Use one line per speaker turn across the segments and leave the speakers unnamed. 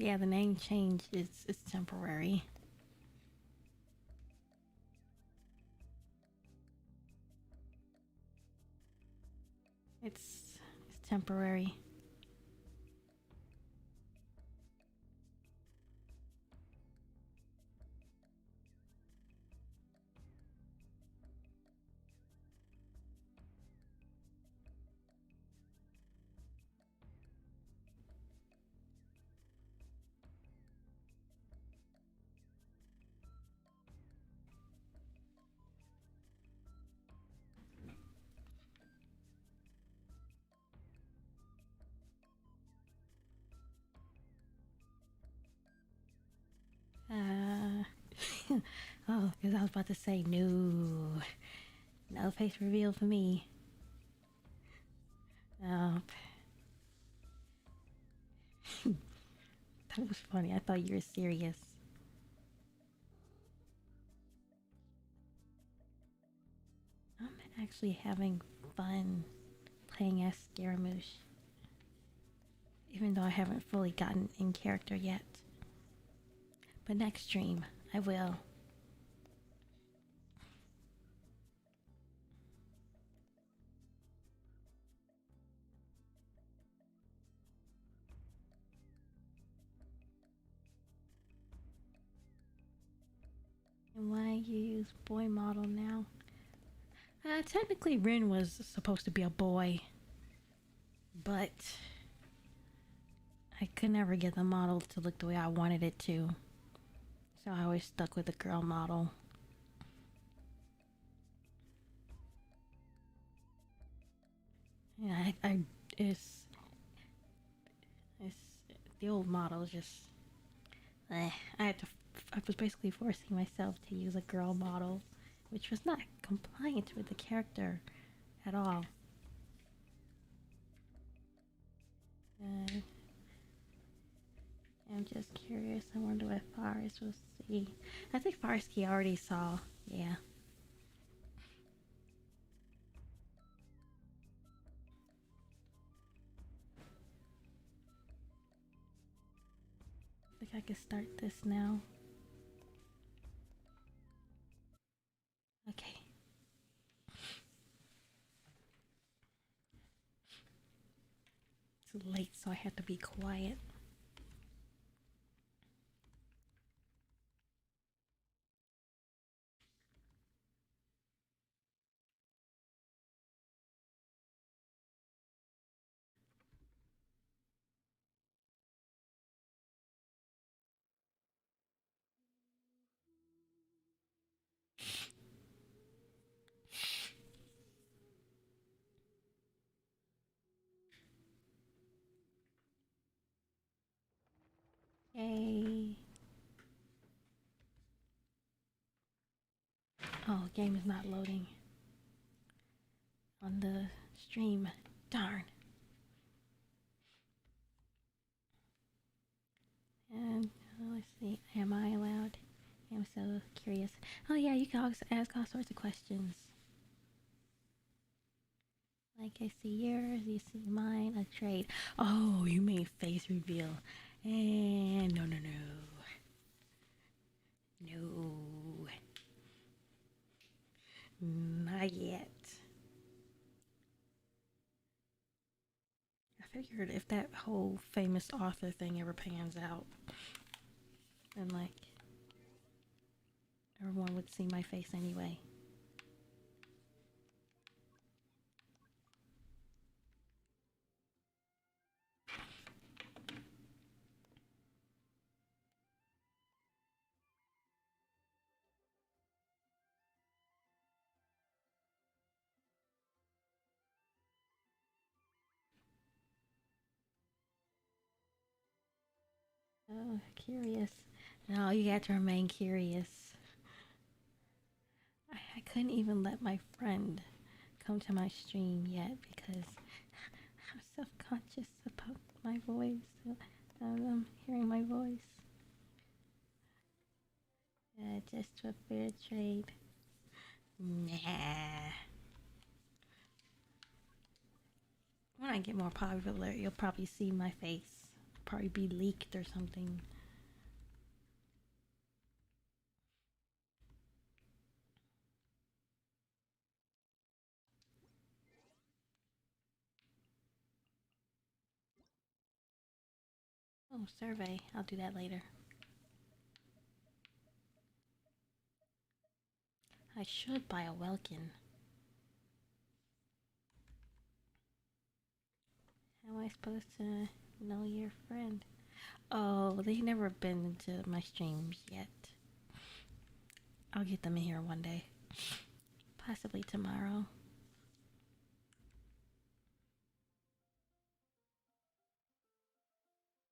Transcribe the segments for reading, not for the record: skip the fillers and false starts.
Yeah, the name change is temporary. It's temporary. Uh, oh, because I was about to say no, no face reveal for me. Oh, that was funny. I thought you were serious. I'm actually having fun playing as Scaramouche, even though I haven't fully gotten in character yet. But next stream, I will. And why you use boy model now? Technically, Rin was supposed to be a boy, but I could never get the model to look the way I wanted it to. So I always stuck with the girl model. Yeah, it's the old model is just. I had to. I was basically forcing myself to use a girl model, which was not compliant with the character at all. I'm just curious. I wonder what Forest will see. I think Forest he already saw. Yeah. I think I can start this now. Okay. It's late, so I have to be quiet. Yay. Oh, game is not loading on the stream. Darn. And let's see. Am I allowed? I'm so curious. Oh yeah, you can ask all sorts of questions. Like I see yours, you see mine, a trade. Oh, you mean face reveal. And no. No. Not yet. I figured if that whole famous author thing ever pans out, then like everyone would see my face anyway. Oh, curious. No, you got to remain curious. I couldn't even let my friend come to my stream yet because I'm self-conscious about my voice. Hearing my voice. Just a fair trade. Nah. When I get more popular, you'll probably see my face. probably be leaked or something. Oh, survey. I'll do that later. I should buy a Welkin. How am I supposed to know your friend? Oh, they've never been to my streams yet. I'll get them in here one day. Possibly tomorrow.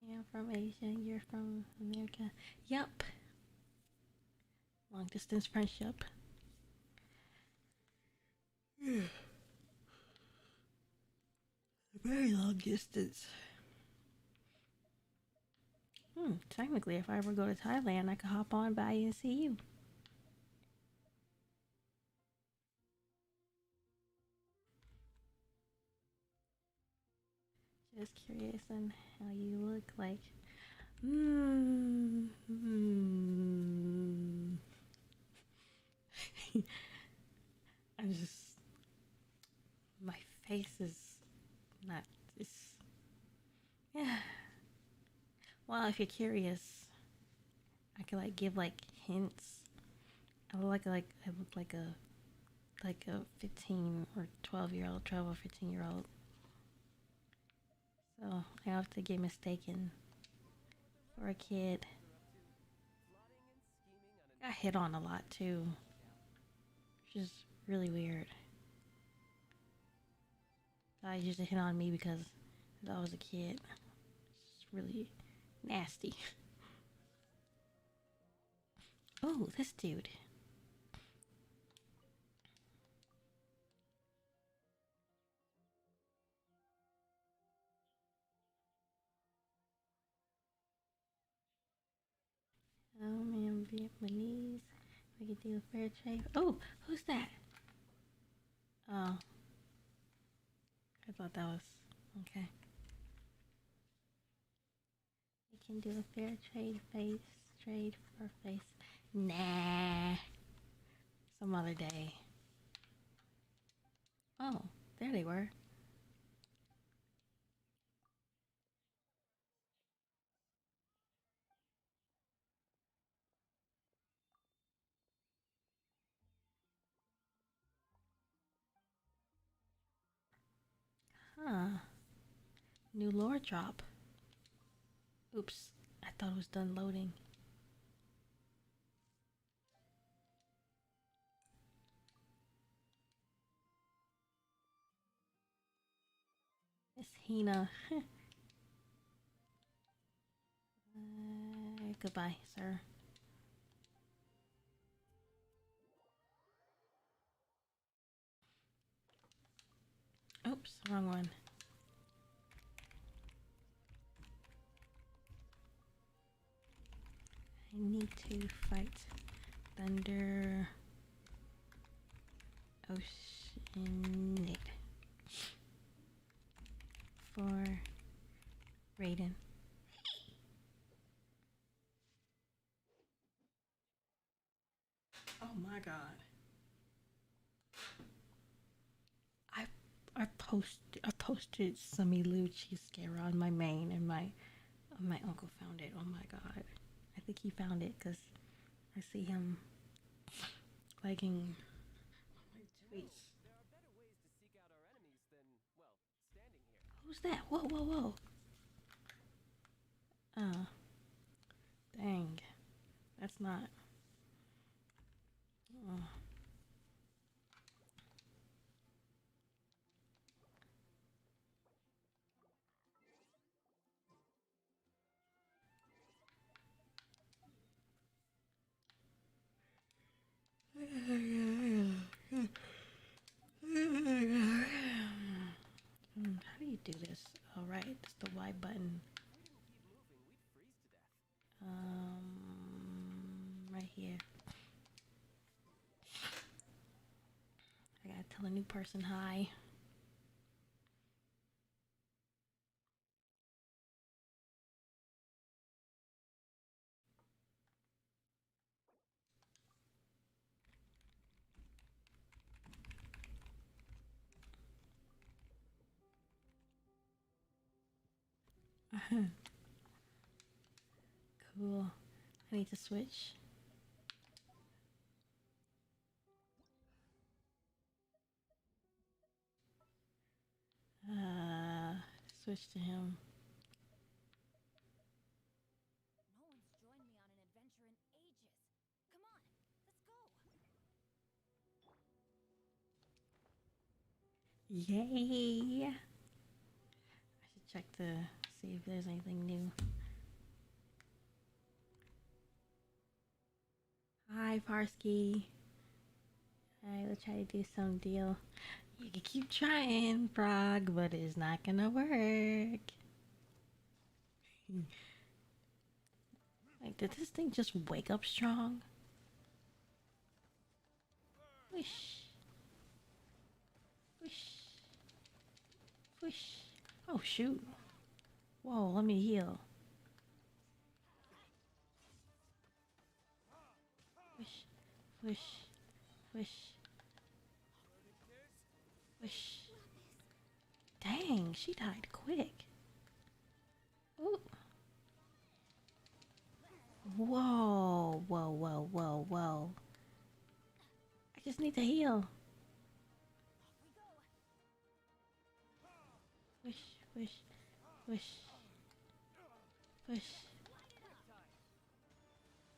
Yeah, I'm from Asia. You're from America. Yup. Long distance friendship. Very long distance. Technically, if I ever go to Thailand, I could hop on by and see you. Just curious on how you look like. I'm just. My face is not. It's. Yeah. Well, if you're curious, I could like give like hints. I look like a 15 or 12-year-old, 12 or 15-year-old. So I have to get mistaken for a kid. Got hit on a lot too, which is really weird. Guys used to hit on me because I was a kid. It's really nasty. Oh, this dude. Oh man, Vietnamese. We could do a fair trade. Oh, who's that? Oh, I thought that was okay. We can do a fair trade for face. Nah, some other day. Oh, there they were. Huh. New lore drop. Oops, I thought it was done loading. Miss Hina. Goodbye, sir. Oops, wrong one. I need to fight Thunder Oceanid for Raiden. Oh my god. I posted Samilu Chiscara on my main and my uncle found it. Oh my god. I think he found it because I see him liking my tweets. Who's that? Whoa, whoa, whoa. Dang. That's not. Oh. How do you do this? All right, it's the Y button. Right here. I gotta tell a new person hi. Cool. I need to switch. Switch to him.
No one's joined me on an adventure in ages. Come on, let's go.
Yay! I should check to see if there's anything new. Hi, Farsky. Alright, let's try to do some deal. You can keep trying, Frog, but it's not gonna work. Like, did this thing just wake up strong? Wish. Wish. Wish. Oh, shoot. Whoa, let me heal. Wish. Wish. Wish. Wish. Dang, she died quick. Ooh. Whoa, whoa, whoa, whoa, whoa. I just need to heal. Wish, wish, wish, wish.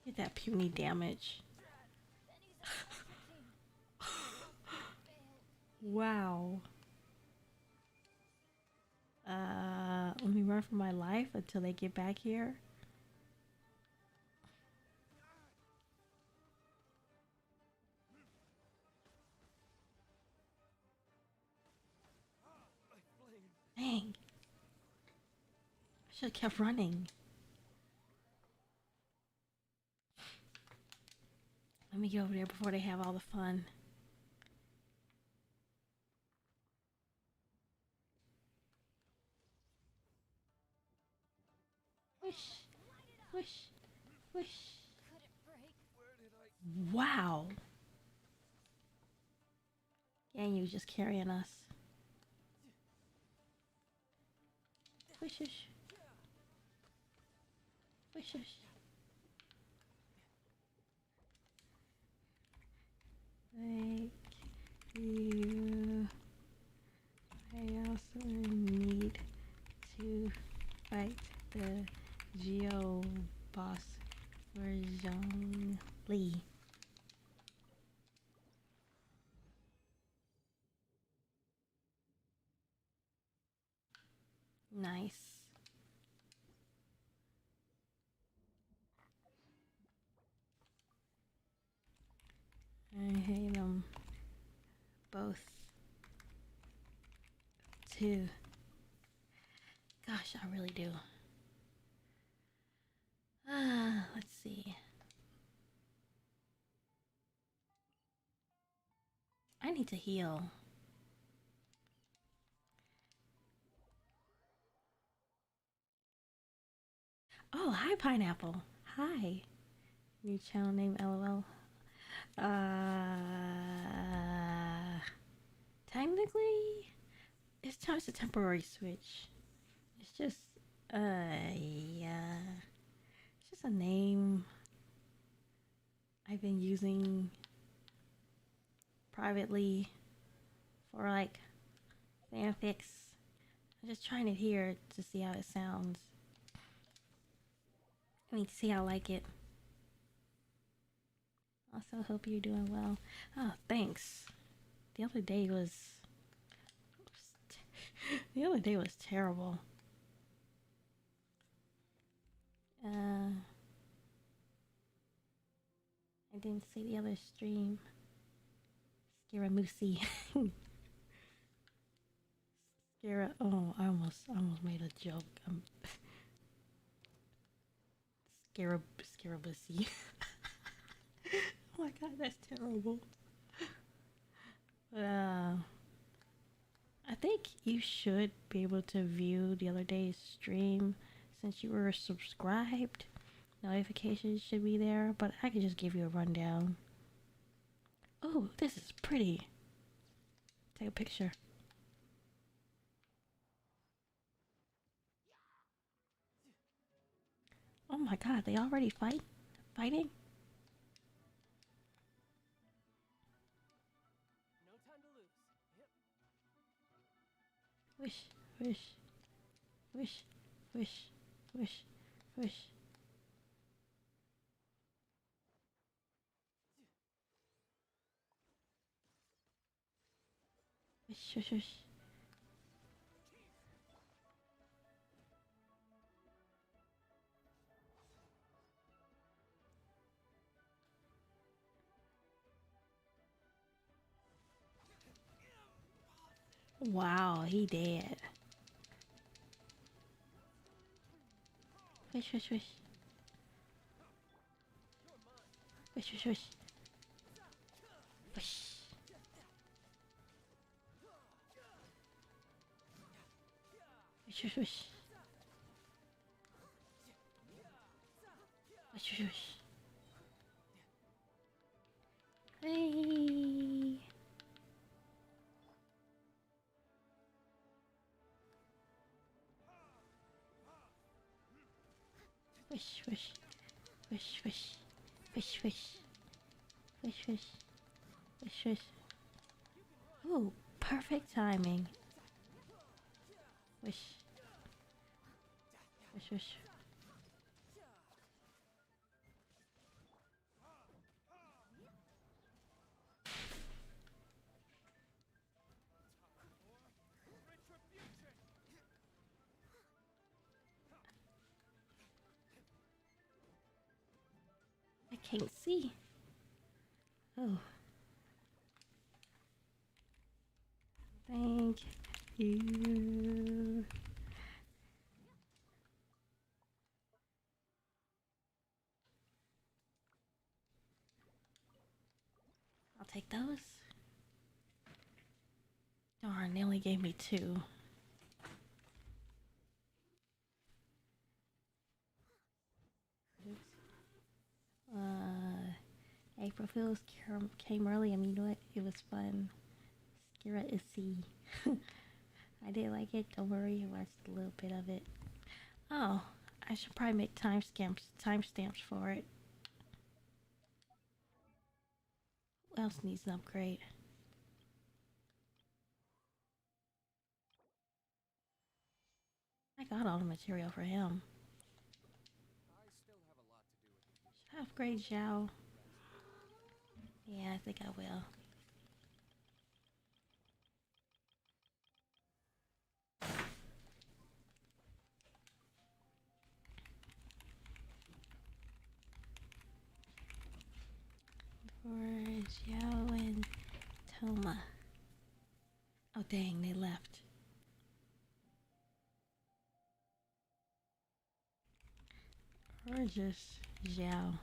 Get that puny damage. Wow. Let me run for my life until they get back here. Dang. I should have kept running. Let me get over there before they have all the fun. Wish, wish, wish. Wow. Gang, you just carrying us. Wishes. Wishes. Thank you. I also need to fight the Geo boss for Zhong Li. Nice. I hate them both too. Gosh, I really do. Let's see. I need to heal. Oh, hi, Pineapple. Hi. New channel name, LOL. Technically, it's just a temporary switch. It's just, yeah. It's just a name I've been using privately for like fanfics. I'm just trying it here to see how it sounds. I mean, to see how I like it. Also, hope you're doing well. Oh, thanks. The other day was terrible. I didn't see the other stream. Scaramucci. Oh, I almost made a joke. Scaramucci. Oh my god, that's terrible. I think you should be able to view the other day's stream since you were subscribed. Notifications should be there, but I could just give you a rundown. Oh, this is pretty. Take a picture. my god, they already fighting?
No time to lose. Yep.
Wish, wish, wish, wish, wish, wish. Wish, wish, wish. Wow, he dead. Wish, wish, wish. Wish, wish, wish. Wish. Wish, wish, wish. Wish, wish, wish. Hey. Wish, wish, wish, wish, wish, wish, wish, wish, wish, wish. Ooh, perfect timing. Wish, wish, wish. I can't see. Oh. Thank you. I'll take those. Darn, they only gave me 2. Oops. April Fools came early, and you know what? It was fun. Skira is C. I did like it. Don't worry, I watched a little bit of it. Oh, I should probably make timestamps for it. Who else needs an upgrade? I got all the material for him.
I still have a lot to do with it.
Should I upgrade Zhao? Yeah, I think I will. For Zhao and Toma. Oh dang, they left. Or just Zhao.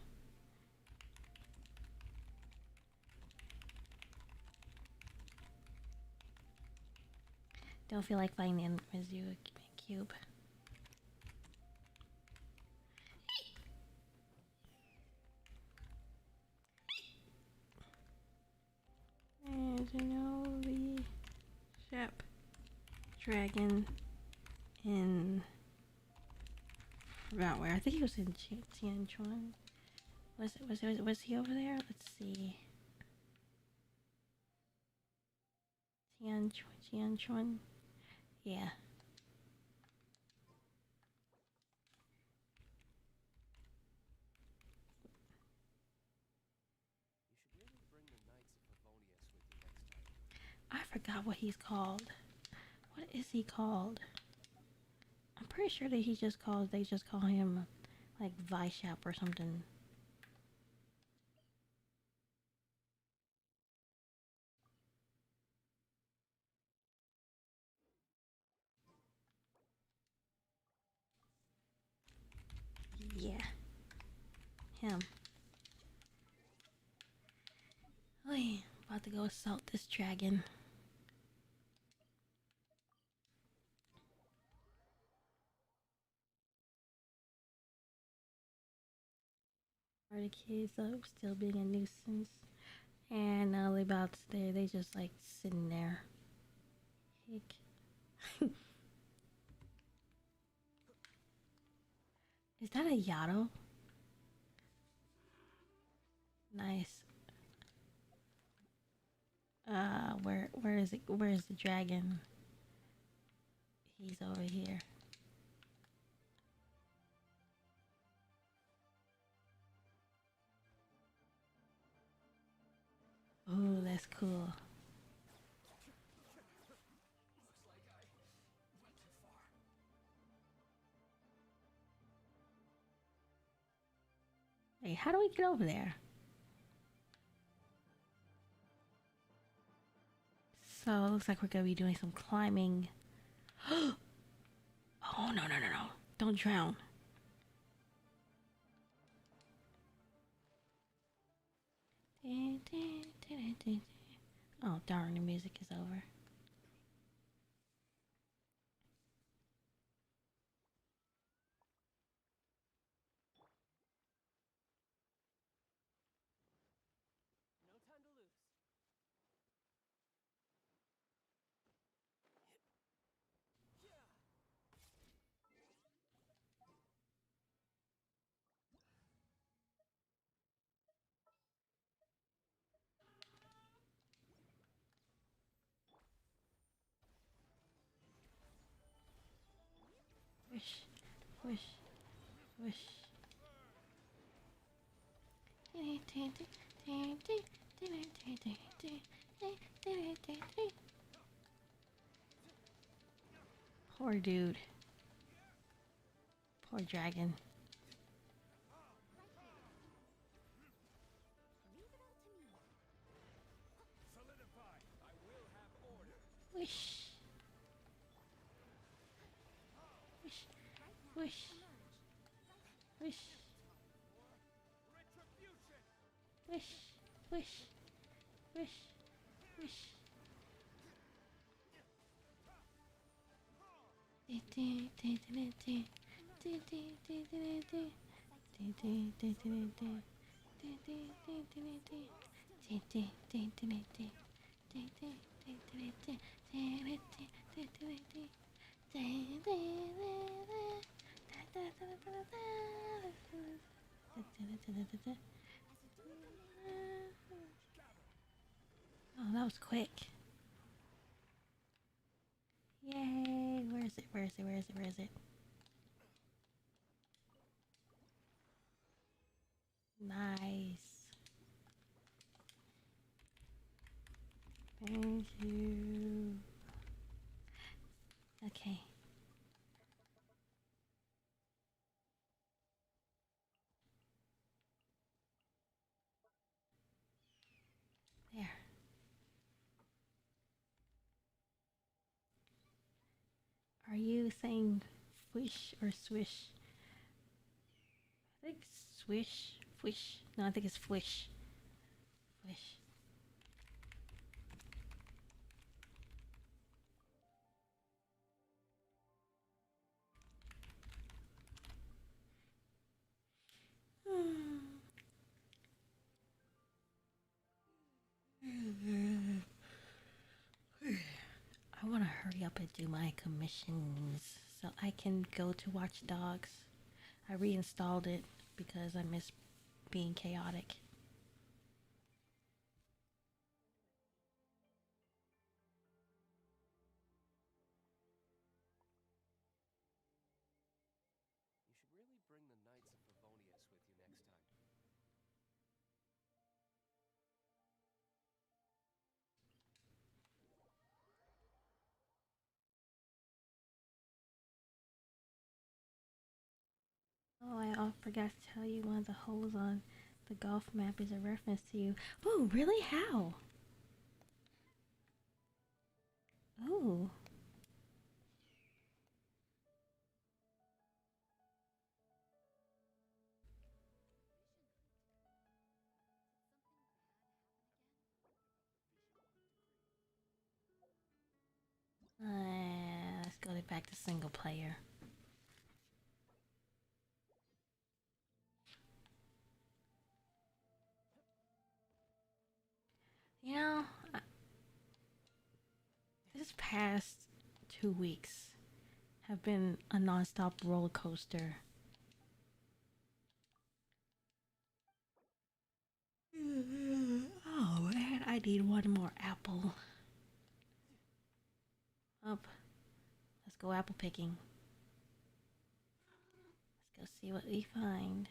Don't feel like fighting in Mizu Cube. And you know the Shep Dragon in forgot where. I think he was in Tianchuan. Was he over there? Let's see. Tianchuan. Yeah.
You should maybe bring the Knights of Favonius with you next time.
I forgot what he's called. What is he called? I'm pretty sure that they just call him like Vishap or something. Yeah. Him. Oh yeah, about to go assault this dragon. Are the kids up still being a nuisance? And now they just like sitting there. Hick. Is that a Yato? Nice. Where is it? Where is the dragon? He's over here. Oh, that's cool. Hey, how do we get over there? So it looks like we're gonna be doing some climbing. Oh no. Don't drown. Oh darn, the music is over.
No time to lose.
Wish, wish, wish. Poor dude. Poor dragon.
Solidify. I will have order.
Wish. Wish. Wish. Wish.
Retribution.
Wish. Wish. Wish. Wish. Oh, that was quick. Yay! Where is it? Where is it? Where is it? Where is it? Nice. Thank you. Okay. There. Are you saying swish or swish? I think swish. Fwish. No, I think it's fwish. Fwish. I want to hurry up and do my commissions so I can go to Watch Dogs. I reinstalled it because I miss being chaotic.
You should really bring the Knights of Favonius with you next time.
Oh, I forgot to tell you one of the holes on the golf map is a reference to you. Oh, really? How? Oh. Let's go back to single player. You know, this past 2 weeks have been a nonstop roller coaster I need one more apple. Up. Let's go apple picking. Let's go see what we find.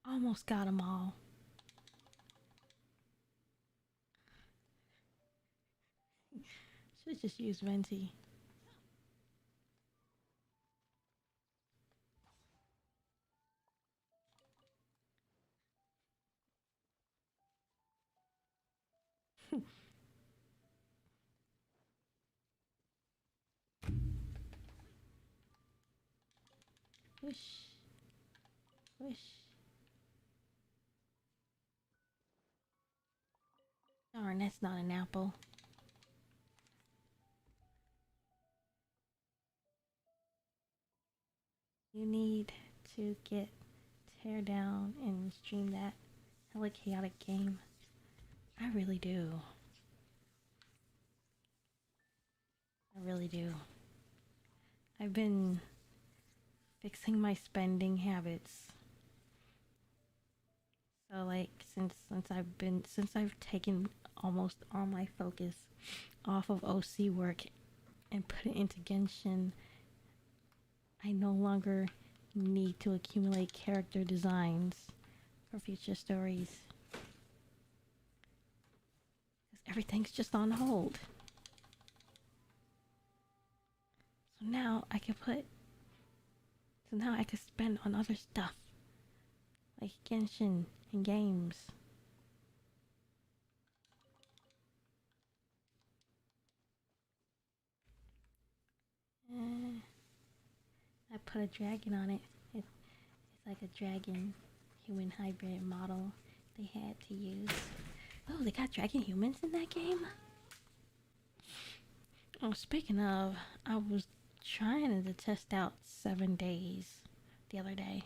Almost got them all. Should just use Venti. Push. Push. Darn, that's not an apple. You need to get tear down and stream that hella chaotic game. I really do. I really do. I've been fixing my spending habits. So like since I've taken almost all my focus off of OC work and put it into Genshin, I no longer need to accumulate character designs for future stories. Because everything's just on hold. So now I can spend on other stuff. Like Genshin and games. I put a dragon on it. It's like a dragon human hybrid model they had to use. Oh, they got dragon humans in that game? Oh, speaking of, I was trying to test out 7 days the other day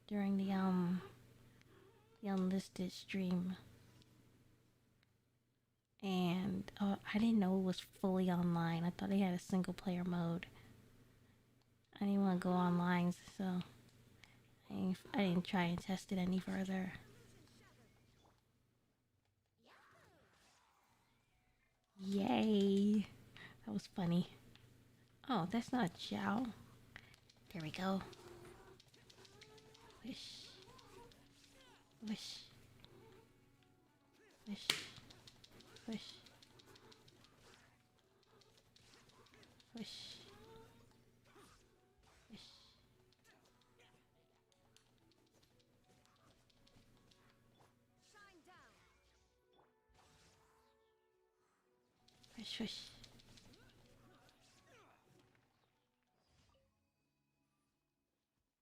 during the unlisted stream. And I didn't know it was fully online. I thought they had a single player mode. I didn't want to go online, so I didn't try and test it any further. Yay! That was funny. Oh, that's not Xiao. There we go. Wish. Wish. Wish. Wish. Wish. Wish. Wish, wish.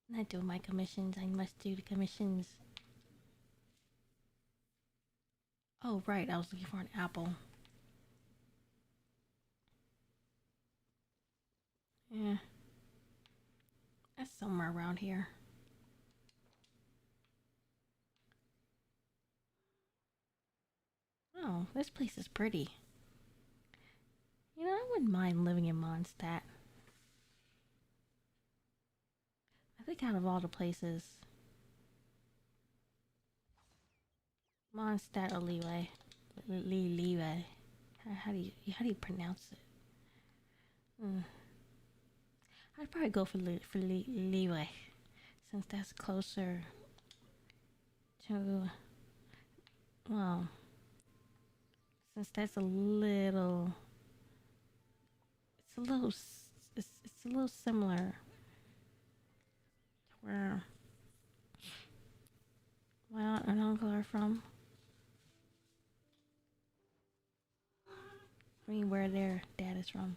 I'm not doing my commissions. I must do the commissions. Oh, right. I was looking for an apple. Yeah. That's somewhere around here. Oh, this place is pretty. You know, I wouldn't mind living in Mondstadt. I think out of all the places, Mondstadt or Leeway. Leeway. How do you pronounce it? I'd probably go for Leeway, since that's closer to, well, since that's a little similar to where my aunt and uncle are from. I mean, where their dad is from.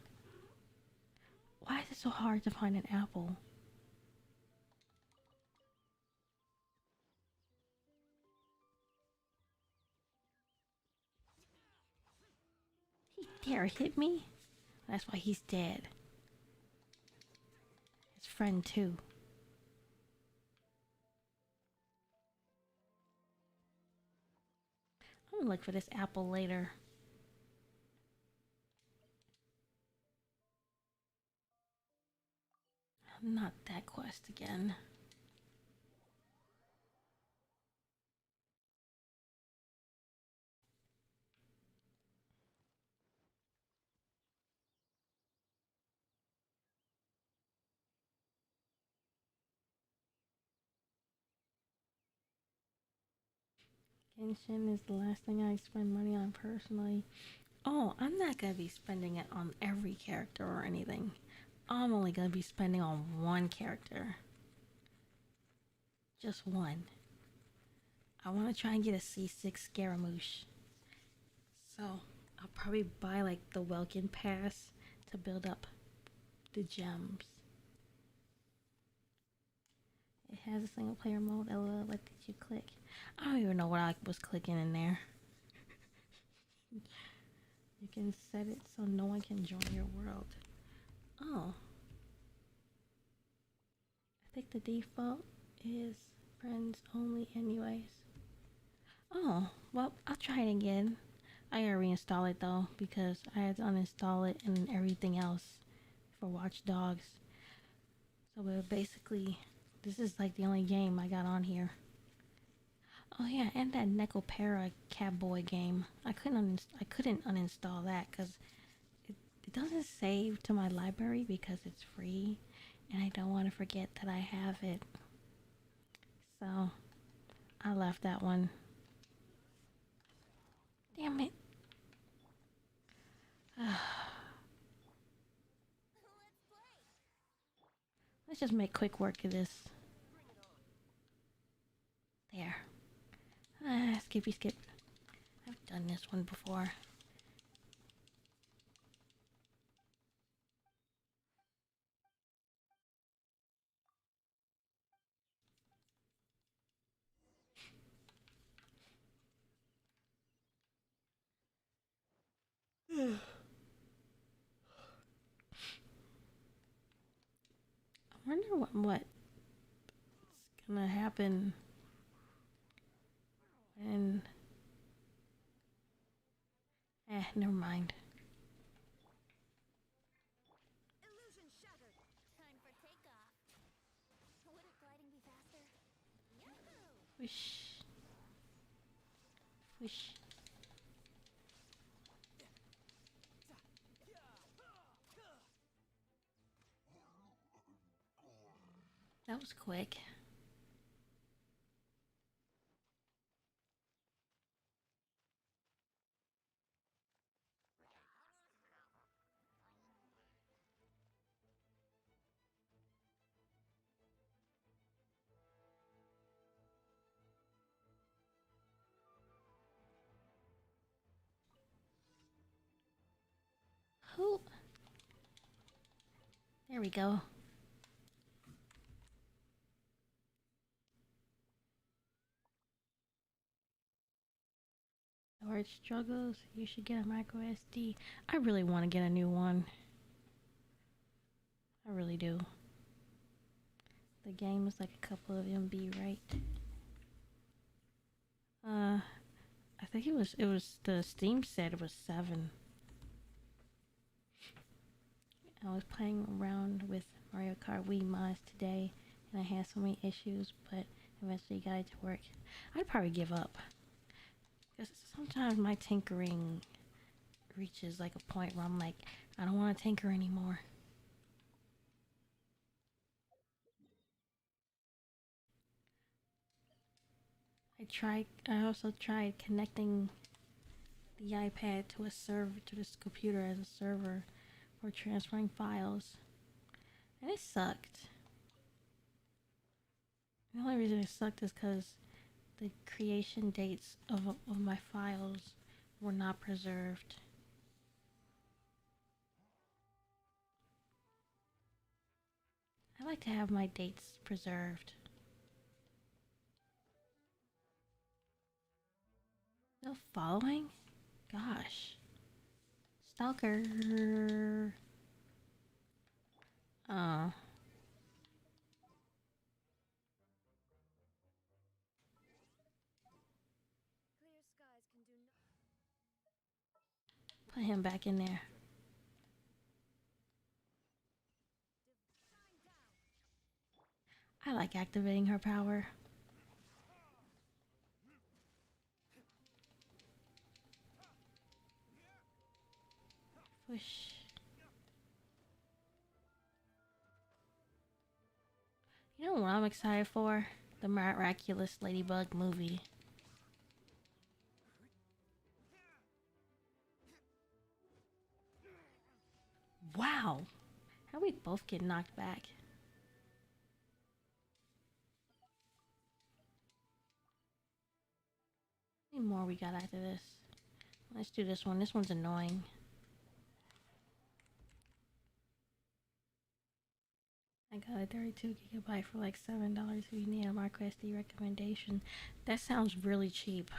Why is it so hard to find an apple? He dare hit me? That's why he's dead. His friend too. I'm gonna look for this apple later. Not that quest again. Genshin is the last thing I spend money on personally. Oh, I'm not gonna be spending it on every character or anything. I'm only gonna be spending on one character. Just one. I want to try and get a C6 Scaramouche. So, I'll probably buy like the Welkin Pass to build up the gems. It has a single player mode. LOL, what did you click? I don't even know what I was clicking in there. You can set it so no one can join your world. Oh. I think the default is friends only anyways. Oh, well, I'll try it again. I gotta reinstall it though because I had to uninstall it and everything else for Watch Dogs. So basically, this is like the only game I got on here. Oh yeah, and that Necopara Catboy game. I couldn't uninstall that because it doesn't save to my library because it's free, and I don't want to forget that I have it. So I left that one. Damn it. Let's just make quick work of this. There. Skippy skip. I've done this one before. I wonder what's gonna happen when... never mind.
Illusion shattered. Time for takeoff. Wouldn't gliding be faster? Yahoo!
Whoosh. Whoosh. That was quick. Who? There we go. Storage struggles. You should get a micro SD. I really want to get a new one. I really do. The game is like a couple of MB, right? I think it was the Steam said it was 7. I was playing around with Mario Kart Wii mods today and I had so many issues, but eventually got it to work. I'd probably give up. Because sometimes my tinkering reaches like a point where I'm like, I don't want to tinker anymore. I also tried connecting the iPad to a server, to this computer as a server for transferring files. And it sucked. The only reason it sucked is because the creation dates of my files were not preserved. I like to have my dates preserved. No following? Gosh. Stalker. Oh.
Clear skies can do no.
Put him back in there.
Divine down.
I like activating her power. Push. You know what I'm excited for? The Miraculous Ladybug movie. Wow! How we both get knocked back? How many more we got after this? Let's do this one. This one's annoying. I got a 32 GB for like $7 if you need a Mark SD recommendation. That sounds really cheap.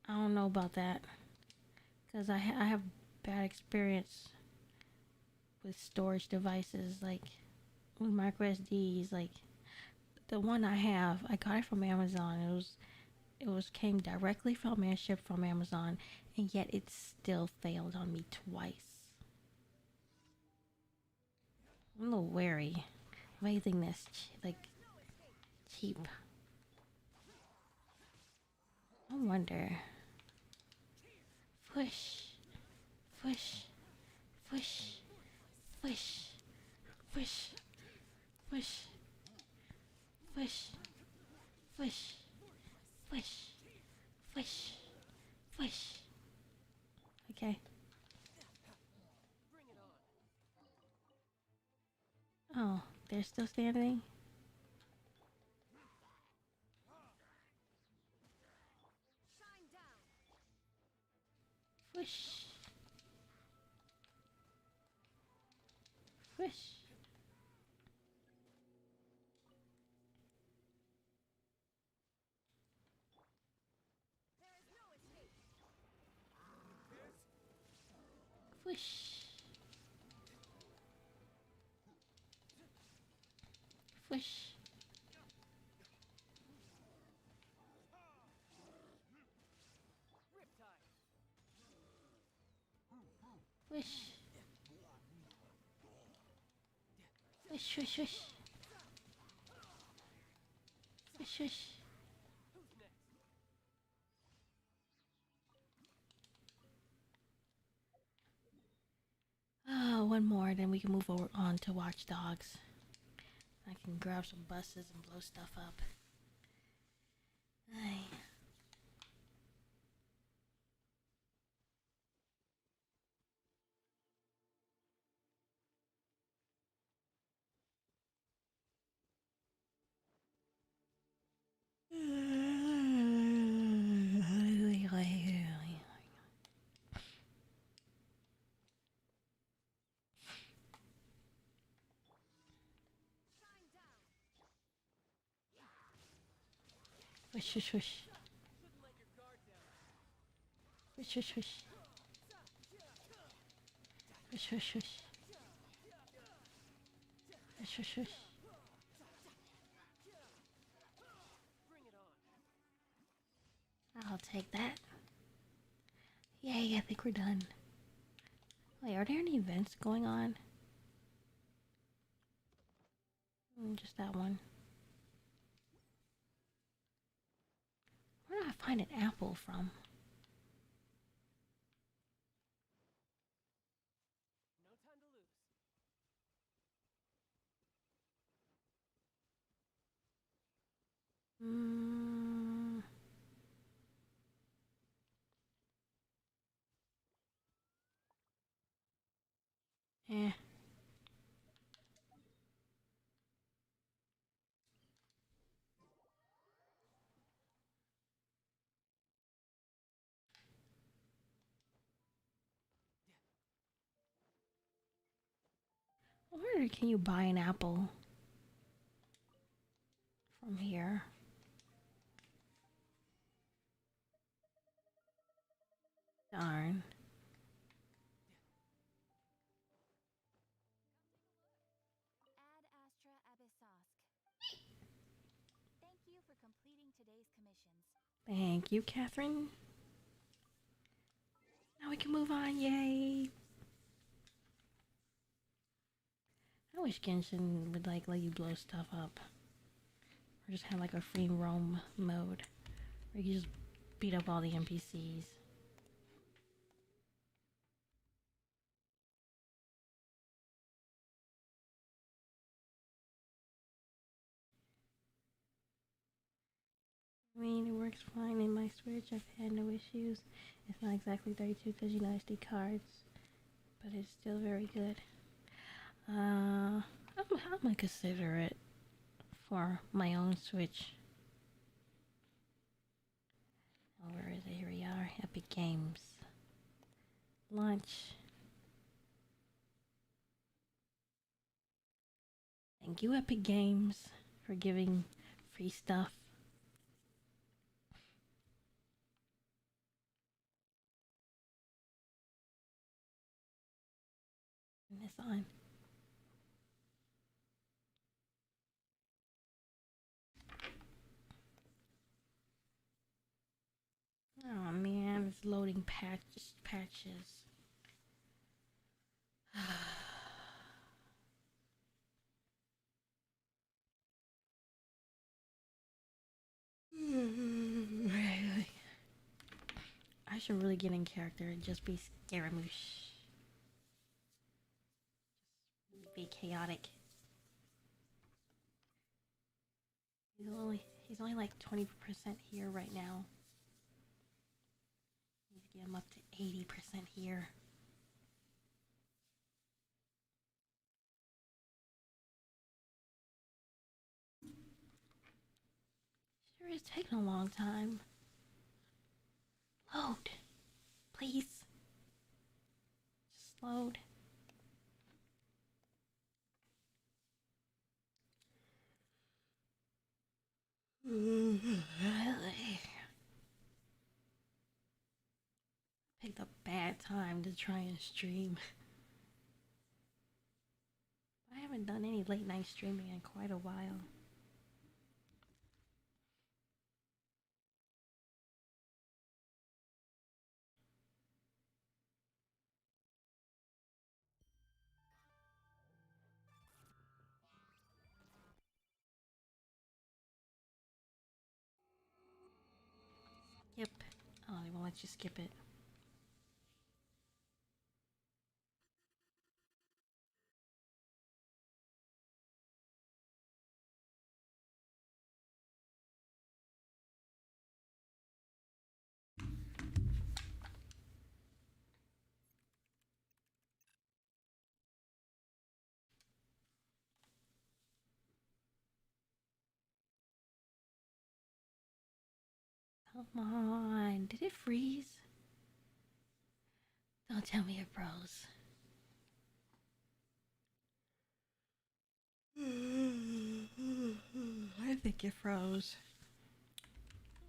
I don't know about that. Because I have bad experience with storage devices, like with micro SDs. Like the one I have, I got it from Amazon. It was came directly from and shipped from Amazon, and yet it still failed on me twice. I'm a little wary of anything that's cheap. I wonder. Push, push, push, push, push, push, push, push, push, push, push. Okay. Oh, they're still standing? Push. Push. Push. Push. Push. Push, push, push. Push, push. Oh, one more, then we can move over on to Watch Dogs. I can grab some buses and blow stuff up. Aye. Push, push, push. Push, push, push. Push, push, push. Push, push, push. I'll take that. Yay, I think we're done. Wait, are there any events going on? Just that one. Where do I find an apple from? Eh. Where can you buy an apple? From here. Darn.
Ad Astra Abyssosk. Thank you for completing today's commissions.
Thank you, Catherine. Now we can move on, yay! That wish Genshin would like let you blow stuff up, or just have like a free roam mode where you just beat up all the NPCs. I mean, it works fine in my Switch. I've had no issues. It's not exactly 32 because you know SD cards, but it's still very good. I'm gonna consider it for my own Switch. Oh, where is it? Here we are. Epic Games. Launch. Thank you, Epic Games, for giving free stuff. Turn this on. Oh man, it's loading patches. I should really get in character and just be Scaramouche. Just be chaotic. He's only like 20% here right now. Need to get him up to 80% here. Sure is taking a long time. Load. Please. Just load. Picked a bad time to try and stream. I haven't done any late night streaming in quite a while. Skip. Oh, they won't let you skip it. Come on. Did it freeze? Don't tell me it froze. I think it froze.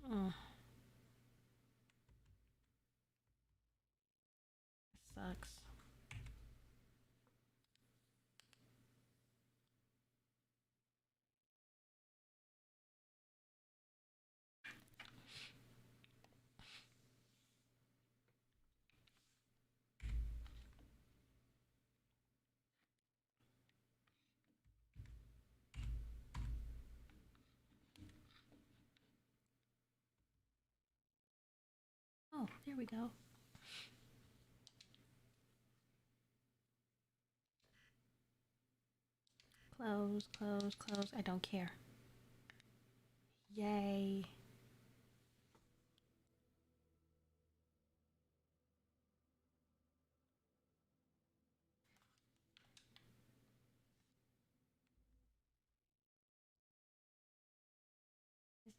Oh. Sucks. Oh, there we go. Close, close, close. I don't care. Yay.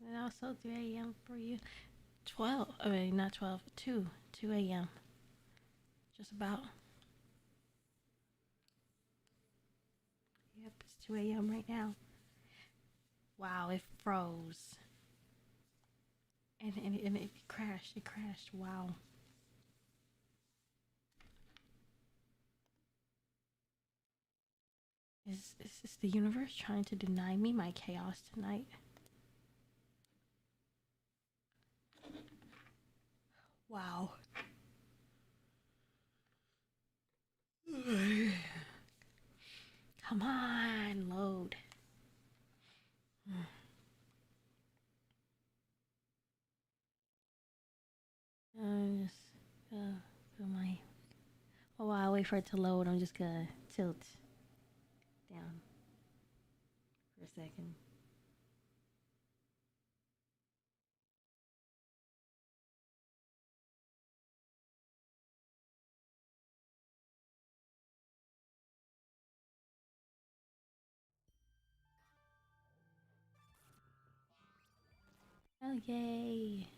Isn't it also 3 a.m. for you? 12. I mean, not 12. 2. 2 a.m. Just about. Yep, it's 2 a.m. right now. Wow, it froze. And it crashed. It crashed. Wow. Is this the universe trying to deny me my chaos tonight? Wow. Come on. While I wait for it to load, I'm just gonna tilt down for a second. Oh, yay!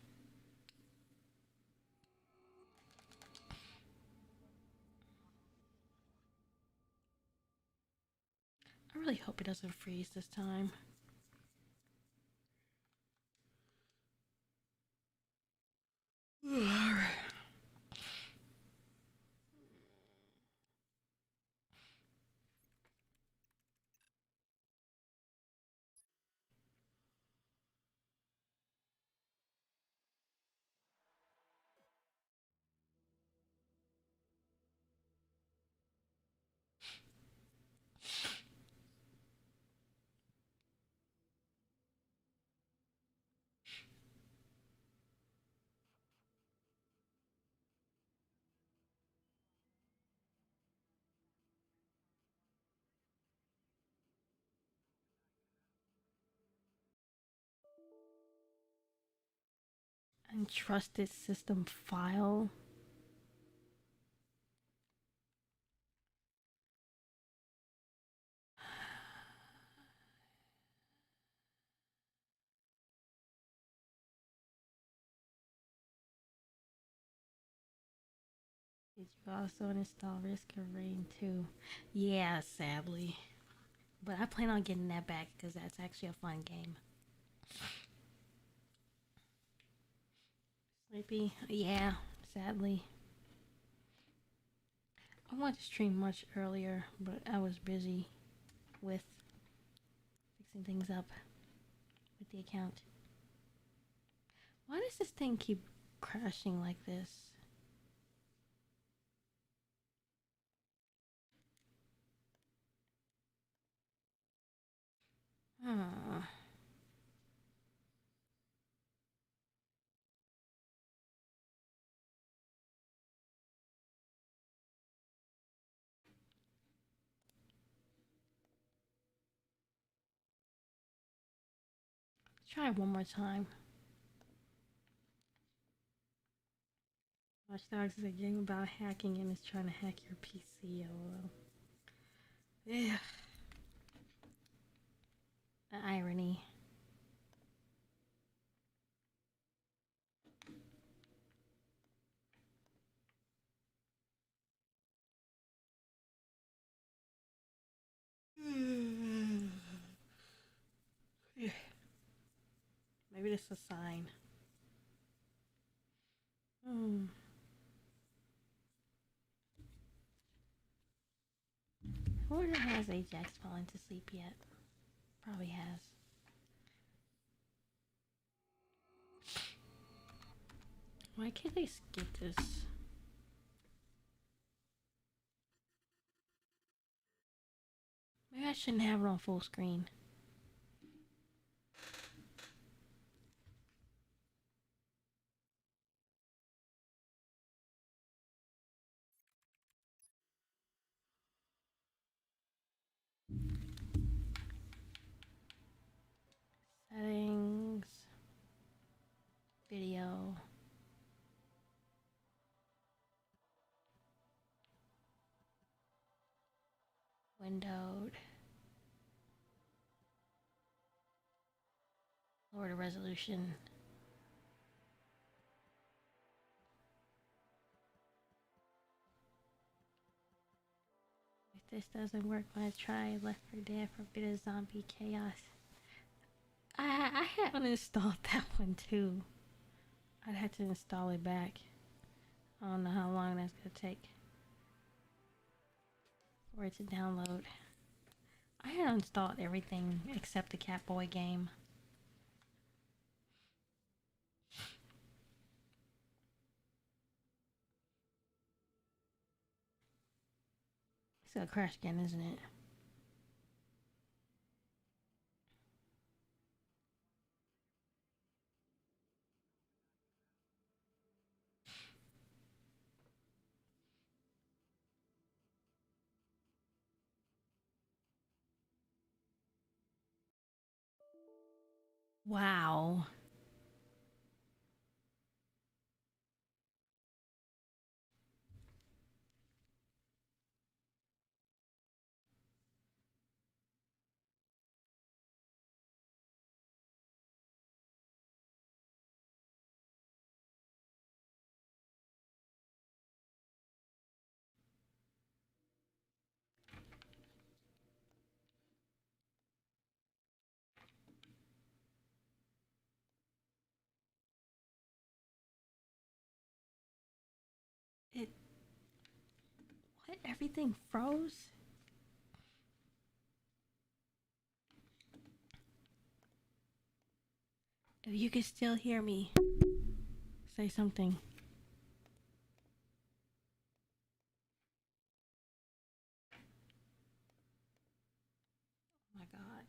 I really hope it doesn't freeze this time. Alright. Untrusted system file. Did you also install Risk of Rain 2? Yeah, sadly. But I plan on getting that back because that's actually a fun game. Sleepy? Yeah, sadly. I wanted to stream much earlier, but I was busy with fixing things up with the account. Why does this thing keep crashing like this? Huh. Try it one more time. Watch Dogs is a game about hacking and it's trying to hack your PC. LOL. Yeah. The irony. Maybe this is a sign. I wonder has Ajax fallen to sleep yet? Probably has. Why can't they skip this? Maybe I shouldn't have it on full screen. Settings. Video. Windowed. Lower the resolution. If this doesn't work, when I try Left 4 Dead for a bit of zombie chaos. I had uninstalled that one too. I'd have to install it back. I don't know how long that's gonna take for it to download. I had installed everything except the Catboy game. It's gonna crash again, isn't it? Wow. It what? Everything froze? If you can still hear me, say something. Oh my god.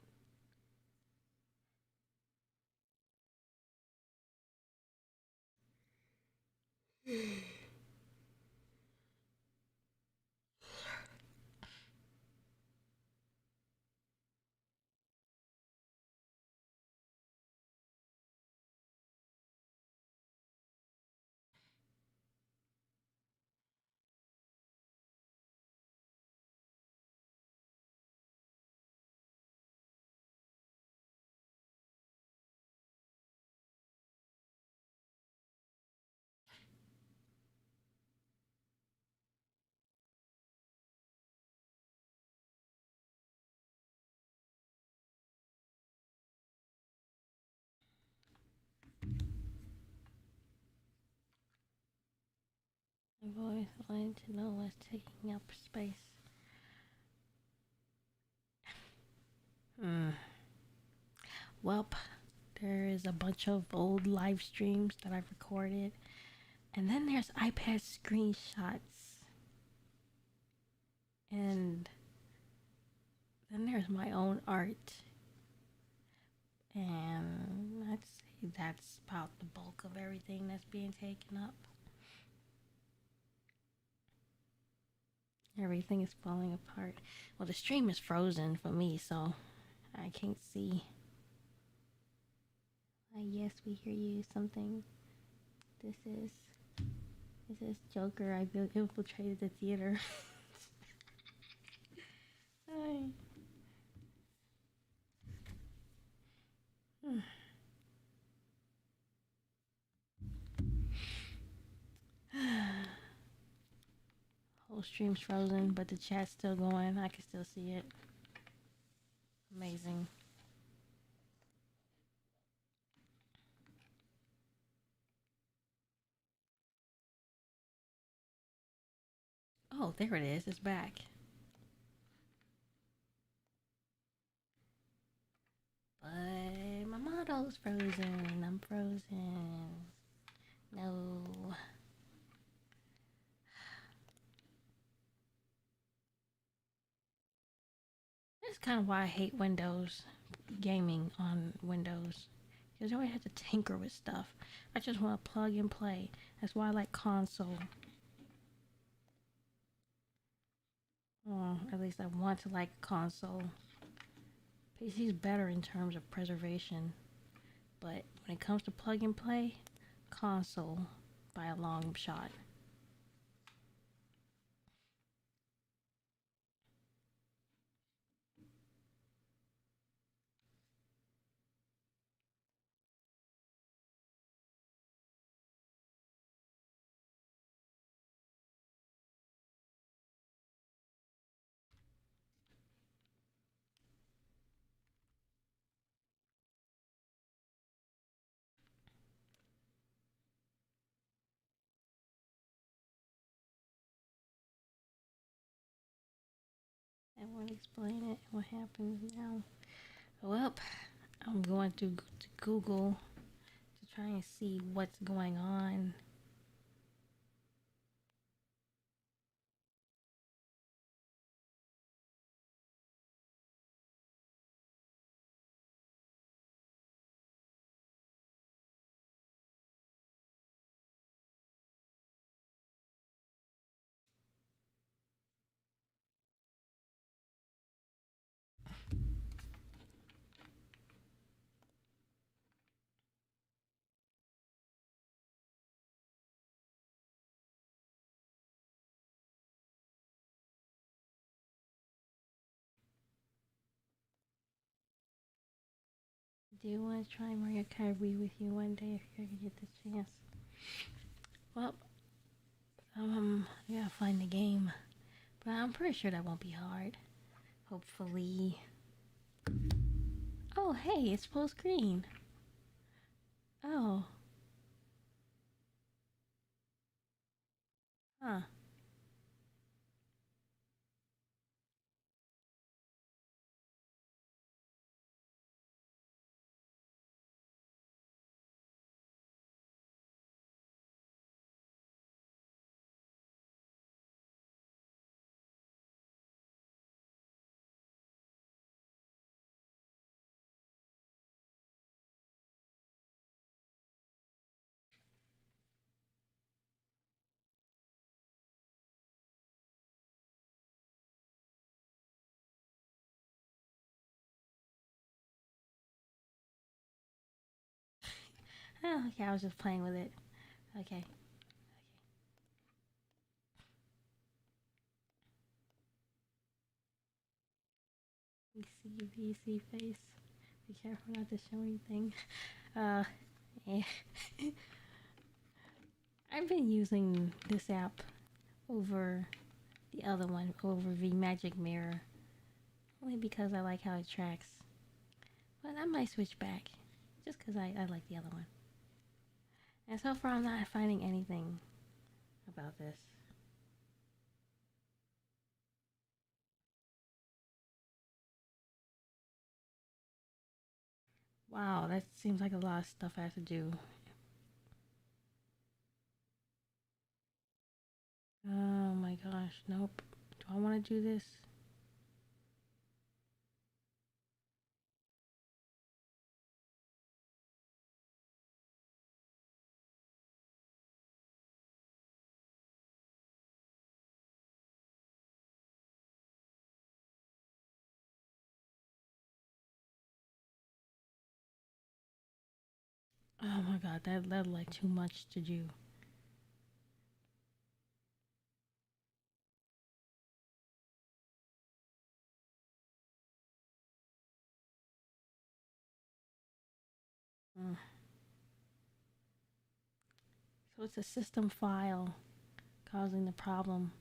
I've always wanted to know what's taking up space. Hmm. Welp, there is a bunch of old live streams that I've recorded. And then there's iPad screenshots. And then there's my own art. And I'd say that's about the bulk of everything that's being taken up. Everything is falling apart. Well, the stream is frozen for me, so I can't see. Yes, we hear you. Something. This is Joker. I infiltrated the theater. Hi. Whole stream's frozen, but the chat's still going. I can still see it. Amazing. Oh, there it is. It's back. But my model's frozen. I'm frozen. No. That's kind of why I hate Windows gaming on Windows. Because you always have to tinker with stuff. I just want to plug and play. That's why I like console. At least I want to like console. PC's better in terms of preservation. But when it comes to plug and play, console by a long shot. I want to explain it. What happens now? Well, I'm going to Google to try and see what's going on. do want to try Mario Kart Wii with you one day if you ever get the chance. Well, I gotta find the game. But I'm pretty sure that won't be hard. Hopefully. Oh, hey, it's full screen. Oh. Huh. Oh, okay, I was just playing with it. Okay. VC face. Be careful not to show anything. Uh, eh. I've been using this app over the other one, over the Magic Mirror. Only because I like how it tracks. But I might switch back. Just because I like the other one. And so far I'm not finding anything about this. Wow, that seems like a lot of stuff I have to do. Oh my gosh, nope. Do I want to do this? Oh my god, that like too much to do. Mm. So it's a system file causing the problem.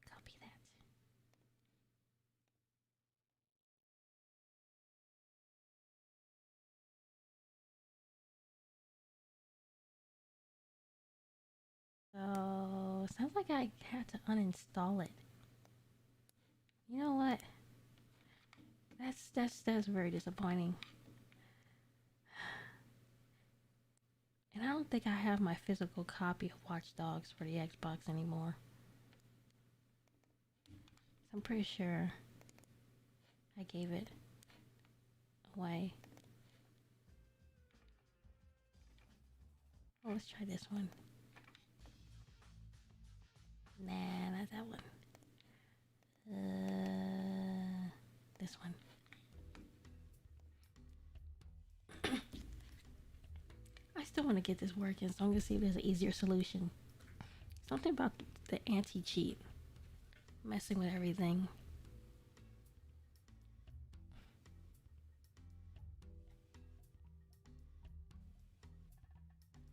Copy that. So sounds like I had to uninstall it. You know what? That's very disappointing. And I don't think I have my physical copy of Watch Dogs for the Xbox anymore. I'm pretty sure I gave it away. Oh, let's try this one. Nah, not that one. This one. I still want to get this working, so I'm gonna see if there's an easier solution. Something about the anti-cheat messing with everything.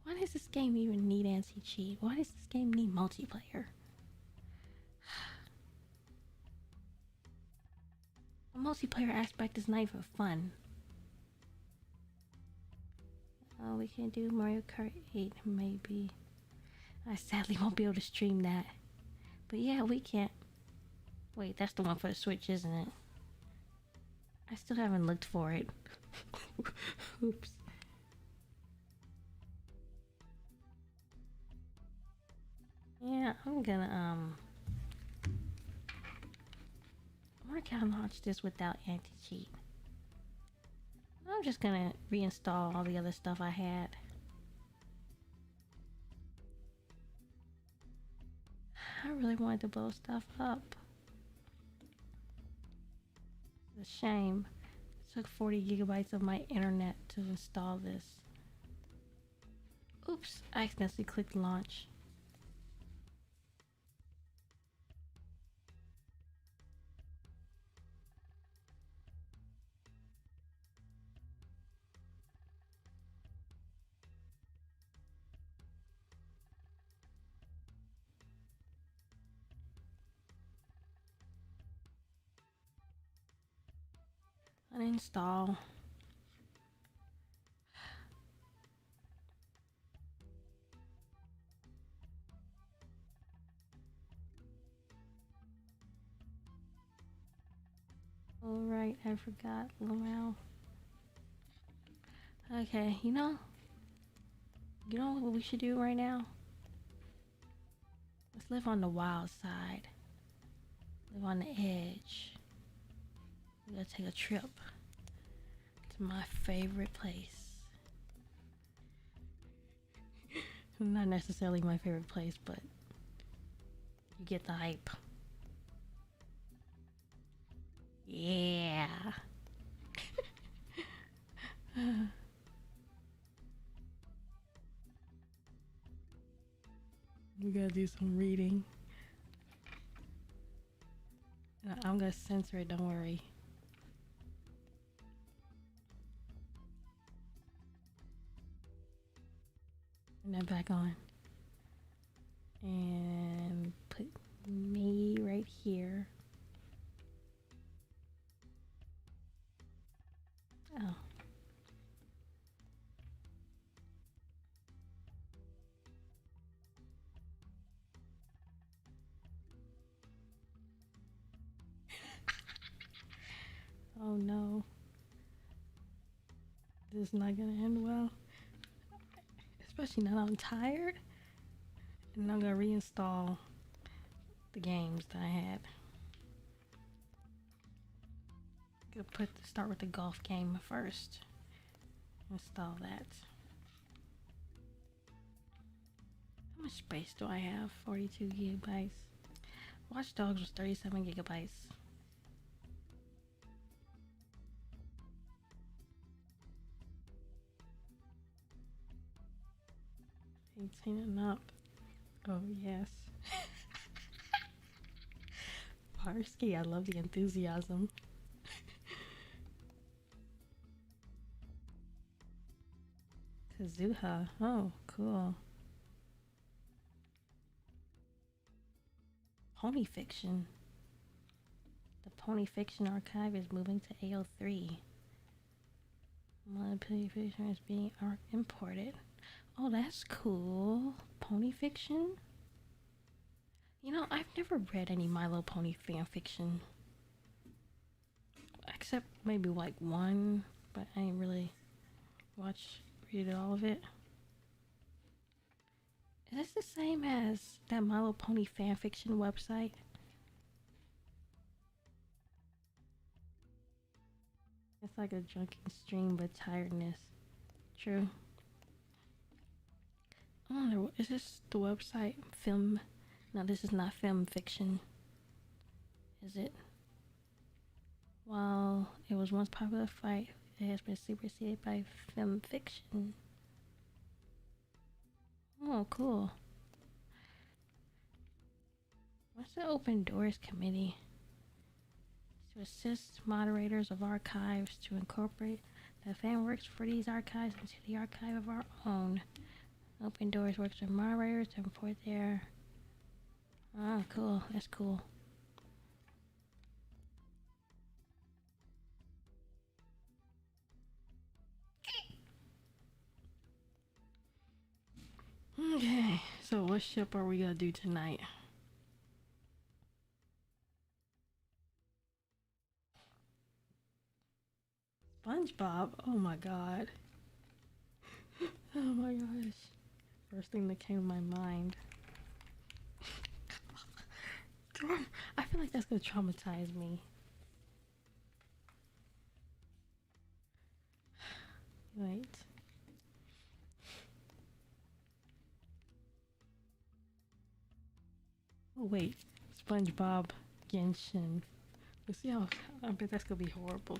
Why does this game even need anti-cheat? Why does this game need multiplayer? The multiplayer aspect is not even fun. Oh, we can do Mario Kart 8 maybe. I sadly won't be able to stream that. But yeah, we can't. Wait, that's the one for the Switch, isn't it? I still haven't looked for it. Oops. Yeah, I'm gonna kind of launch this without anti-cheat. I'm just gonna reinstall all the other stuff I had. I really wanted to blow stuff up. It's a shame. It took 40 gigabytes of my internet to install this. Oops, I accidentally clicked launch. Uninstall. Alright, I forgot. Wow. Okay, you know what we should do right now? Let's live on the wild side. Live on the edge. We gotta take a trip to my favorite place. Not necessarily my favorite place, but you get the hype. Yeah. We gotta do some reading. I'm gonna censor it, don't worry. Turn that back on. And put me right here. Oh. Oh no. This is not gonna end well. Especially now I'm tired. And I'm gonna reinstall the games that I had. Start with the golf game first. Install that. How much space do I have? 42 gigabytes. Watch Dogs was 37 gigabytes. Eighteen and up. Oh yes. Parsky, I love the enthusiasm. Kazuha. Oh, cool. Pony Fiction. The Pony Fiction archive is moving to AO3. Pony Fiction is being imported. Oh, that's cool. Pony Fiction? You know, I've never read any My Little Pony fan fiction. Except maybe like one, but I ain't really read all of it. Is this the same as that My Little Pony fan fiction website? It's like a drunken stream but tiredness. True. Oh, is this the website? Film? No, this is not film fiction. Is it? While it was once popular fight, it has been superseded by film fiction. Oh, cool. What's the Open Doors Committee? To assist moderators of archives to incorporate the fan works for these archives into the archive of our own. Open Doors works with moderators to import their... Oh, cool. That's cool. Okay, so what ship are we gonna do tonight? SpongeBob? Oh my god. Oh my gosh. First thing that came to my mind. I feel like that's gonna traumatize me. Wait. Oh wait. SpongeBob Genshin. Let's see how... I bet that's gonna be horrible.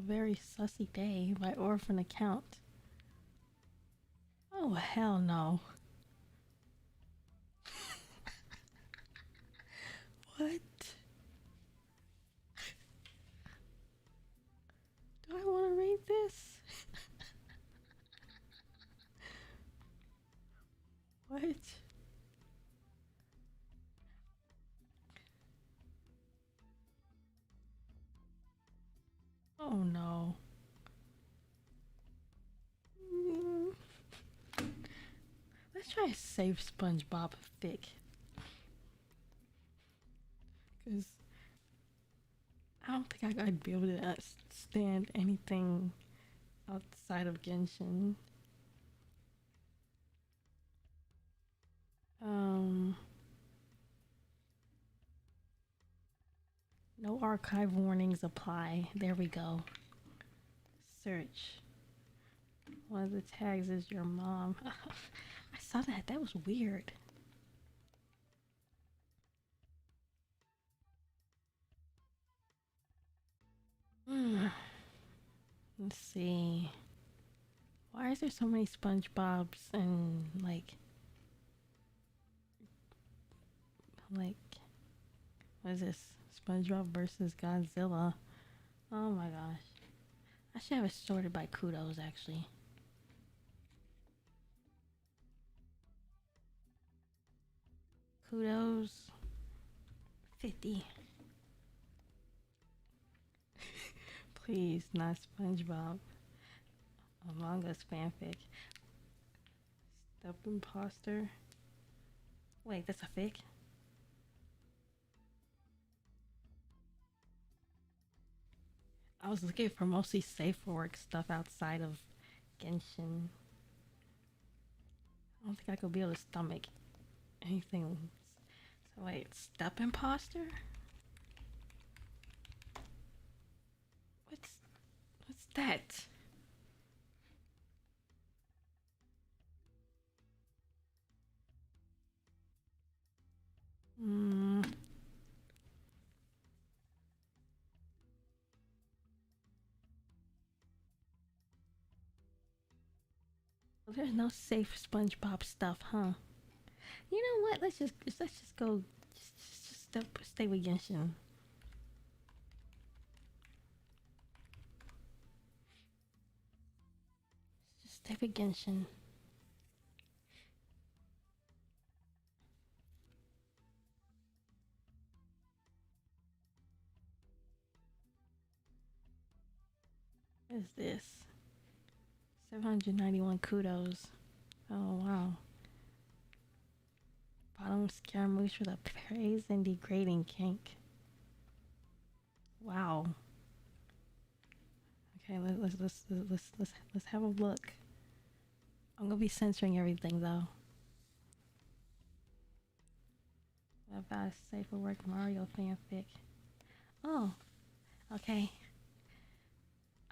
very sussy day by orphan account. Oh, hell no. What? Do I want to read this? What? Oh no. Mm. Let's try a safe SpongeBob fic. Because I don't think I'd be able to stand anything outside of Genshin. No archive warnings apply. There we go. Search. One of the tags is your mom. I saw that. That was weird. Let's see. Why is there so many SpongeBobs and like what is this? SpongeBob versus Godzilla. Oh my gosh. I should have it sorted by kudos actually. Kudos 50. Please, not SpongeBob. Among Us fanfic. Step imposter. Wait, that's a fic? I was looking for mostly safe for work stuff outside of Genshin. I don't think I could be able to stomach anything. So wait, step imposter? What's that? There's no safe SpongeBob stuff, huh? You know what? Let's just go. Just stay with Genshin. Just stay with Genshin. What is this? 791 kudos. Oh wow. Bottom Scaramouche with a praise and degrading kink. Wow. Okay, let's have a look. I'm gonna be censoring everything though. What about a safe for work Mario fanfic? Oh, okay.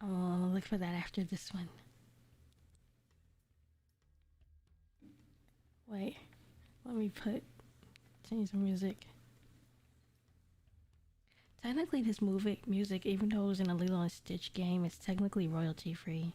I'm gonna look for that after this one. Wait, let me change the music. Technically, this music, even though it was in a Lilo and Stitch game, is technically royalty free.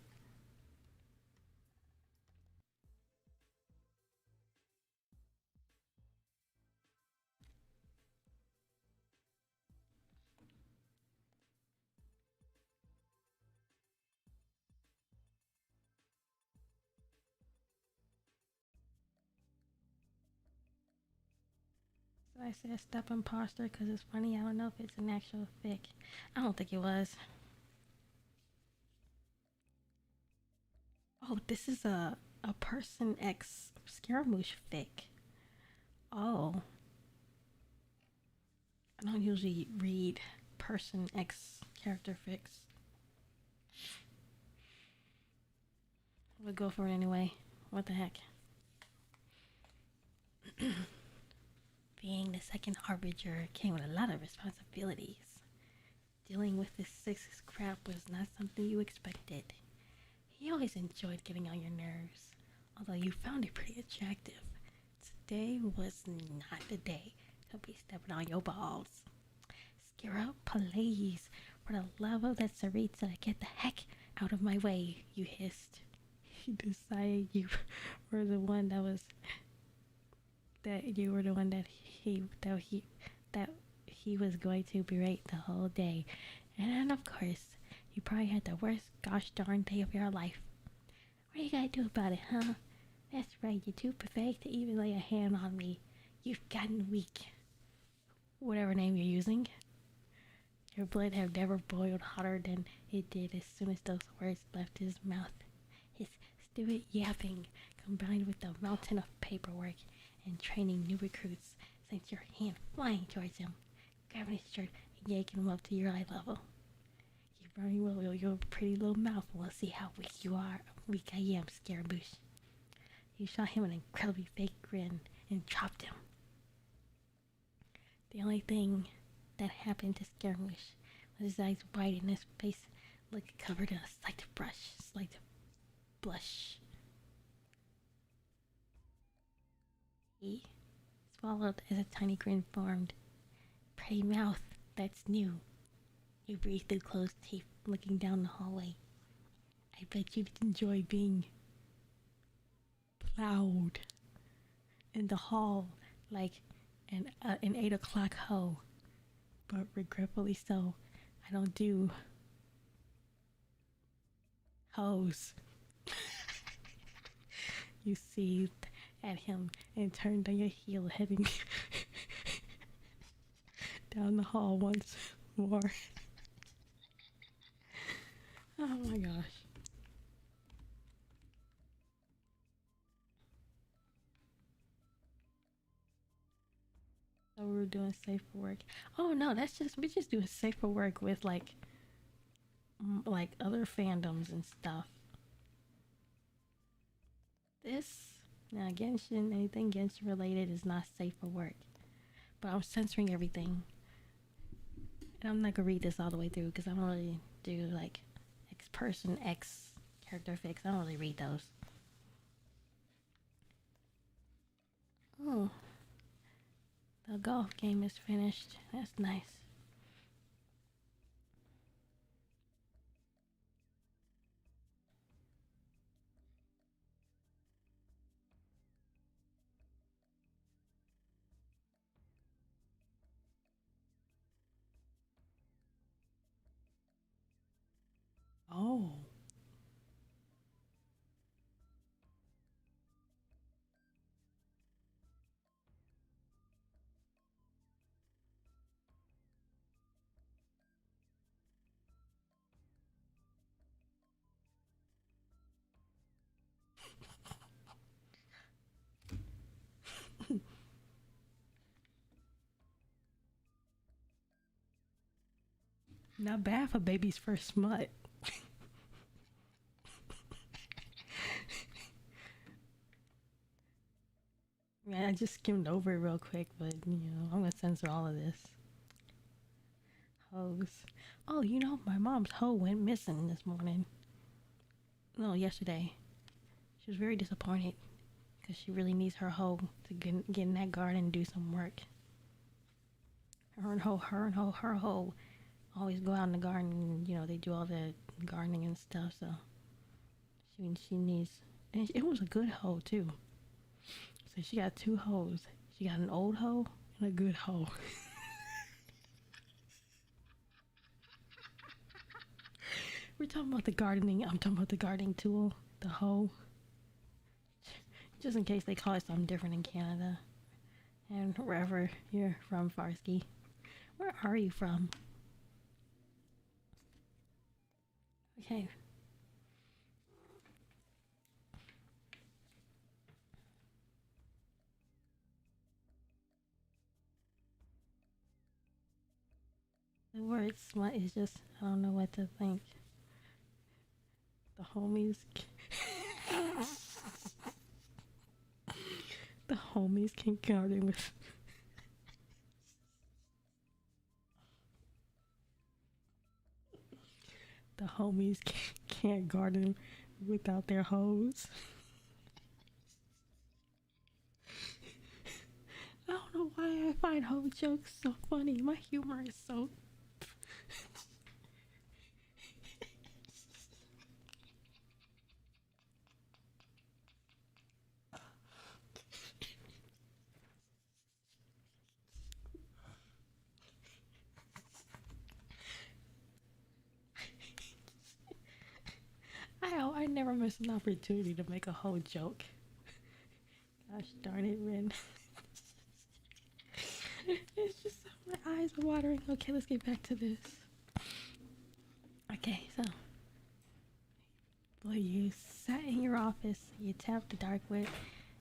So I said step imposter because it's funny. I don't know if it's an actual fic. I don't think it was. Oh, this is a person X Scaramouche fic. Oh. I don't usually read person X character fics. We'll go for it anyway. What the heck? Being the second Harbinger came with a lot of responsibilities. Dealing with this six's crap was not something you expected. He always enjoyed getting on your nerves, although you found it pretty attractive. Today was not the day to be stepping on your balls. Skira, please. For the love of that Sarita, get the heck out of my way, you hissed. You decided you were the one that was that you were the one that he was going to berate the whole day. And then of course, you probably had the worst gosh darn day of your life. What are you gonna do about it, huh? That's right, you're too pathetic to even lay a hand on me. You've gotten weak. Whatever name you're using. Your blood had never boiled hotter than it did as soon as those words left his mouth. His stupid yapping, combined with the mountain of paperwork and training new recruits, sent your hand flying towards him, grabbing his shirt and yanking him up to your eye level. You very well will your pretty little mouth and we'll see how weak you are. Weak I am, Scaramouche. You shot him an incredibly fake grin and chopped him. The only thing that happened to Scaramouche was his eyes wide and his face looked covered in a slight blush. He swallowed as a tiny grin formed. Pretty mouth, that's new. You breathed through closed teeth, looking down the hallway. I bet you'd enjoy being plowed in the hall like an 8 o'clock hoe. But regretfully so, I don't do hoes. You seethed at him and turned on your heel, heading down the hall once more. Oh my gosh. So we were doing safe for work. Oh no, we're just doing safe for work with like other fandoms and stuff. This now Genshin, anything Genshin related is not safe for work. But I'm censoring everything. And I'm not gonna read this all the way through because I don't really do like X character fix. I don't really read those. Oh. The golf game is finished. That's nice. Oh. Not bad for baby's first smut. Yeah, I just skimmed over it real quick, but I'm gonna censor all of this. Hoes. Oh, my mom's hoe went missing this morning. No, yesterday. She was very disappointed because she really needs her hoe to get in that garden and do some work. Her hoe always go out in the garden and, they do all the gardening and stuff, so she needs, and it was a good hoe too. So she got two hoes. She got an old hoe and a good hoe. We're talking about the gardening. I'm talking about the gardening tool, the hoe. Just in case they call it something different in Canada and wherever you're from, Farsky. Where are you from? Okay. The word smut is just, I don't know what to think. The homies. The homies can garden with. The homies can't garden without their hoes. I don't know why I find hoe jokes so funny. My humor is so. never miss an opportunity to make a whole joke. Gosh darn it, Ren. It's just my eyes are watering. Okay, let's get back to this. Okay, so well, you sat in your office, you tapped the dark wood,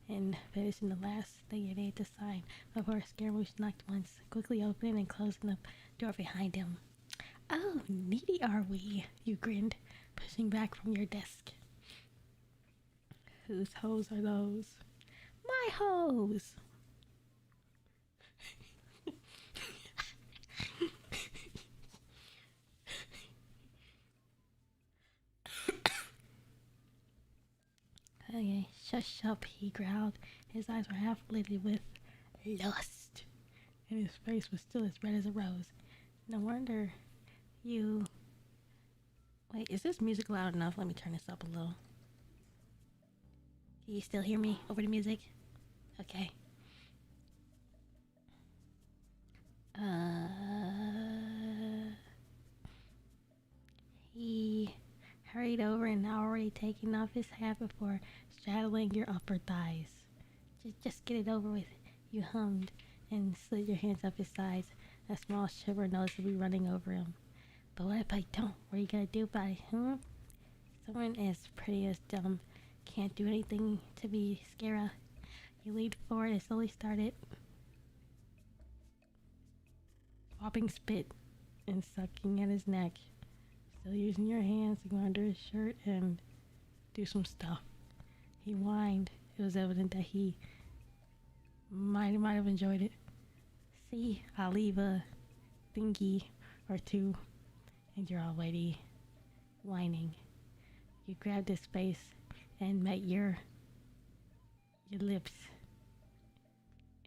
and finishing the last thing you need to sign before Scaramouche knocked once, quickly opening and closing the door behind him. Oh, needy are we? You grinned, pushing back from your desk. Whose hoes are those? My hoes! Okay, shush up, he growled. His eyes were half lidded with lust, and his face was still as red as a rose. No wonder you... Wait, is this music loud enough? Let me turn this up a little. Can you still hear me over the music? Okay. He hurried over and now already taking off his hat before straddling your upper thighs. Just get it over with, you hummed and slid your hands up his sides, a small shiver noticeably running over him. But what if I don't? What are you gonna do about it, huh? Someone as pretty as dumb can't do anything to be Chiscara. You leaned forward and slowly started swapping spit and sucking at his neck. Still using your hands to go under his shirt and do some stuff. He whined. It was evident that he might have enjoyed it. See, I'll leave a thingy or two, and you're already whining. You grabbed his face and met your lips,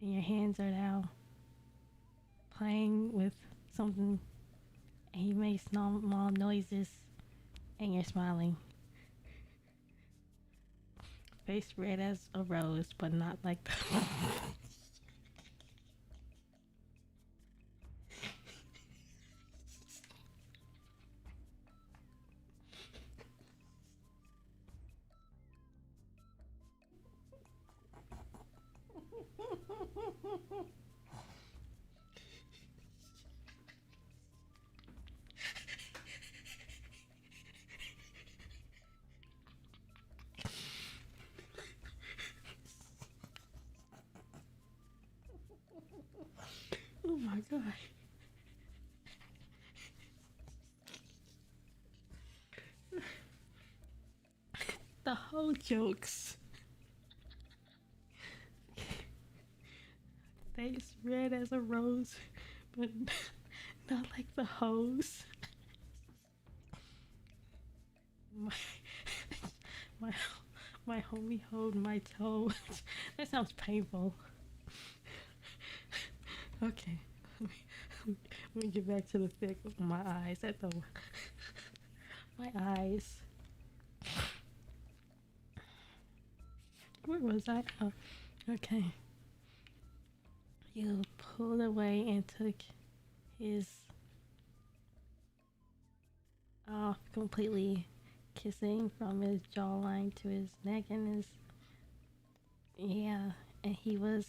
and your hands are now playing with something, and you make small noises, and you're smiling. Face red as a rose, but not like the Oh my god. The whole jokes. Face red as a rose, but not like the hose. My, my homie hold my toe. That sounds painful. Okay, let me get back to the thick of my eyes. My eyes. Where was I? Oh, okay. You pulled away and took his off completely, kissing from his jawline to his neck and his... Yeah, and he was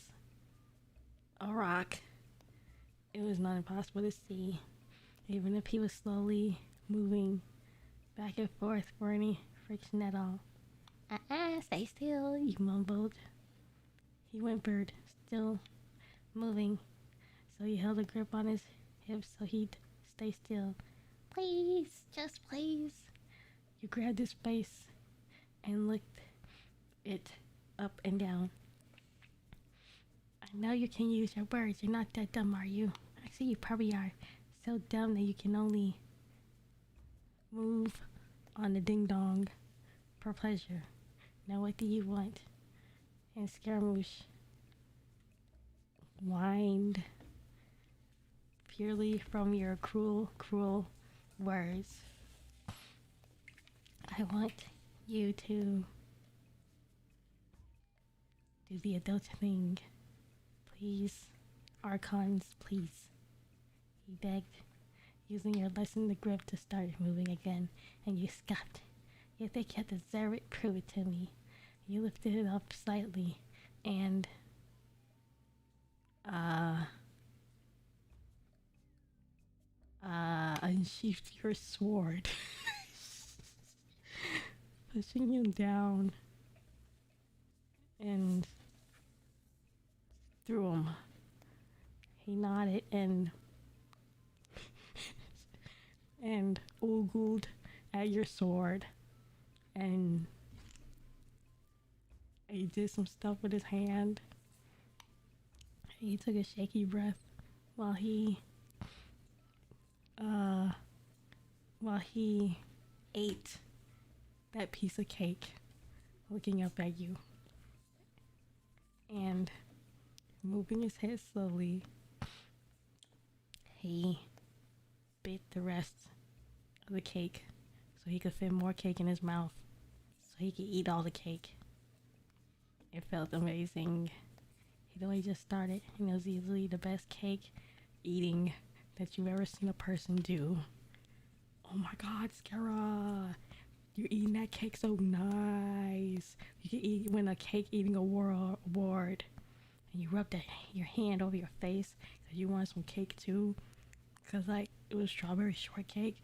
a rock. It was not impossible to see, even if he was slowly moving back and forth for any friction at all. Stay still, you mumbled. He whimpered, still moving, so you held a grip on his hips so he'd stay still. Please, just please. You grabbed his face and licked it up and down. I know you can use your words. You're not that dumb, are you? Actually, you probably are. So dumb that you can only move on the ding-dong for pleasure. Now what do you want? And Scaramouche whined purely from your cruel, cruel words. I want you to do the adult thing. Please, Archons, please. He begged, using your lesson the grip to start moving again, and you scoffed. You think you deserve it? Prove it to me. You lifted it up slightly and unsheathed your sword, pushing him down and threw him. He nodded and ogled at your sword, and he did some stuff with his hand. He took a shaky breath while he ate that piece of cake, looking up at you and moving his head slowly. He bit the rest of the cake so he could fit more cake in his mouth, so he could eat all the cake. It felt amazing. He'd only just started, and it was easily the best cake eating that you've ever seen a person do. Oh my God, Scara! You're eating that cake so nice. You can win a cake eating award. And you rubbed your hand over your face because you wanted some cake too. Because like it was strawberry shortcake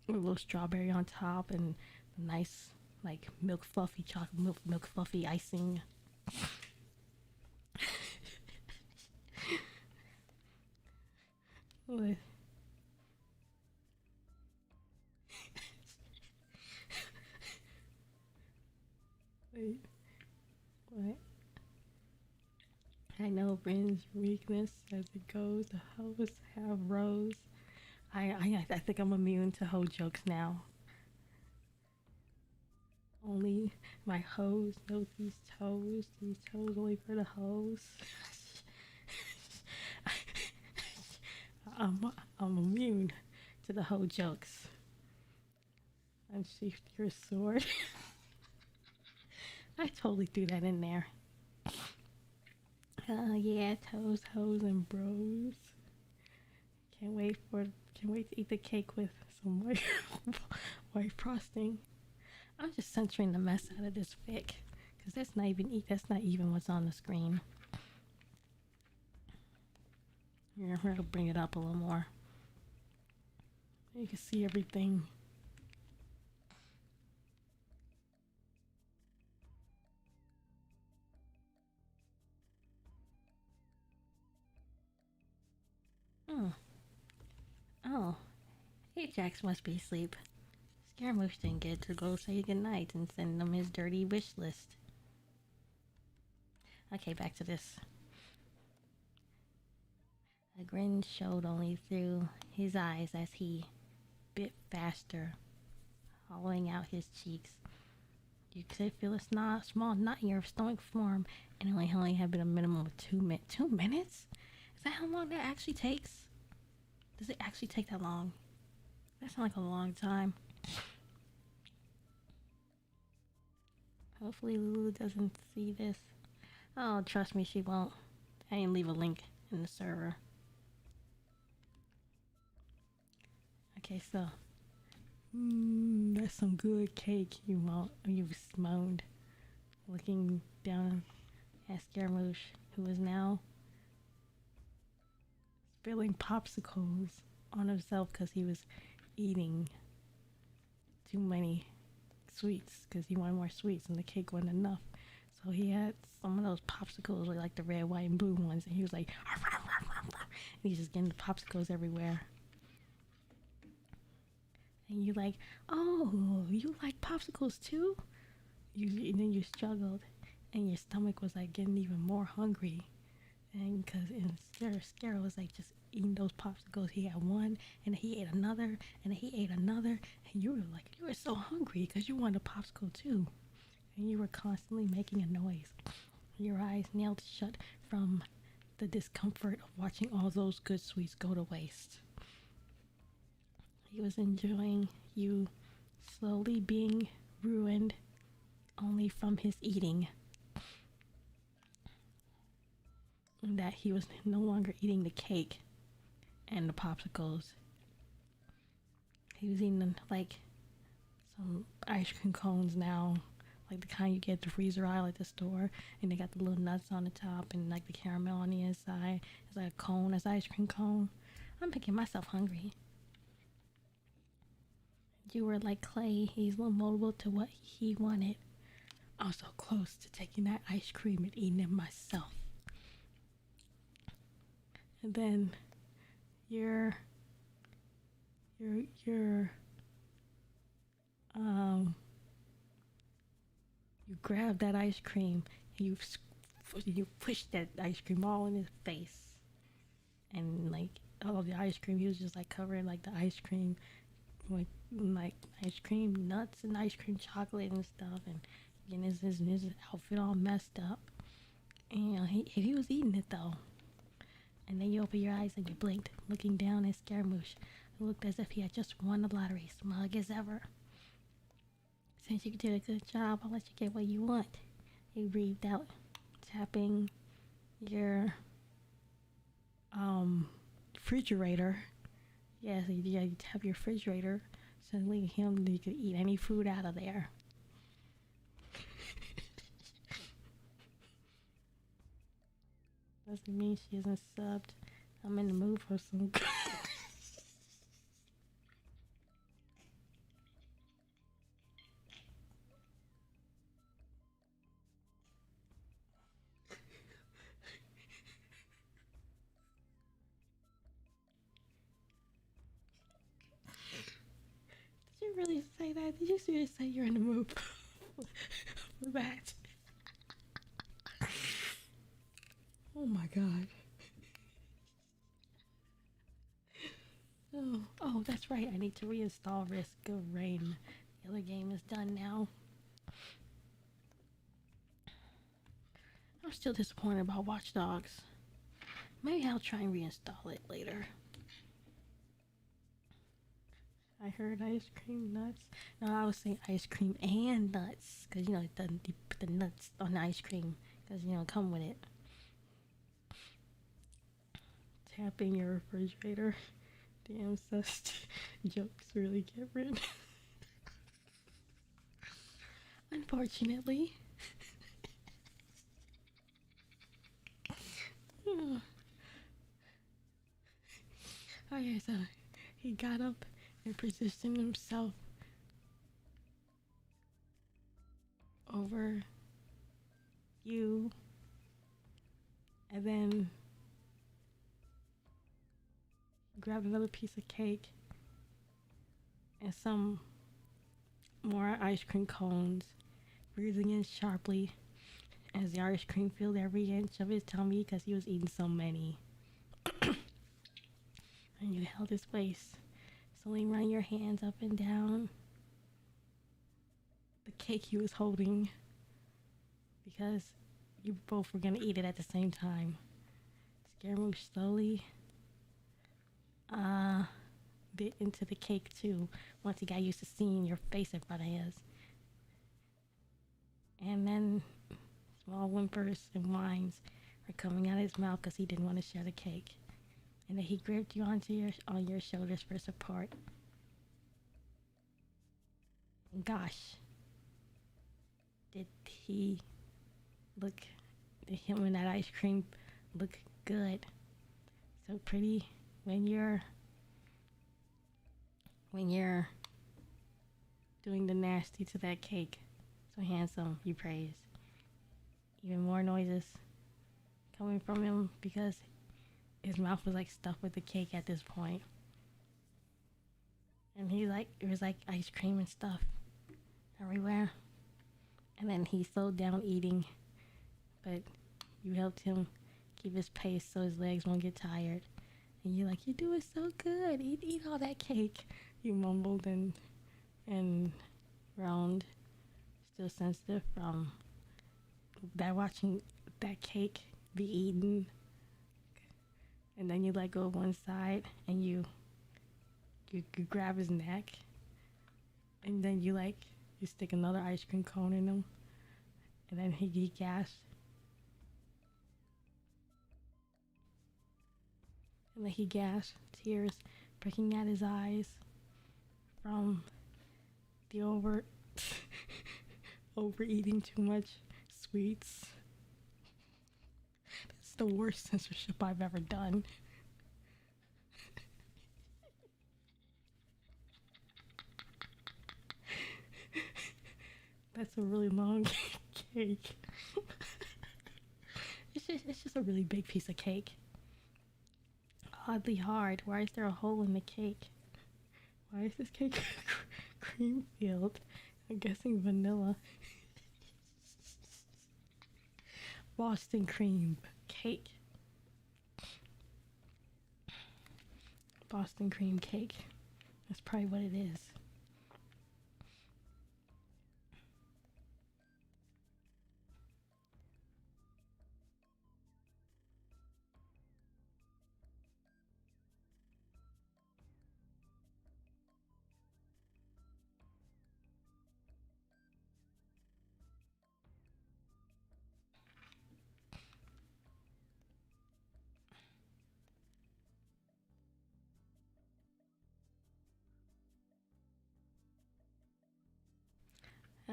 with a little strawberry on top and nice like milk fluffy chocolate milk fluffy icing. What? Wait, what? I know Bryn's weakness as it goes. The hoes have rows. I think I'm immune to hoe jokes now. Only my hoes know these toes. These toes only for the hoes. I'm immune to the hoe jokes. Unsheathed your sword. I totally threw that in there. Yeah, toes, hoes, and bros. Can't wait to eat the cake with some white frosting. I'm just censoring the mess out of this fic, cause that's not even what's on the screen. Here, I'm gonna bring it up a little more. You can see everything. Oh, Ajax must be asleep. Scaramouche didn't get to go say goodnight and send him his dirty wish list. Okay, back to this. A grin showed only through his eyes as he bit faster, hollowing out his cheeks. You could feel a small knot in your stomach form, and it only had been a minimum of 2 minutes. 2 minutes? Is that how long that actually takes? Does it actually take that long? That sounds like a long time. Hopefully Lulu doesn't see this. Oh, trust me, she won't. I didn't leave a link in the server. Okay, so. That's some good cake, you moaned, looking down at Scaramouche, who is now spilling popsicles on himself because he was eating too many sweets because he wanted more sweets and the cake wasn't enough. So he had some of those popsicles were like the red, white, and blue ones, and he was like, and he's just getting the popsicles everywhere. And you like, oh, you like popsicles too? And then you struggled, and your stomach was like getting even more hungry. And Scara was like just eating those popsicles. He had one, and he ate another, and he ate another, and you were so hungry because you wanted a popsicle too, and you were constantly making a noise. Your eyes nailed shut from the discomfort of watching all those good sweets go to waste. He was enjoying you slowly being ruined only from his eating. That he was no longer eating the cake and the popsicles. He was eating like some ice cream cones now, like the kind you get at the freezer aisle at the store, and they got the little nuts on the top and like the caramel on the inside. It's like a cone, it's ice cream cone. I'm making myself hungry. You were like Clay, he's a little moldable to what he wanted. I was so close to taking that ice cream and eating it myself. And then you're you grab that ice cream and you push that ice cream all in his face, and like all of the ice cream, he was just like covering like the ice cream with like ice cream nuts and ice cream chocolate and stuff, and his outfit all messed up. And you know, he was eating it though. And then you open your eyes and you blinked, looking down at Scaramouche, who looked as if he had just won the lottery, smug as ever. Since you did a good job, I'll let you get what you want. He breathed out, tapping your refrigerator. Yes, yeah, you tap your refrigerator, suddenly you could eat any food out of there. Doesn't mean she isn't subbed. I'm in the mood for some. Did you really say that? Did you seriously say you're in the mood for that? Oh my god. Oh, that's right. I need to reinstall Risk of Rain. The other game is done now. I'm still disappointed about Watch Dogs. Maybe I'll try and reinstall it later. I heard ice cream nuts. No, I was saying ice cream and nuts. Because, you know, it doesn't put the nuts on the ice cream. Because, you know, come with it. Tapping your refrigerator. Damn, sus jokes really get written. Unfortunately. Okay, so he got up and positioned himself over you, and then grabbed another piece of cake and some more ice cream cones, breathing in sharply as the ice cream filled every inch of his tummy because he was eating so many. And you held his waist, slowly run your hands up and down the cake he was holding because you both were going to eat it at the same time. Scaramouche slowly bit into the cake too once he got used to seeing your face in front of his. And then small whimpers and whines were coming out of his mouth because he didn't want to share the cake. And then he gripped you on your shoulders for support. And gosh, did him and that ice cream look good. So pretty when you're doing the nasty to that cake. So handsome, you praise. Even more noises coming from him because his mouth was like stuffed with the cake at this point. And it was like ice cream and stuff everywhere. And then he slowed down eating, but you helped him keep his pace so his legs won't get tired. And you're like, you're doing so good. Eat all that cake. You mumbled and groaned, still sensitive from that watching that cake be eaten. And then you let go of one side and you grab his neck, and then you stick another ice cream cone in him, and then he gasped, tears breaking out his eyes from The overeating too much sweets. That's the worst censorship I've ever done. That's a really long cake. It's just a really big piece of cake. Oddly hard. Why is there a hole in the cake? Why is this cake cream filled? I'm guessing vanilla. Boston cream cake. Boston cream cake. That's probably what it is.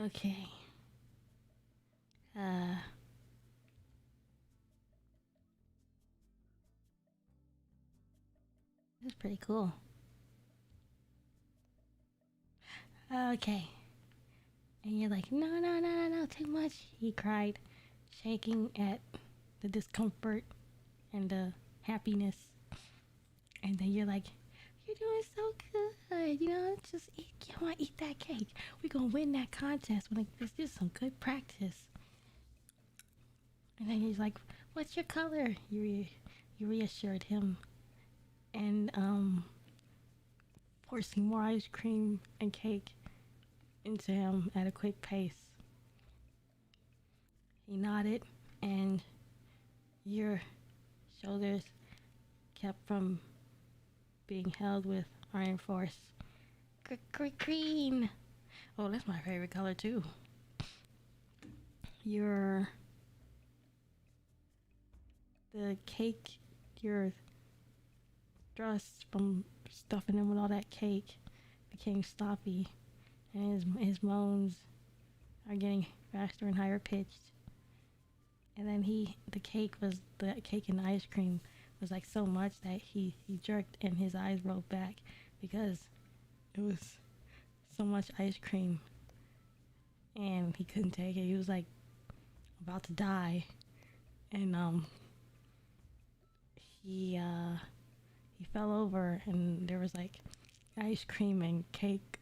Okay. That's pretty cool. Okay. And you're like, no, too much. He cried, shaking at the discomfort and the happiness. And then you're like, you're doing so good. You know, just eat. You want to eat that cake. We're going to win that contest. It's just some good practice. And then he's like, what's your color? You reassured him. And forcing more ice cream and cake into him at a quick pace. He nodded, and your shoulders kept from being held with iron force. Green. Oh, that's my favorite color too. The cake, your thrust from stuffing him with all that cake became sloppy, and his moans are getting faster and higher pitched. And then the cake and the ice cream was like so much that he jerked and his eyes rolled back because it was so much ice cream and he couldn't take it. He was like about to die, and he fell over, and there was like ice cream and cake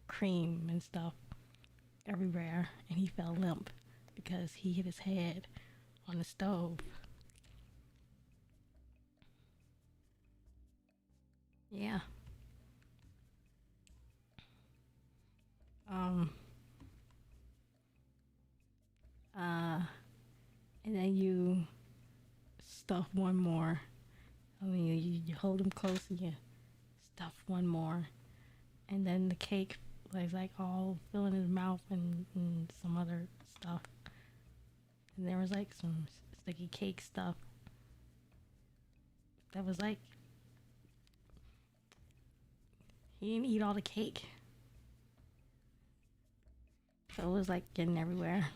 cream and stuff everywhere, and he fell limp because he hit his head on the stove. Yeah. And then you stuff one more. I mean, you hold him close and you stuff one more. And then the cake was like all filling his mouth and some other stuff. And there was like some sticky cake stuff that was like, he didn't eat all the cake. So it was like getting everywhere.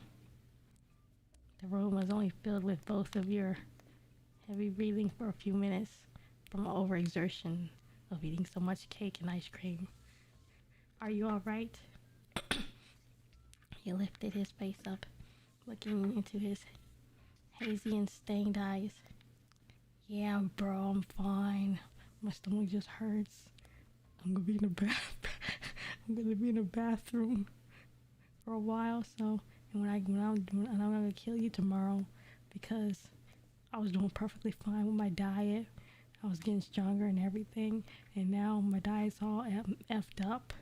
The room was only filled with both of your heavy breathing for a few minutes from overexertion of eating so much cake and ice cream. Are you alright? He lifted his face up, looking into his hazy and stained eyes. Yeah, bro, I'm fine. My stomach just hurts. I'm gonna be in the bathroom for a while, so and I'm gonna kill you tomorrow because I was doing perfectly fine with my diet. I was getting stronger and everything, and now my diet's all effed up.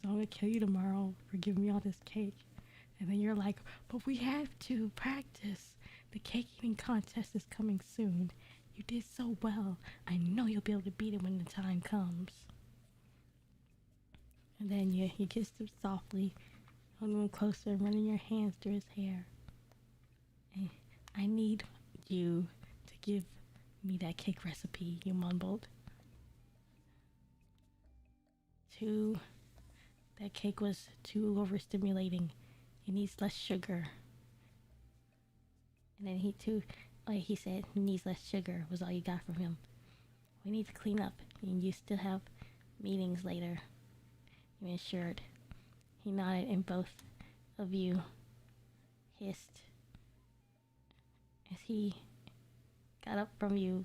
So I'm gonna kill you tomorrow for giving me all this cake. And then you're like, but we have to practice. The cake eating contest is coming soon. You did so well. I know you'll be able to beat it when the time comes. And then you kissed him softly, holding him closer, running your hands through his hair. And I need you to give me that cake recipe, you mumbled. To that cake was too overstimulating. It needs less sugar. And then he said, he needs less sugar was all you got from him. We need to clean up, and you still have meetings later. You assured. He nodded, and both of you hissed as he got up from you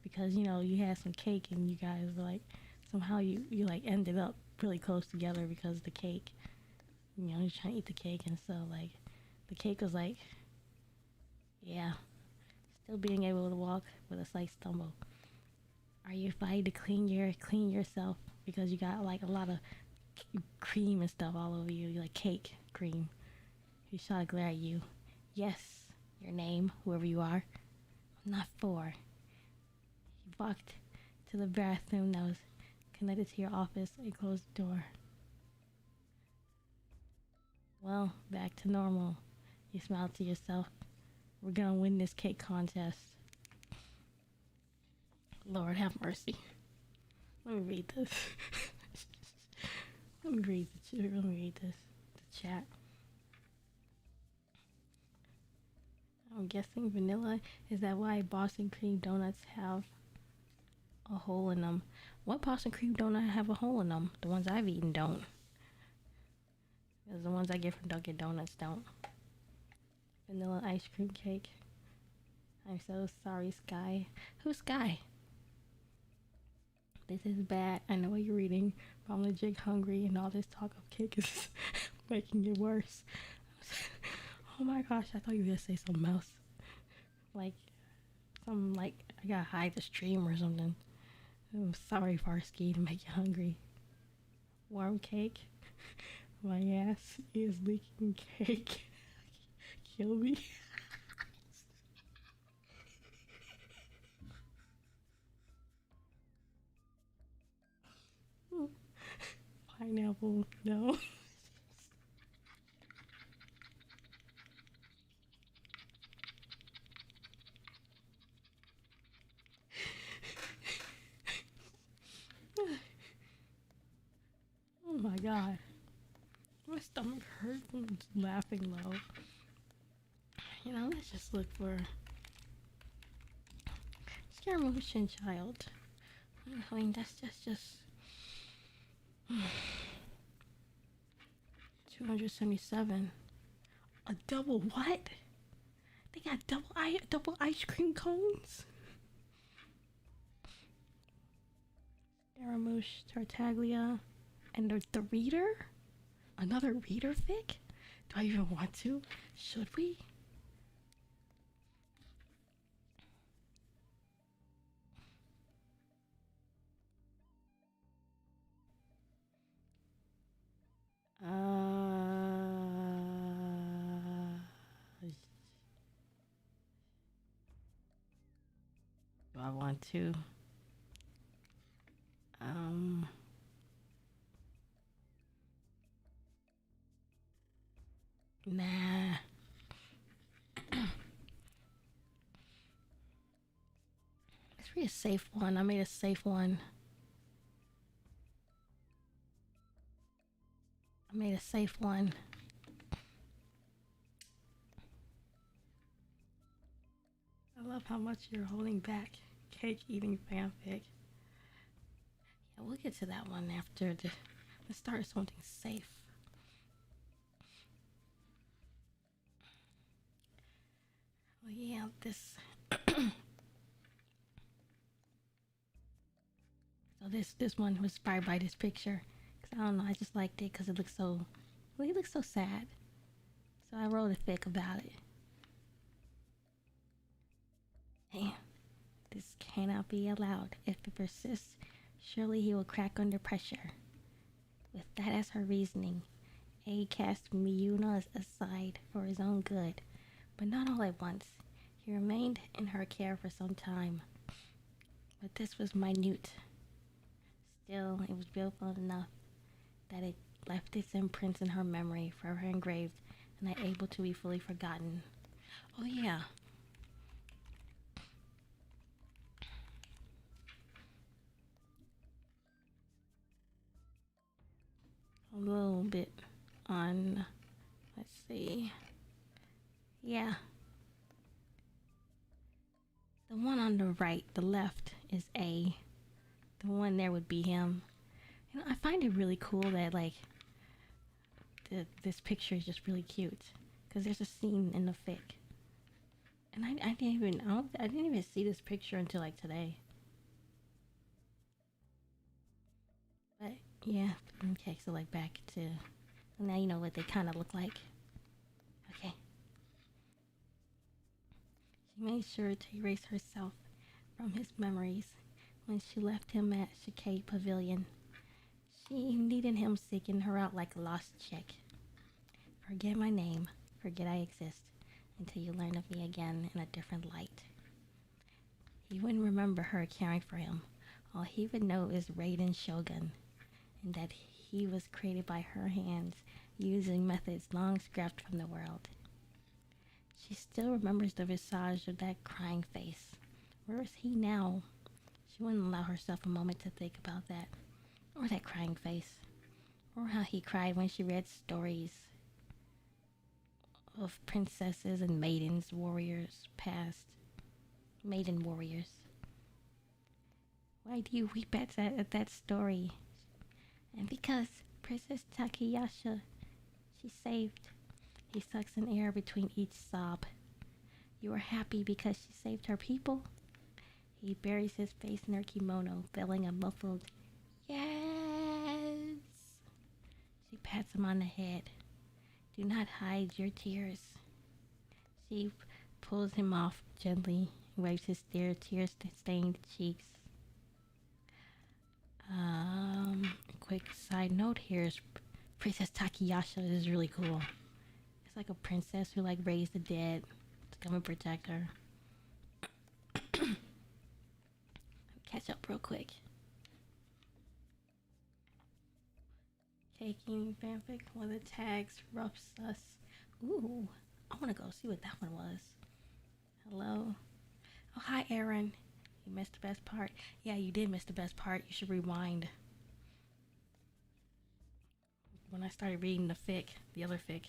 because, you know, you had some cake and you guys were like, somehow you like ended up really close together because of the cake. You know, you're trying to eat the cake, and so like the cake was like, yeah, still being able to walk with a slight stumble. Are you fine to clean yourself because you got like a lot of cream and stuff all over you, like cake cream? He shot a glare at you. Yes, your name, whoever you are. Not four. He walked to the bathroom that was connected to your office and closed the door. Well, back to normal. You smiled to yourself. We're gonna win this cake contest. Lord have mercy. Let me read this. Let me read this. The chat. I'm guessing vanilla. Is that why Boston cream donuts have a hole in them? What Boston cream donut have a hole in them? The ones I've eaten don't. Because the ones I get from Dunkin' Donuts don't. Vanilla ice cream cake. I'm so sorry, Sky. Who's Sky? This is bad. I know what you're reading, but I'm legit hungry, and all this talk of cake is making it worse. Oh my gosh, I thought you were gonna say something else. Like, something like, I gotta hide the stream or something. I'm sorry, Farsky, to make you hungry. Warm cake? My ass is leaking cake. Kill me. Pineapple, no. Oh my god. My stomach hurts from just laughing low. You know, let's just look for Scaramouche child. I mean, that's just 277. A double what? They got double ice cream cones? Scaramouche, Tartaglia, and the reader? Another reader fic? Do I even want to? Should we? Do I want to? Nah. Let's read a safe one. I made a safe one. I love how much you're holding back. Cake eating fanfic. Yeah, we'll get to that one after let's start with something safe. Well, yeah, this. So this one was inspired by this picture. Cause I don't know, I just liked it because it looks so. Well, he looks so sad. So I wrote a fic about it. Damn, this cannot be allowed. If it persists, surely he will crack under pressure. With that as her reasoning, A cast Miyuna aside for his own good, but not all at once. He remained in her care for some time. But this was minute. Still, it was beautiful enough that it left its imprints in her memory, forever engraved and not able to be fully forgotten. Oh yeah. A little bit on, let's see. Yeah. The one on the right, the left, is A. The one there would be him. You know, I find it really cool that, like, this picture is just really cute. Because there's a scene in the fic. And I didn't even see this picture until, like, today. But, yeah. Okay, so, like, back to... Now you know what they kind of look like. Okay. She made sure to erase herself from his memories when she left him at Chicay Pavilion. She needed him seeking her out like a lost chick. Forget my name, forget I exist, until you learn of me again in a different light. He wouldn't remember her caring for him. All he would know is Raiden Shogun, and that he was created by her hands using methods long scrapped from the world. She still remembers the visage of that crying face. Where is he now? She wouldn't allow herself a moment to think about that, or that crying face, or how he cried when she read stories of princesses and maidens, warriors past. Maiden warriors. Why do you weep at that story? And because Princess Takayasha, she saved. He sucks in air between each sob. You are happy because she saved her people? He buries his face in her kimono, belling a muffled, yes. She pats him on the head. Do not hide your tears. She pulls him off gently and wipes his tear-stained cheeks. Quick side note here is Princess Takayasha is really cool. It's like a princess who like raised the dead to come and protect her. Catch up real quick. Taking fanfic with the tags rough sus. Ooh, I want to go see what that one was. Hello. Oh, hi, Aaron. You missed the best part. Yeah, you did miss the best part. You should rewind. When I started reading the fic, the other fic.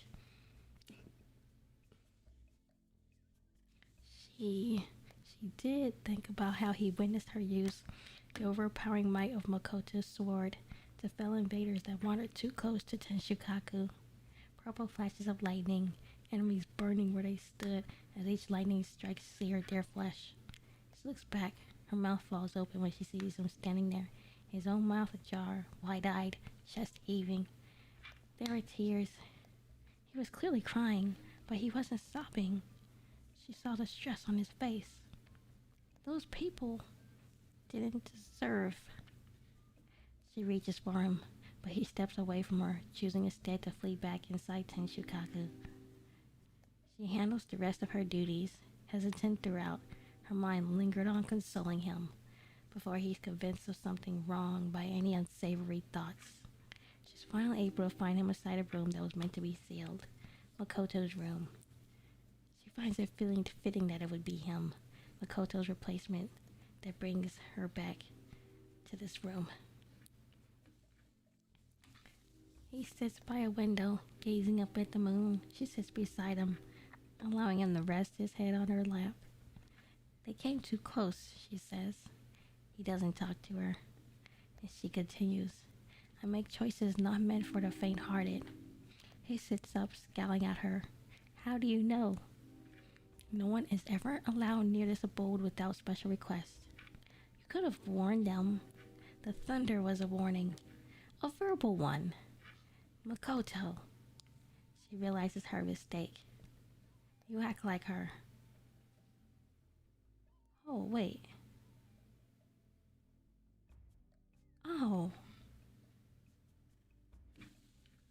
She did think about how he witnessed her use the overpowering might of Makoto's sword to fell invaders that wandered too close to Tenshukaku. Purple flashes of lightning, enemies burning where they stood as each lightning strike seared their flesh. She looks back, her mouth falls open when she sees him standing there, his own mouth ajar, wide-eyed, chest heaving. There were tears. He was clearly crying, but he wasn't sobbing. She saw the stress on his face. Those people didn't deserve. She reaches for him, but he steps away from her, choosing instead to flee back inside Tenshukaku. She handles the rest of her duties, hesitant throughout. Her mind lingered on consoling him, before he's convinced of something wrong by any unsavory thoughts. She's finally able to find him inside a room that was meant to be sealed, Makoto's room. She finds it fitting that it would be him, Makoto's replacement, that brings her back to this room. He sits by a window, gazing up at the moon. She sits beside him, allowing him to rest his head on her lap. They came too close, she says. He doesn't talk to her. And she continues, I make choices not meant for the faint-hearted. He sits up, scowling at her. How do you know? No one is ever allowed near this abode without special request. You could have warned them. The thunder was a warning. A verbal one. Makoto. She realizes her mistake. You act like her. Oh, wait. Oh.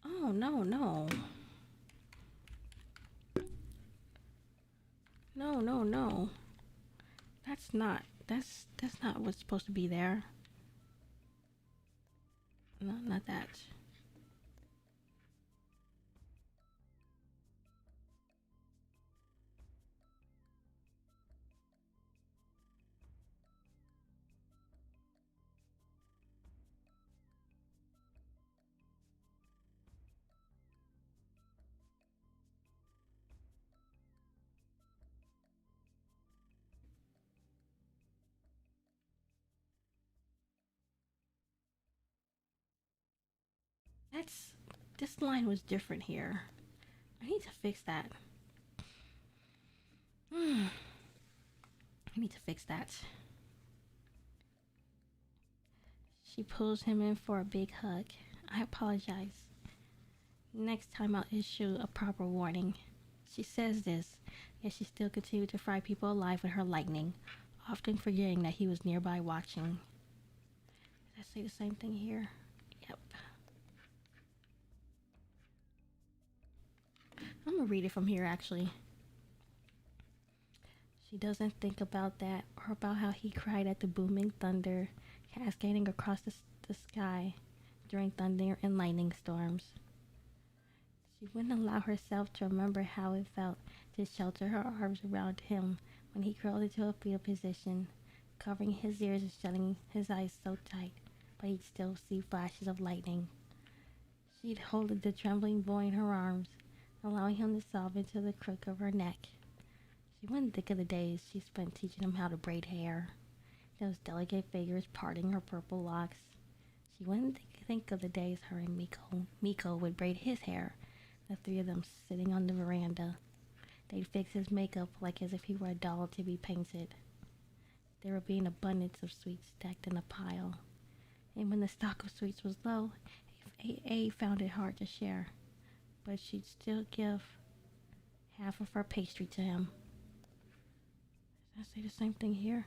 Oh, no. No, no. That's not what's supposed to be there. No, not that. That's this line was different here. I need to fix that. I need to fix that. She pulls him in for a big hug. I apologize. Next time I'll issue a proper warning. She says this, yet she still continued to fry people alive with her lightning, often forgetting that he was nearby watching. Did I say the same thing here? Yep. I'm gonna read it from here actually. She doesn't think about that or about how he cried at the booming thunder cascading across the sky during thunder and lightning storms. She wouldn't allow herself to remember how it felt to shelter her arms around him when he curled into a fetal position, covering his ears and shutting his eyes so tight, but he'd still see flashes of lightning. She'd hold the trembling boy in her arms, allowing him to sob into the crook of her neck. She wouldn't think of the days she spent teaching him how to braid hair, those delicate fingers parting her purple locks. She wouldn't think of the days her and Miko would braid his hair, the three of them sitting on the veranda. They'd fix his makeup like as if he were a doll to be painted. There would be an abundance of sweets stacked in a pile, and when the stock of sweets was low, A found it hard to share, but she'd still give half of her pastry to him. Does that say the same thing here?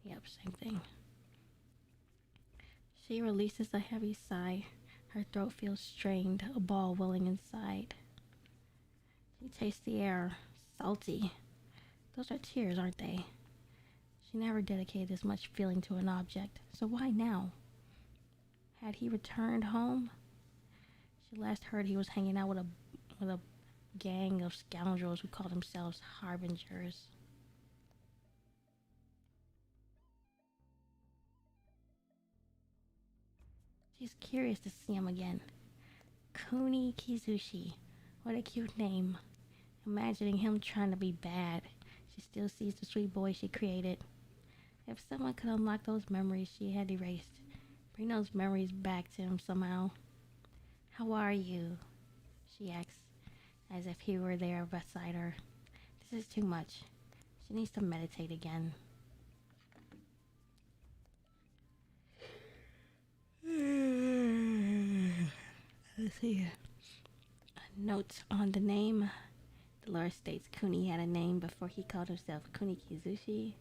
Yep, same thing. She releases a heavy sigh. Her throat feels strained, a ball welling inside. She tastes the air, salty. Those are tears, aren't they? She never dedicated this much feeling to an object, so why now? Had he returned home? She last heard he was hanging out with a gang of scoundrels who called themselves harbingers. She's curious to see him again. Kuni Kizushi. What a cute name. Imagining him trying to be bad, she still sees the sweet boy she created. If someone could unlock those memories she had erased, bring those memories back to him somehow. How are you? She asks, as if he were there beside her. This is too much. She needs to meditate again. Let's see. A note on the name. The lore states Kuni had a name before he called himself Kuni Kizushi.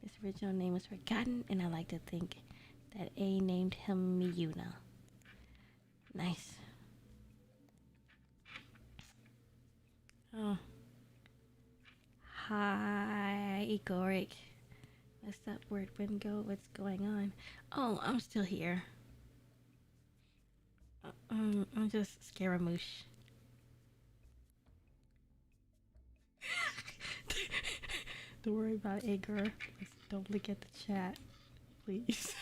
His original name was forgotten, and I like to think that A named him Miyuna. Nice. Oh. Hi, Igoric. What's up, word go? What's going on? Oh, I'm still here. I'm just Scaramouche. Don't worry about Igor. Don't look at the chat, please.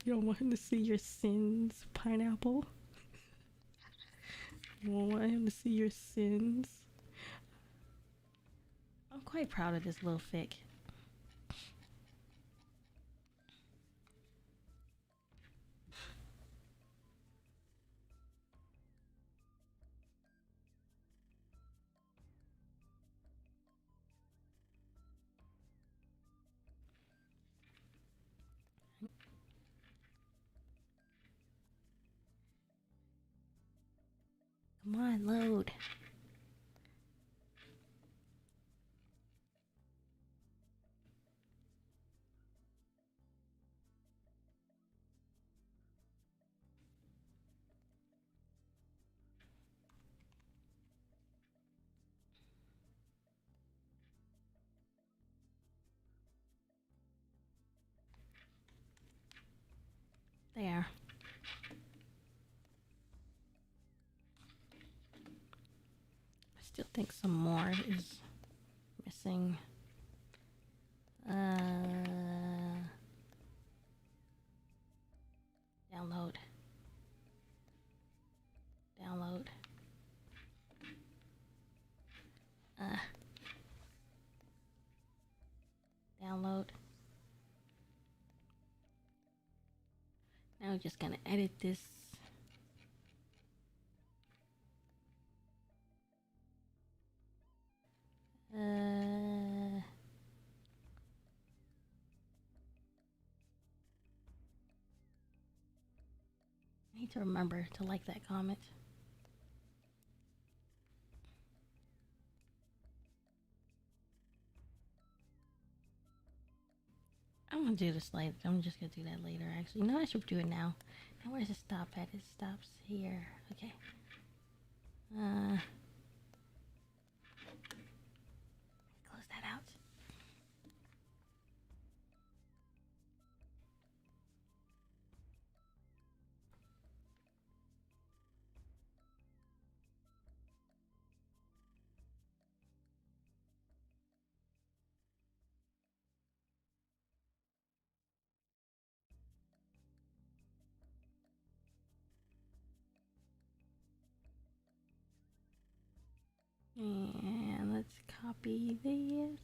You don't want him to see your sins, Pineapple. You don't want him to see your sins. I'm quite proud of this little fic. Come on, load. There. I still think some more is missing. Download. Download. Download. just gonna edit this. I need to remember to like that comment. I'm gonna do this later. I'm just gonna do that later, actually. No, I should do it now. Now, where does it stop at? It stops here. Okay. Close that out. And let's copy this.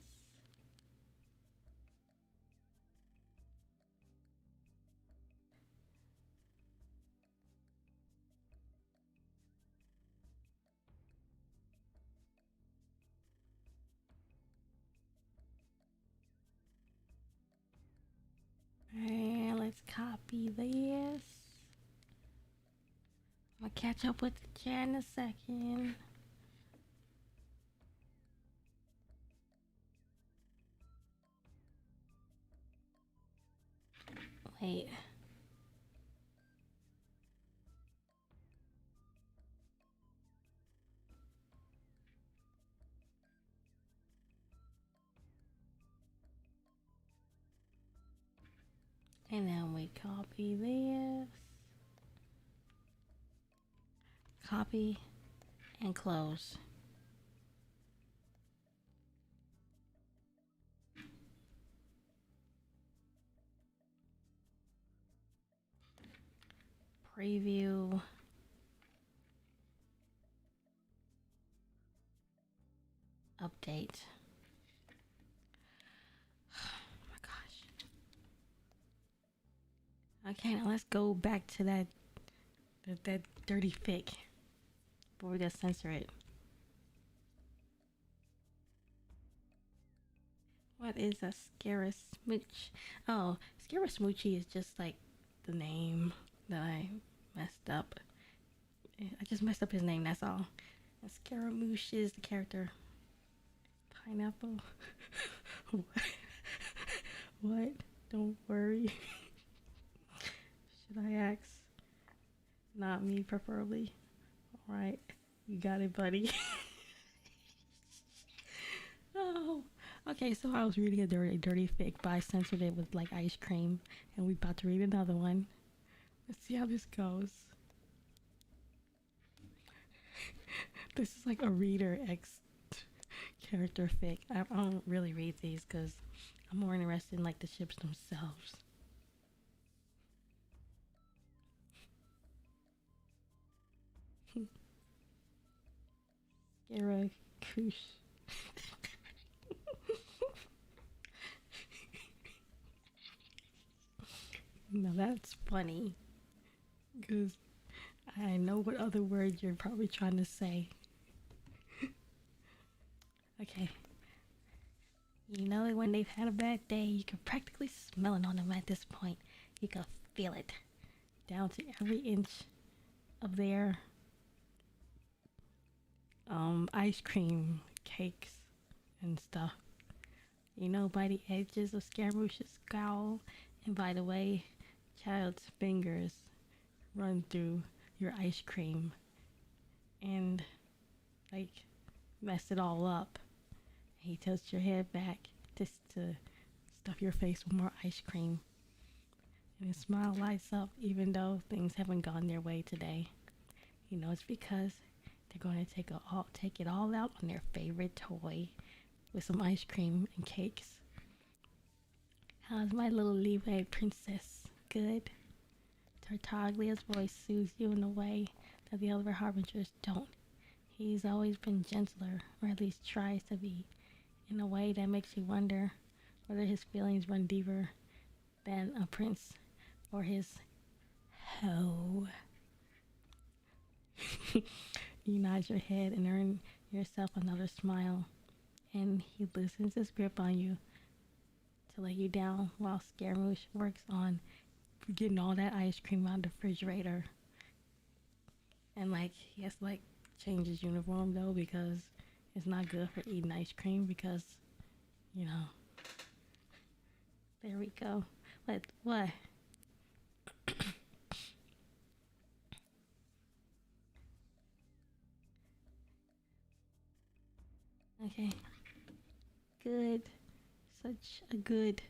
And let's copy this. I'm gonna catch up with the chat in a second. Wait. And then we copy this. Copy and close. Preview. Update. Oh my gosh. Okay, now let's go back to that dirty fic before we gotta censor it. What is a Scara Smooch? Oh, Scara Smoochy is just like the name that I messed up. I just messed up his name, that's all. And Scaramouche is the character. Pineapple. What? Don't worry. Should I ask? Not me, preferably. Alright, you got it, buddy. Oh, okay, so I was reading a dirty fic, but I censored it with like ice cream, and we're about to read another one. Let's see how this goes. This is like a reader X character fic. I don't really read these because I'm more interested in like the ships themselves. Scara Koosh. Now that's funny, because I know what other word you're probably trying to say. Okay. You know when they've had a bad day, you can practically smell it on them at this point. You can feel it down to every inch of their ice cream cakes and stuff. You know, by the edges of Scaramouche's scowl, and by the way, child's fingers run through your ice cream and like mess it all up. He tilts your head back just to stuff your face with more ice cream. And his smile lights up even though things haven't gone their way today. You know, it's because they're going to take it all out on their favorite toy with some ice cream and cakes. How's my little leeway princess? Good? Tartaglia's voice soothes you in a way that the other harbingers don't. He's always been gentler, or at least tries to be, in a way that makes you wonder whether his feelings run deeper than a prince or his ho. You nod your head and earn yourself another smile, and he loosens his grip on you to lay you down while Scaramouche works on getting all that ice cream out of the refrigerator. And like he has to like change his uniform though because it's not good for eating ice cream because, you know. There we go. What? Okay. Good. Such a good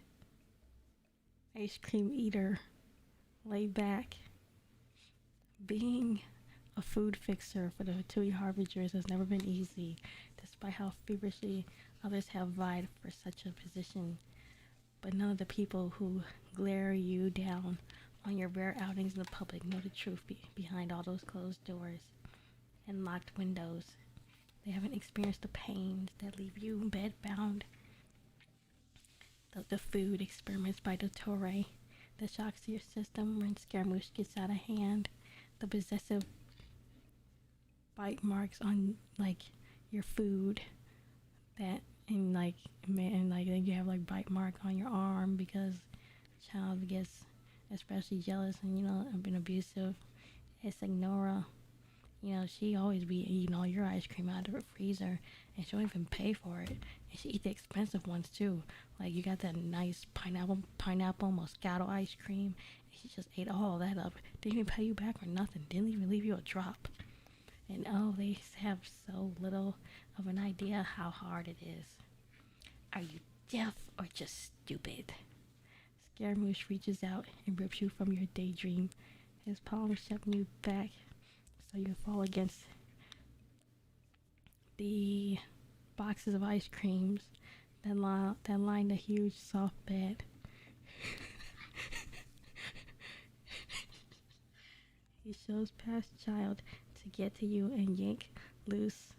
ice cream eater. Lay back. Being a food fixer for the Tui Harbingers has never been easy, despite how feverishly others have vied for such a position. But none of the people who glare you down on your rare outings in the public know the truth behind all those closed doors and locked windows. They haven't experienced the pains that leave you bedbound. The food experiments by the Torre, the shocks to your system when Scaramouche gets out of hand, the possessive bite marks on like your food that and then you have like bite mark on your arm because the child gets especially jealous and have been abusive. It's Ignora. She always be eating all your ice cream out of her freezer and she don't even pay for it. And she eat the expensive ones too. Like you got that nice pineapple Moscato ice cream and she just ate all that up. Didn't even pay you back or nothing. Didn't even leave you a drop. And they have so little of an idea how hard it is. Are you deaf or just stupid? Scaramouche reaches out and rips you from your daydream, his palm shoving you back so you fall against the boxes of ice creams that line the huge soft bed. He shows past child to get to you and yank loose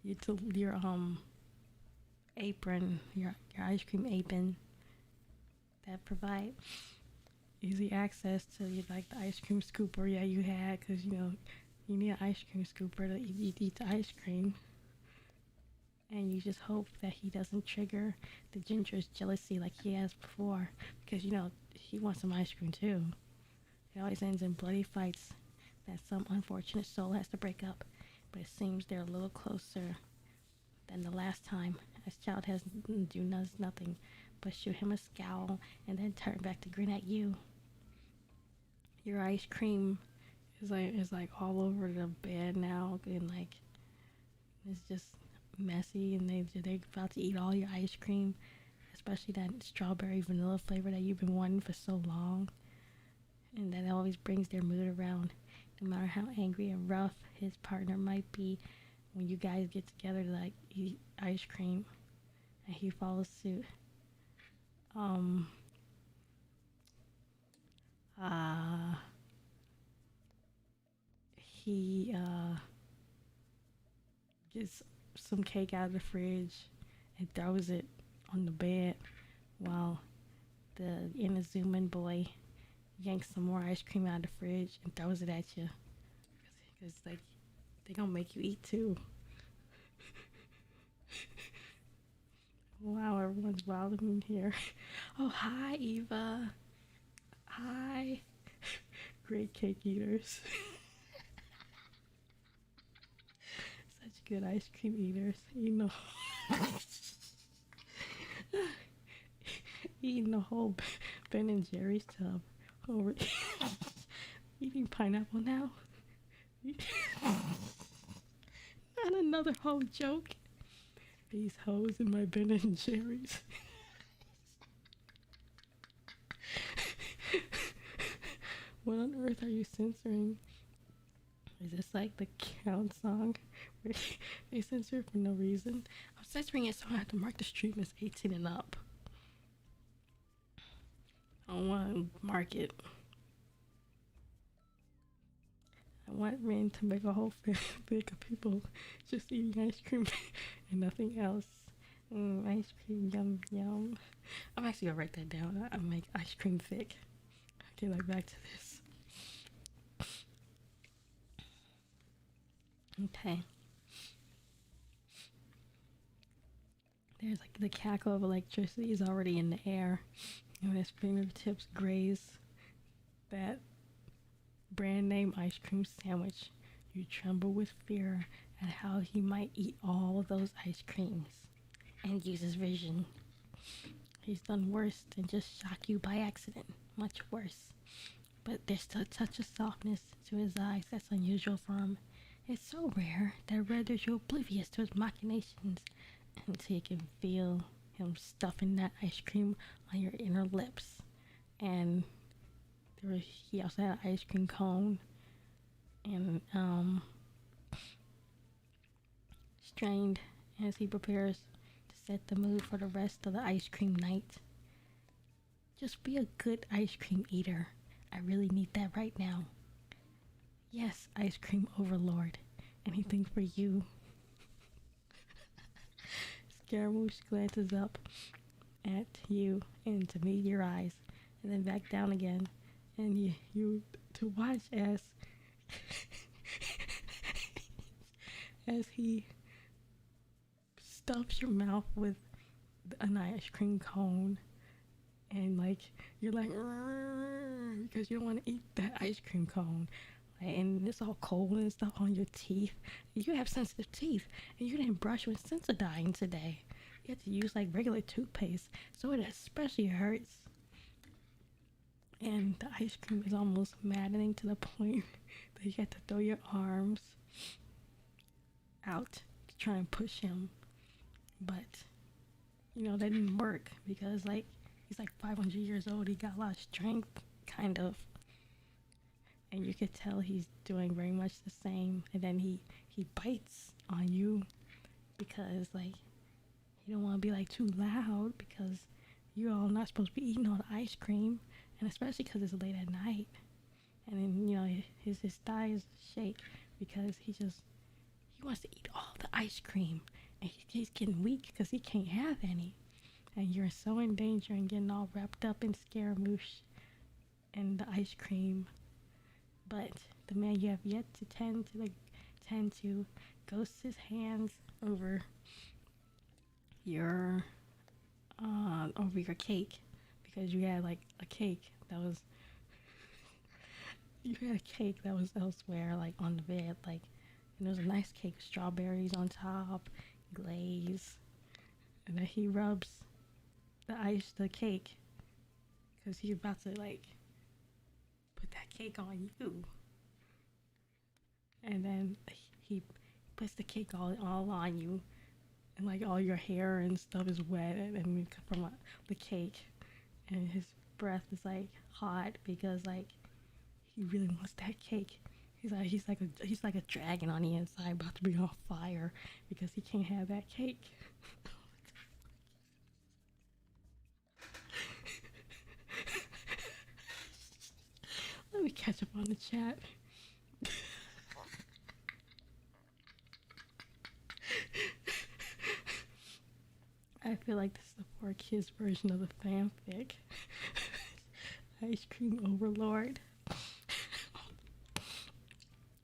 your apron, your ice cream apron that provide easy access to the ice cream scooper you had because you need an ice cream scooper to eat the ice cream. And you just hope that he doesn't trigger the ginger's jealousy like he has before because he wants some ice cream too. It always ends in bloody fights that some unfortunate soul has to break up, but it seems they're a little closer than the last time, as child does nothing but shoot him a scowl and then turn back to grin at you. Your ice cream is all over the bed now and it's just messy and they're about to eat all your ice cream, especially that strawberry vanilla flavor that you've been wanting for so long. And that always brings their mood around, no matter how angry and rough his partner might be when you guys get together to eat ice cream and he follows suit. He gets some cake out of the fridge and throws it on the bed while the Inazuman boy yanks some more ice cream out of the fridge and throws it at you because they gonna make you eat too. Wow, everyone's wilding in here. Oh, hi, Eva. Hi. Great cake eaters. Such good ice cream eaters. Eating the whole Ben and Jerry's tub. Over eating pineapple now. Not another whole joke. These hoes in my Ben and Jerry's. What on earth are you censoring? Is this like the Count song where they censor it for no reason? I'm censoring it so I have to mark the stream as 18 and up. I don't want to mark it. I want Rin to make a whole big of people just eating ice cream and nothing else. Ice cream, yum, yum. I'm actually gonna write that down. I make ice cream fic. Okay, like back to this. Okay. There's like the cackle of electricity is already in the air. And his fingertips graze that brand name ice cream sandwich. You tremble with fear at how he might eat all of those ice creams and use his vision. He's done worse than just shock you by accident. Much worse. But there's still a touch of softness to his eyes that's unusual for him. It's so rare that renders you oblivious to his machinations until you can feel him stuffing that ice cream on your inner lips. And he also had an ice cream cone. And strained as he prepares to set the mood for the rest of the ice cream night. Just be a good ice cream eater. I really need that right now. Yes, ice cream overlord. Anything for you. Scaramouche glances up at you and to meet your eyes, and then back down again, and you to watch as as he stuffs your mouth with an ice cream cone, and like you're like because you don't want to eat that ice cream cone. And it's all cold and stuff on your teeth. You have sensitive teeth, and you didn't brush with Sensodyne today. You have to use like regular toothpaste, so it especially hurts. And the ice cream is almost maddening to the point that you have to throw your arms out to try and push him. But that didn't work because like he's like 500 years old. He got a lot of strength, kind of. And you could tell he's doing very much the same. And then he bites on you because like you don't want to be like too loud because you're all not supposed to be eating all the ice cream, and especially because it's late at night. And then his thighs shake because he wants to eat all the ice cream, and he's getting weak because he can't have any. And you're so in danger and getting all wrapped up in Scaramouche and the ice cream. But the man you have yet to tend to ghosts his hands over your cake, because you had like a cake that was elsewhere, like on the bed, like, and it was a nice cake, strawberries on top, glaze, and then he rubs the cake because he's about to like put that cake on you, and then he puts the cake all on you, and like all your hair and stuff is wet and from the cake, and his breath is like hot because like he really wants that cake. He's like a dragon on the inside about to be on fire because he can't have that cake. Let me catch up on the chat. I feel like this is the poor kids version of the fanfic. Ice cream overlord.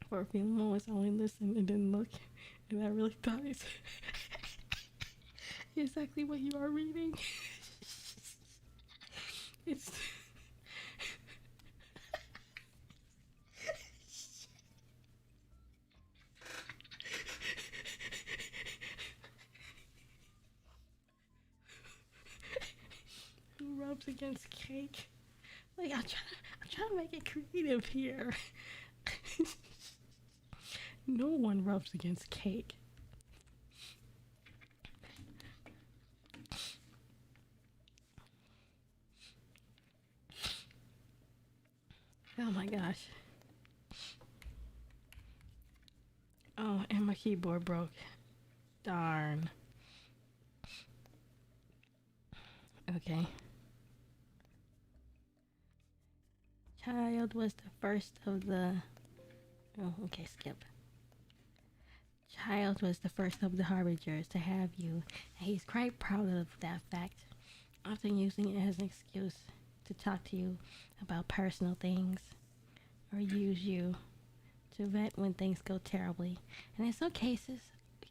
For a few moments I only listened and didn't look, and I really thought it's exactly what you are reading. It's who rubs against cake? Like I'm trying to make it creative here. No one rubs against cake. Oh my gosh. Oh, and my keyboard broke. Darn. Okay. Child was the first of the... Oh, okay, skip. Child was the first of the harbingers to have you, and he's quite proud of that fact, often using it as an excuse to talk to you about personal things or use you to vent when things go terribly. And in some cases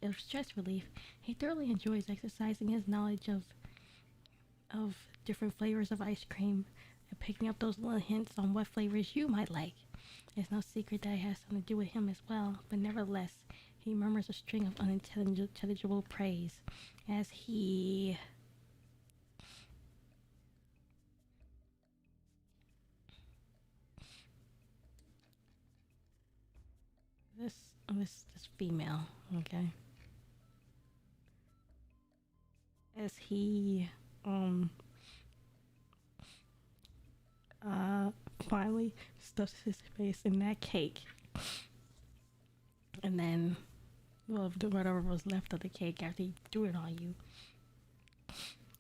of stress relief, he thoroughly enjoys exercising his knowledge of different flavors of ice cream and picking up those little hints on what flavors you might like. It's no secret that it has something to do with him as well, but nevertheless, he murmurs a string of unintelligible praise as he this female, okay, as he finally stuffs his face in that cake, and then, well, whatever was left of the cake after he threw it on you,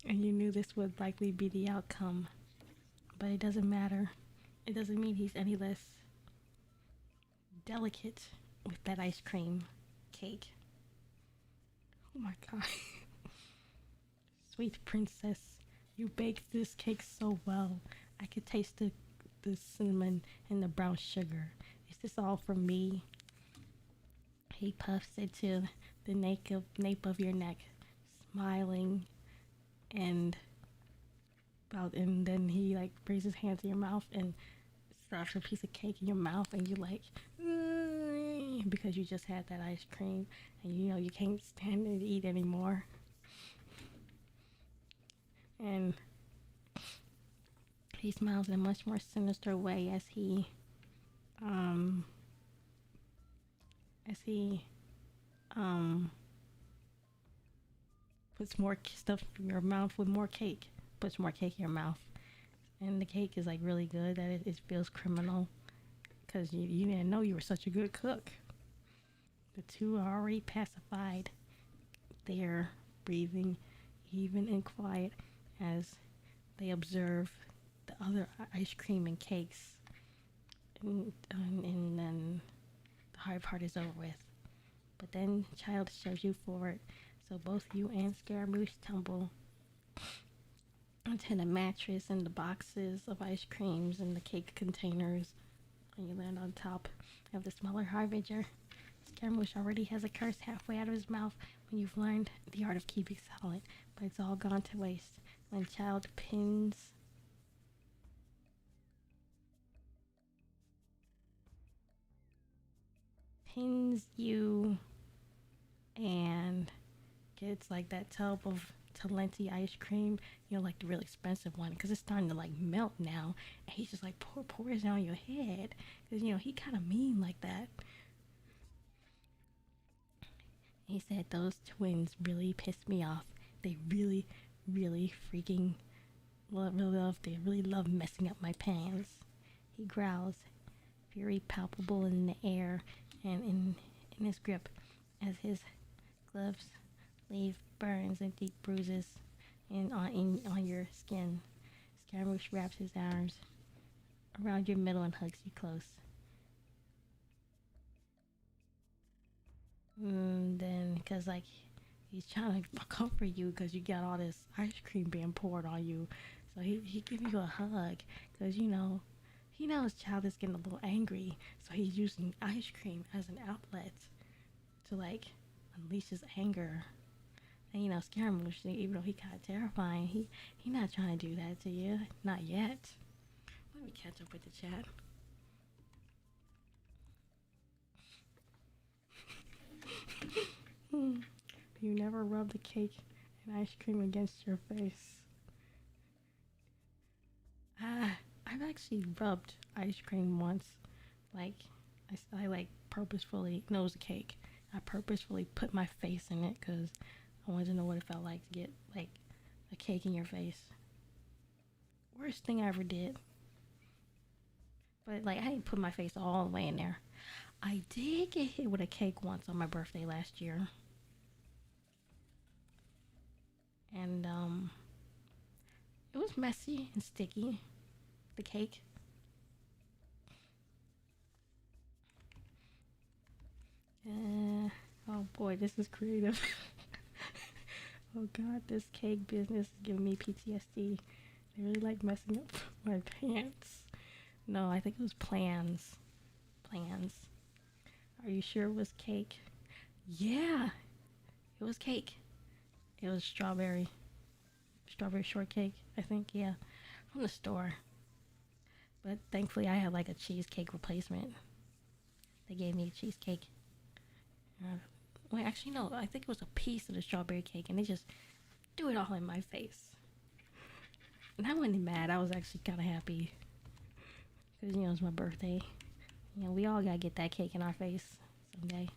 and you knew this would likely be the outcome, but it doesn't matter. It doesn't mean he's any less delicate with that ice cream cake. Oh my god. Sweet princess, you baked this cake so well. I could taste the cinnamon and the brown sugar. Is this all for me? He puffs into the nape of your neck, smiling, and then he like brings his hand to your mouth and stuffs a piece of cake in your mouth, and you like, because you just had that ice cream, and you know you can't stand it to eat anymore. And he smiles in a much more sinister way as he puts more stuff in your mouth with more cake. Puts more cake in your mouth, and the cake is like really good. That it feels criminal because you didn't know you were such a good cook. The two are already pacified. They're breathing even and quiet as they observe the other ice cream and cakes, and then the hard part is over with. But then Child shoves you forward, so both you and Scaramouche tumble onto the mattress and the boxes of ice creams and the cake containers, and you land on top of the smaller harbinger. Scaramouche already has a curse halfway out of his mouth when you've learned the art of keeping silent, but it's all gone to waste when Child pins you and gets like that tub of Talenti ice cream, you know, like the real expensive one, because it's starting to like melt now, and he's just like pours it on your head, because you know he kind of mean like that. He said those twins really pissed me off. They really freaking they really love messing up my plans. He growls, fury palpable in the air and in his grip as his gloves leave burns and deep bruises on your skin. Scaramouche wraps his arms around your middle and hugs you close. Then, because like he's trying to comfort you because you got all this ice cream being poured on you, so he gives you a hug because you know he knows Child is getting a little angry, so he's using ice cream as an outlet to like unleash his anger. And you know Scaramouche, even though he kind of terrifying, he not trying to do that to you, not yet. Let me catch up with the chat. You never rub the cake and ice cream against your face. I've actually rubbed ice cream once. Like, I like purposefully, no, it was a cake. I purposefully put my face in it because I wanted to know what it felt like to get like a cake in your face. Worst thing I ever did. But like, I didn't put my face all the way in there. I did get hit with a cake once on my birthday last year. And it was messy and sticky, the cake. Oh boy, this is creative. Oh god, this cake business is giving me PTSD. They really like messing up My pants. No, I think it was plans. Plans. Are you sure it was cake? Yeah, it was cake. It was strawberry shortcake, I think, yeah, from the store. But thankfully, I had like a cheesecake replacement. They gave me a cheesecake. Uh, Wait, actually, no, I think it was a piece of the strawberry cake, and they just threw it all in my face. And I wasn't mad, I was actually kind of happy. Because, you know, it's my birthday. You know, we all gotta get that cake in our face someday.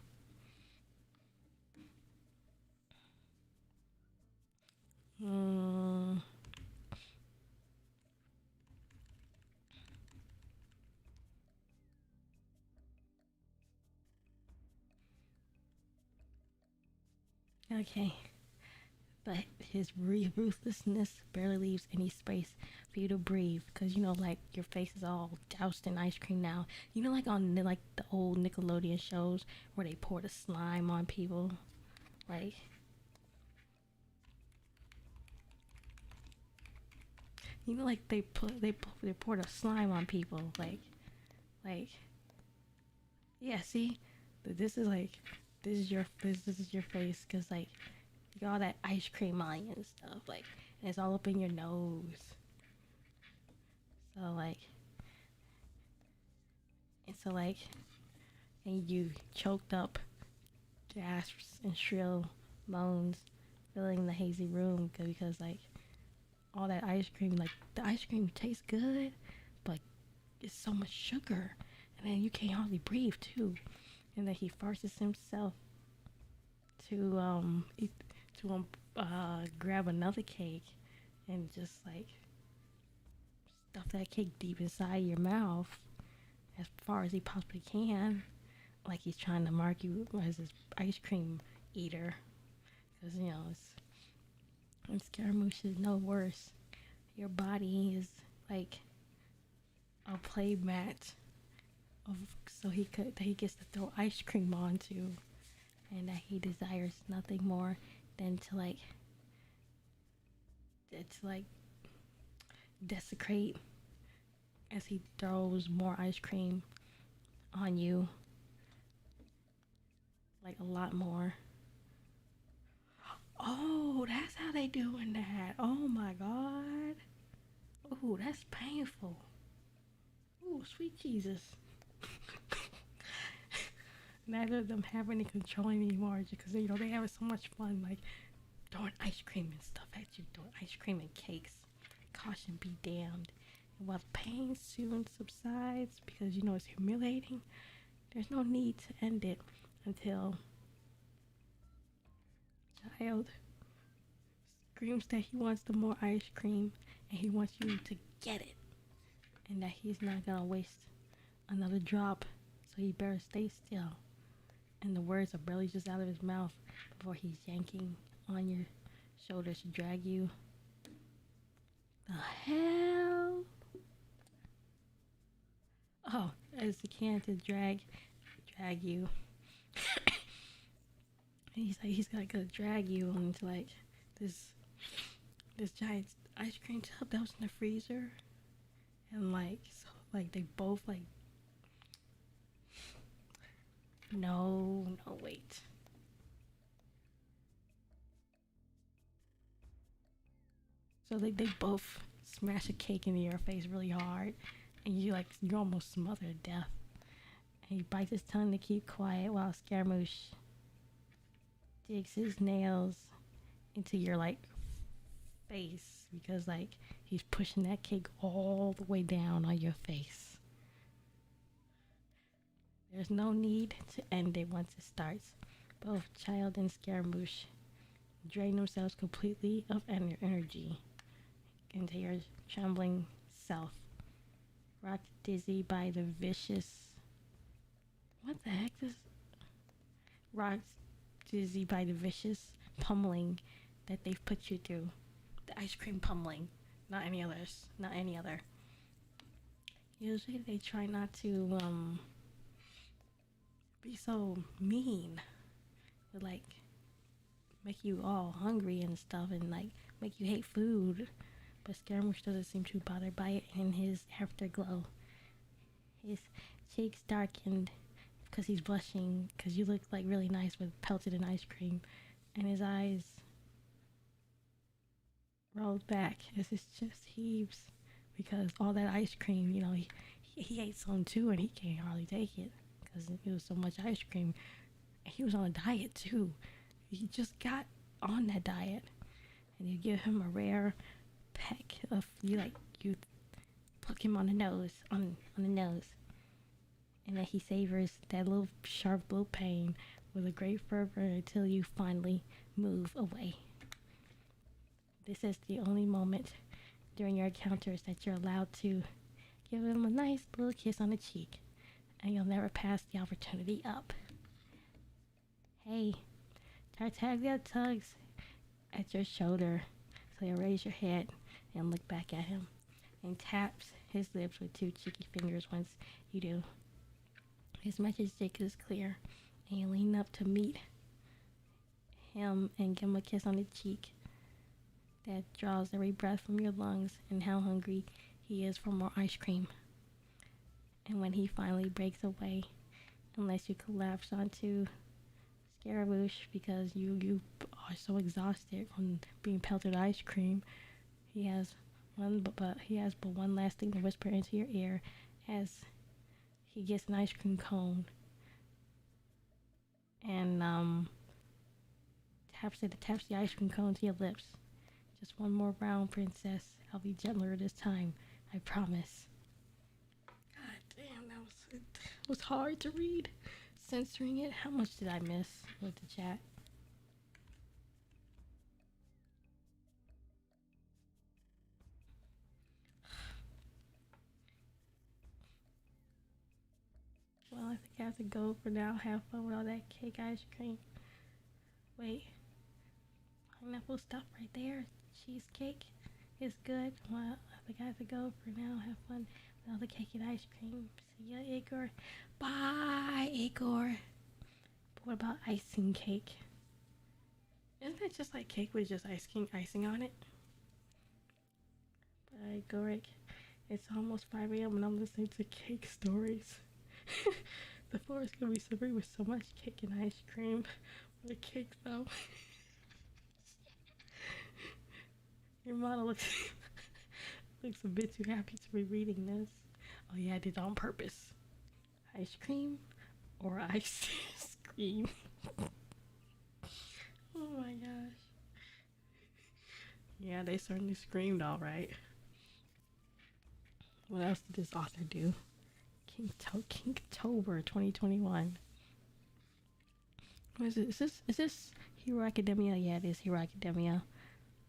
Mm. Okay. But his ruthlessness barely leaves any space for you to breathe, because you know, like, your face is all doused in ice cream now. You know, like on like the old Nickelodeon shows where they pour the slime on people, like, you know, like they pour the slime on people, like, yeah. See, this is like, this is your face, because like, you got all that ice cream on you and stuff, like, and it's all up in your nose. So like, and so like, and you choked up gasps and shrill moans filling the hazy room, because like, all that ice cream, like, the ice cream tastes good, but it's so much sugar, and then you can't hardly breathe too. And then he forces himself to grab another cake and just like stuff that cake deep inside your mouth as far as he possibly can, like he's trying to mark you as his ice cream eater. Because, you know, and Scaramouche is no worse. Your body is like a play mat of, so that he gets to throw ice cream onto, and that he desires nothing more than to desecrate as he throws more ice cream on you, like a lot more. Oh, that's how they doing that. Oh my god. Oh, that's painful. Oh, sweet Jesus. Neither of them have any control anymore, because, you know, they having so much fun, like throwing ice cream and stuff at you, throwing ice cream and cakes. Caution be damned. And while the pain soon subsides, because, you know, it's humiliating, there's no need to end it until child screams that he wants the more ice cream, and he wants you to get it, and that he's not gonna waste another drop, so he better stay still. And the words are barely just out of his mouth before he's yanking on your shoulders to drag you. The hell? Oh, as he can, to drag you. And he's like gonna drag you into like this giant ice cream tub that was in the freezer, and like, so like they both like, no, wait. So they both smash a cake into your face really hard, and you almost smother to death. And he bites his tongue to keep quiet while Scaramouche digs his nails into your like face, because like he's pushing that cake all the way down on your face. There's no need to end it once it starts. Both Child and Scaramouche drain themselves completely of energy into your trembling self, rocked dizzy by the vicious. What the heck is. Rocked dizzy by the vicious pummeling that they've put you through. The ice cream pummeling, not any others, not any other. Usually they try not to be so mean, but like make you all hungry and stuff, and like make you hate food. but Scaramouche doesn't seem too bothered by it, and his afterglow. His cheeks darkened because he's blushing because you look like really nice with pelted in ice cream, and his eyes rolled back as his chest heaves because all that ice cream, you know, he ate some too, and he can't hardly take it because it was so much ice cream. He was on a diet too. He just got on that diet, and you give him a rare peck of you pluck him on the nose, on the nose, and then he savors that little sharp blue pain with a great fervor until you finally move away. This is the only moment during your encounters that you're allowed to give him a nice little kiss on the cheek, and you'll never pass the opportunity up. Hey, Tartaglia tugs at your shoulder, so you raise your head and look back at him, and taps his lips with two cheeky fingers once you do. His message is clear, and you lean up to meet him and give him a kiss on the cheek that draws every breath from your lungs and how hungry he is for more ice cream. And when he finally breaks away, unless you collapse onto Scaramouche because you are so exhausted from being pelted ice cream, he has but one last thing to whisper into your ear as he gets an ice cream cone and taps the ice cream cone to your lips. Just one more round, princess. I'll be gentler this time, I promise. God damn, that was hard to read. Censoring it. How much did I miss with the chat? Well, I think I have to go for now. Have fun with all that cake ice cream. Wait. Pineapple stuff right there. Cheesecake is good. Well, I think I have to go for now. Have fun with all the cake and ice cream. See ya, Igor. Bye, Igor. But what about icing cake? Isn't that just like cake with just icing on it? Bye, Igoric. It's almost 5 a.m. and I'm listening to cake stories. The floor is gonna be slippery with so much cake and ice cream. What a cake though. Your model looks a bit too happy to be reading this. Oh yeah, I did it on purpose. Ice cream or ice cream? Oh my gosh. Yeah, they certainly screamed all right. What else did this author do? Kingtober 2021. What is it? Is this Hero Academia? Yeah, it is Hero Academia.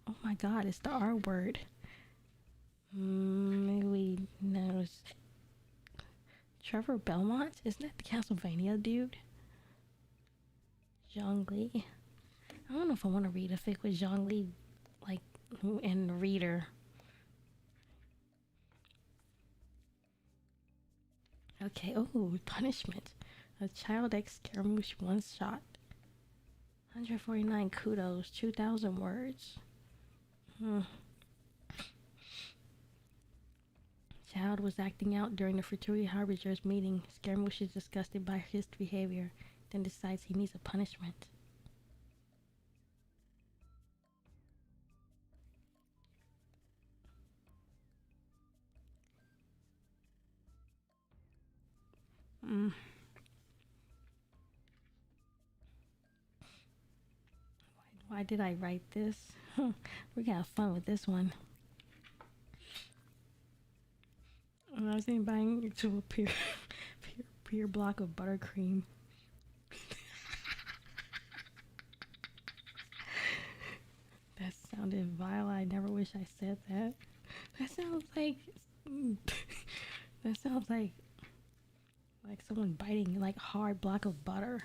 Oh my god, it's the R word. Maybe we know. Trevor Belmont? Isn't that the Castlevania dude? Zhongli. I don't know if I want to read a fic with Zhongli, like, and the reader. Okay, oh, punishment. A child X Scaramouche one shot. 149 kudos, 2,000 words. Child was acting out during the Fraternity Harbingers meeting. Scaramouche is disgusted by his behavior, then decides he needs a punishment. Why did I write this? We got fun with this one. I was thinking buying to a pure block of buttercream. That sounded vile. I never wish I said that. That sounds like someone biting like hard block of butter.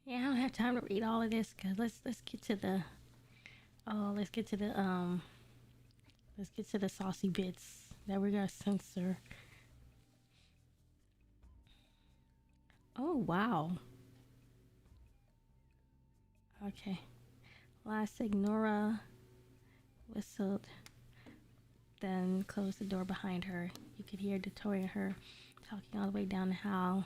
Yeah, I don't have time to read all of this because let's get to the let's get to the saucy bits that we're gonna censor. Oh wow. Okay. Last Nora whistled, then closed the door behind her. You could hear Victoria and her talking all the way down the hall.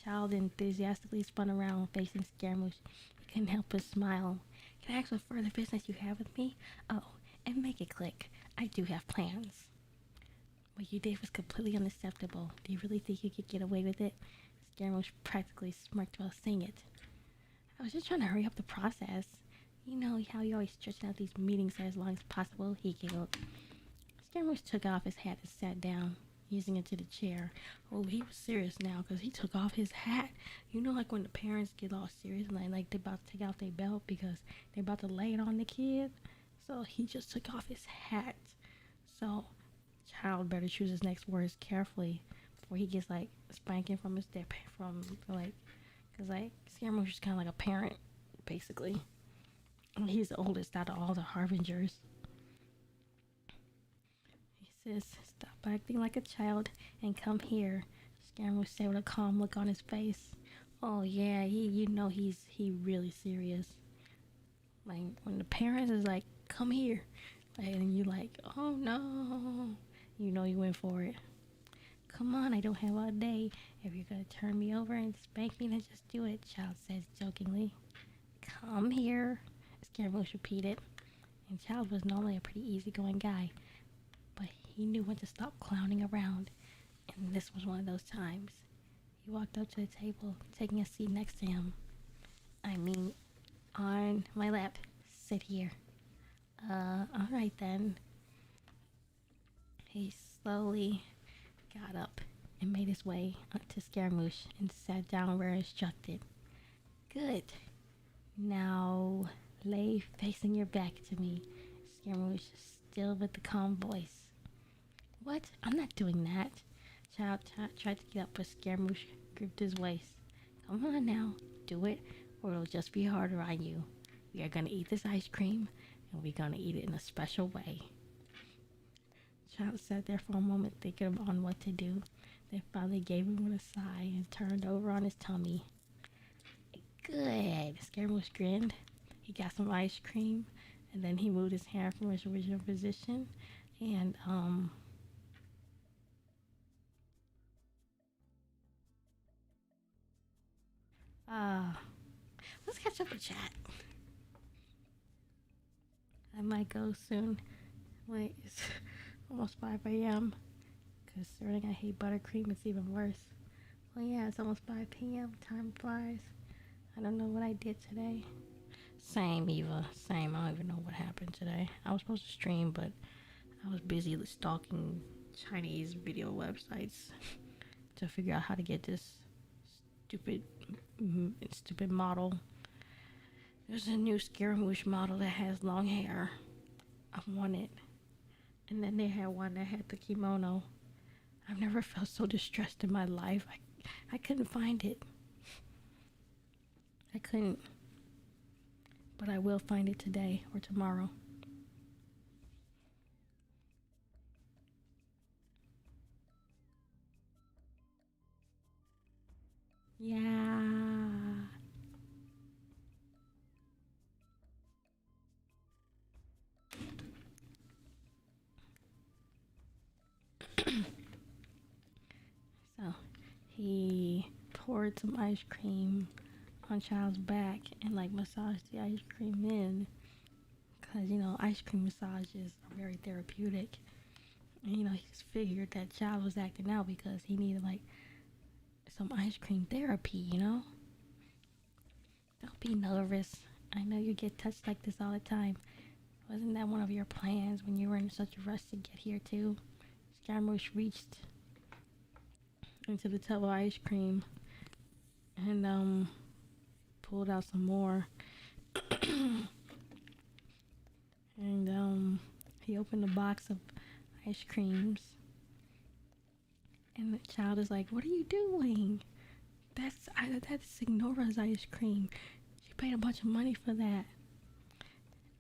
Child enthusiastically spun around, facing Scaramouche. He couldn't help but smile. Can I ask what further business you have with me? Oh, and make it click. I do have plans. What you did was completely unacceptable. Do you really think you could get away with it? Scaramouche practically smirked while saying it. I was just trying to hurry up the process. You know how you always stretch out these meetings as long as possible, he giggled. Scaramouche took off his hat and sat down, using it to the chair. Oh, he was serious now because he took off his hat. You know, like when the parents get all serious and like they about to take off their belt because they about to lay it on the kid. So he just took off his hat. So, child better choose his next words carefully before he gets like spanking from his dad, from like, cause like Scaramouche is kind of like a parent, basically. He's the oldest out of all the Harbingers. He says, "Stop acting like a child and come here." Scaramouche said with a calm look on his face. Oh yeah, you know he really serious. Like when the parents is like, "Come here," like, and you like, "Oh no," you know you went for it. Come on, I don't have all day. If you're gonna turn me over and spank me, then just do it, Child says jokingly. Come here, Scaramouche repeated. And Child was normally a pretty easygoing guy, but he knew when to stop clowning around, and this was one of those times. He walked up to the table, taking a seat next to him. I mean, on my lap. Sit here. Alright then. He slowly got up and made his way to Scaramouche and sat down where instructed. Good. Now lay facing your back to me, Scaramouche, still with the calm voice. What? I'm not doing that. Child tried to get up, but Scaramouche gripped his waist. Come on now, do it, or it'll just be harder on you. We are gonna eat this ice cream, and we're gonna eat it in a special way. Child sat there for a moment thinking on what to do, then finally gave him with a sigh and turned over on his tummy. Good, Scaramouche grinned. He got some ice cream, and then he moved his hand from his original position, and let's catch up with chat. I might go soon. Wait, it's almost 5 a.m. Considering I hate buttercream, it's even worse. Well, yeah, it's almost 5 p.m. Time flies. I don't know what I did today. Same, Eva. Same. I don't even know what happened today. I was supposed to stream, but I was busy stalking Chinese video websites to figure out how to get this stupid model. There's a new Scaramouche model that has long hair. I want it. And then they had one that had the kimono. I've never felt so distressed in my life. I couldn't find it. I couldn't. But I will find it today or tomorrow. Yeah. So he poured some ice cream on Child's back and like massaged the ice cream in, because you know ice cream massages are very therapeutic. And you know he just figured that Child was acting out because he needed like some ice cream therapy, you know. Don't be nervous. I know you get touched like this all the time. Wasn't that one of your plans when you were in such a rush to get here too? Scaramouche reached into the tub of ice cream and pulled out some more. And he opened a box of ice creams. And the Child is like, "What are you doing?" "That's That's Ignora's ice cream. She paid a bunch of money for that.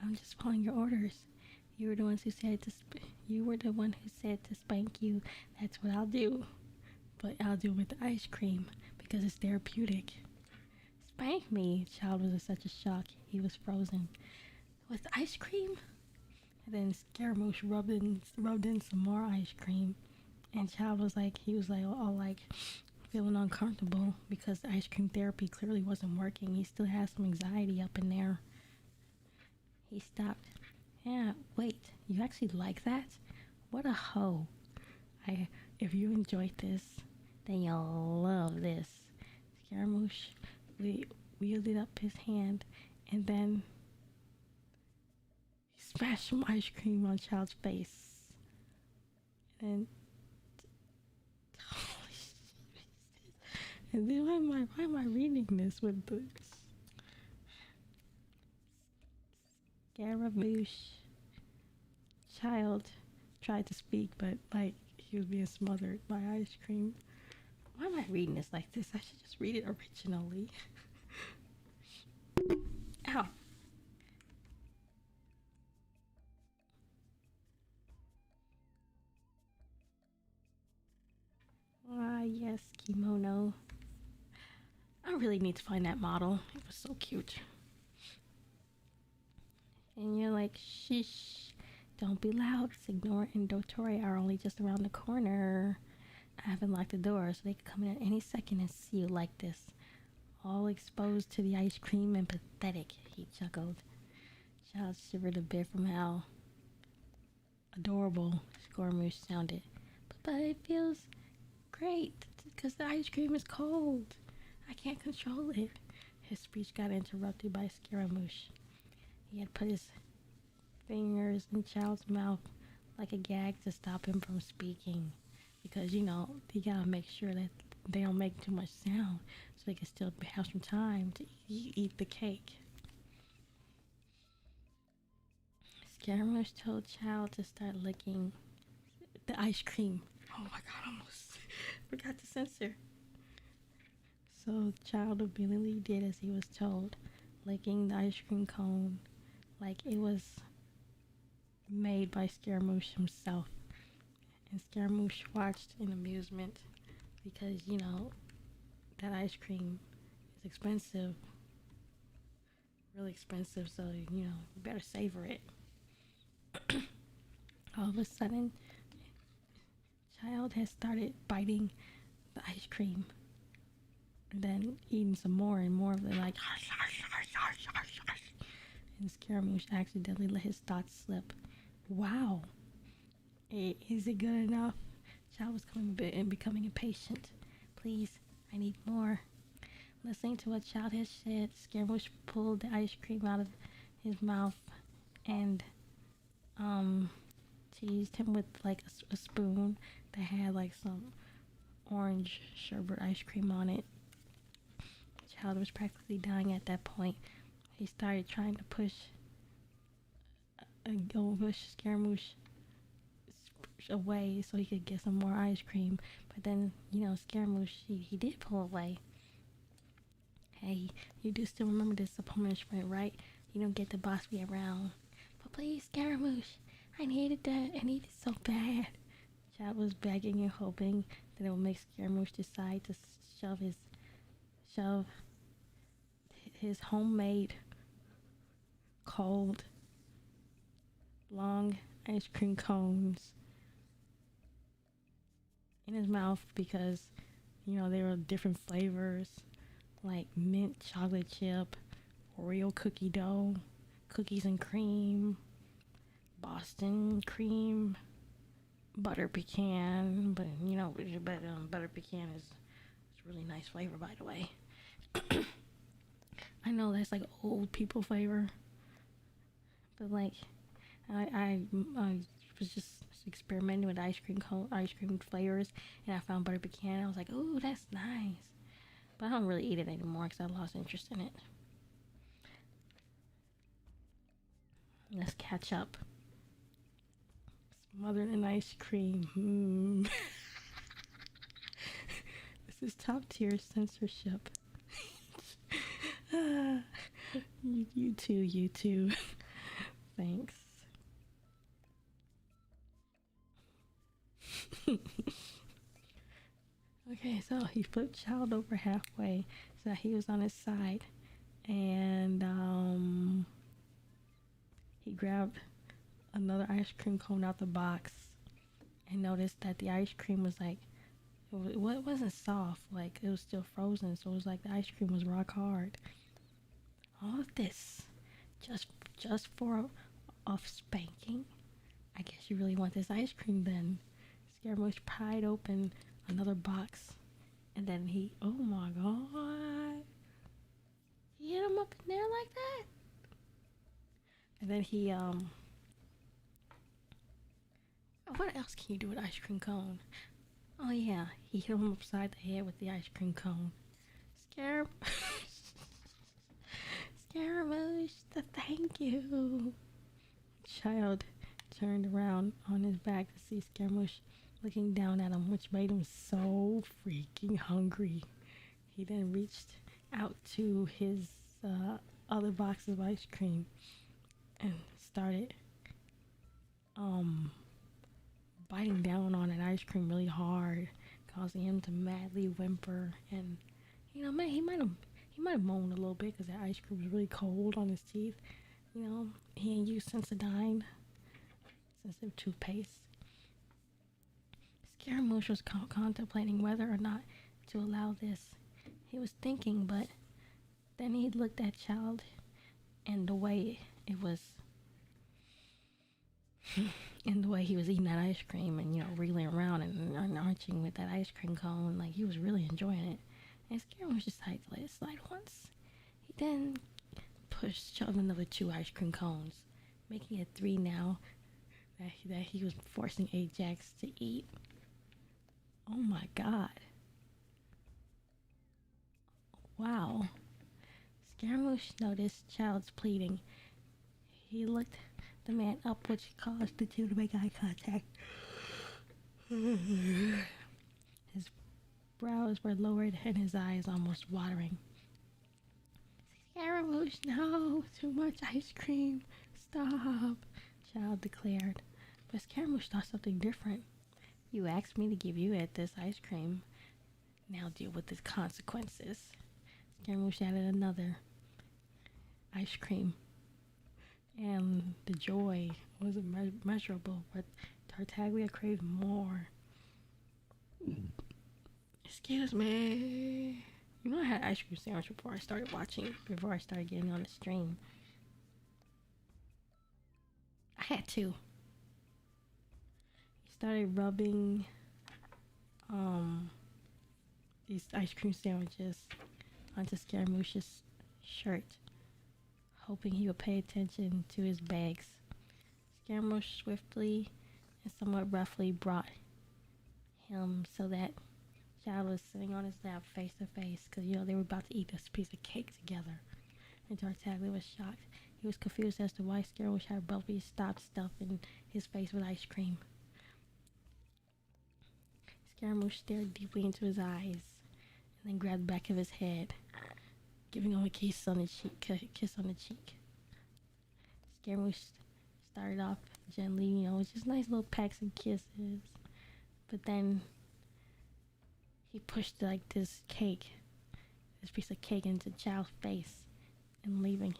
I'm just following your orders. You were the ones who said you were the one who said to spank you. That's what I'll do. But I'll do it with the ice cream because it's therapeutic. Spank me. Child was in such a shock. He was frozen. With ice cream? And then Scaramouche rubbed in some more ice cream. And Child was like, all like feeling uncomfortable because the ice cream therapy clearly wasn't working. He still has some anxiety up in there. He stopped. Yeah, wait, you actually like that? What a hoe. If you enjoyed this, then you'll love this. Scaramouche wielded up his hand and then he smashed some ice cream on Child's face. And holy shit. And then why am I reading this with this? Scaramouche. Child tried to speak, but like he was being smothered by ice cream. Why am I reading this like this? I should just read it originally. Ow. Ah, yes, kimono. I really need to find that model. It was so cute. And you're like, shish, don't be loud. Signor and Dottore are only just around the corner. I haven't locked the door, so they could come in at any second and see you like this. All exposed to the ice cream and pathetic, he chuckled. Child shivered a bit from how adorable Scaramouche sounded. But it feels great, because the ice cream is cold. I can't control it. His speech got interrupted by Scaramouche. He had put his fingers in Child's mouth like a gag to stop him from speaking. Because, you gotta make sure that they don't make too much sound so they can still have some time to eat the cake. Scaramouche told Child to start licking the ice cream. Oh my god, I almost forgot to censor. So Child obediently did as he was told, licking the ice cream cone like it was made by Scaramouche himself. And Scaramouche watched in amusement because, that ice cream is expensive. Really expensive, so, you better savor it. All of a sudden, Child has started biting the ice cream. And then eating some more and more of it, like, and Scaramouche accidentally let his thoughts slip. Wow. Is it good enough? Child was becoming impatient. Please, I need more. Listening to what Child had said, Scaramouche pulled the ice cream out of his mouth and teased him with like a spoon that had like some orange sherbet ice cream on it. Child was practically dying at that point. He started trying to push Scaramouche away so he could get some more ice cream. But then, Scaramouche, he did pull away. Hey, you do still remember this is a punishment, right? You don't get to boss me around. But please, Scaramouche, I needed that. I need it so bad. Child was begging and hoping that it would make Scaramouche decide to shove his homemade, cold, long ice cream cones in his mouth because, they were different flavors like mint chocolate chip, Oreo cookie dough, cookies and cream, Boston cream, butter pecan, but butter pecan is really nice flavor, by the way. I know that's like old people flavor, but like I was just experimenting with ice cream flavors, and I found butter pecan. I was like, oh, that's nice, but I don't really eat it anymore because I lost interest in it. Let's catch up. Smothered in ice cream. This is top tier censorship. You too, you too. Thanks. Okay, so he flipped Child over halfway so that he was on his side, and he grabbed another ice cream cone out the box and noticed that the ice cream was like, it wasn't soft, like it was still frozen, so it was like the ice cream was rock hard. All of this just for a spanking? I guess you really want this ice cream then. Scaramouche pried open another box, and then oh my god, he hit him up in there like that. And then he what else can you do with ice cream cone? Oh yeah, he hit him upside the head with the ice cream cone. Scaramouche, thank you. Child turned around on his back to see Scaramouche looking down at him, which made him so freaking hungry. He then reached out to his other box of ice cream and started biting down on that ice cream really hard, causing him to madly whimper. And man, he might have moaned a little bit because that ice cream was really cold on his teeth. He ain't used Sensodyne, sensitive toothpaste. Scaramouche was contemplating whether or not to allow this. He was thinking, but then he looked at Child and the way it was, and the way he was eating that ice cream and reeling around and arching with that ice cream cone, like he was really enjoying it. And Scaramouche decided to let it slide once. He then shoved another 2 ice cream cones, making it 3 now that he was forcing Ajax to eat. Oh my god. Wow. Scaramouche noticed Child's pleading. He looked the man up, which caused the two to make eye contact. His brows were lowered and his eyes almost watering. Scaramouche, no, too much ice cream. Stop, Child declared. But Scaramouche thought something different. You asked me to give you this ice cream. Now deal with the consequences. Scaramouche added another ice cream, and the joy wasn't measurable, but Tartaglia craved more. Excuse me. I had ice cream sandwich before I started getting on the stream. I had 2. He started rubbing these ice cream sandwiches onto Scaramouche's shirt, hoping he would pay attention to his bags. Scaramouche swiftly and somewhat roughly brought him so that Child was sitting on his lap face to face, because they were about to eat this piece of cake together. And Tartaglia was shocked. He was confused as to why Scaramouche had abruptly stopped stuffing his face with ice cream. Scaramouche stared deeply into his eyes and then grabbed the back of his head, giving him a kiss on the cheek. Scaramouche started off gently, just nice little pecks and kisses. But then he pushed this piece of cake into Child's face, and leaving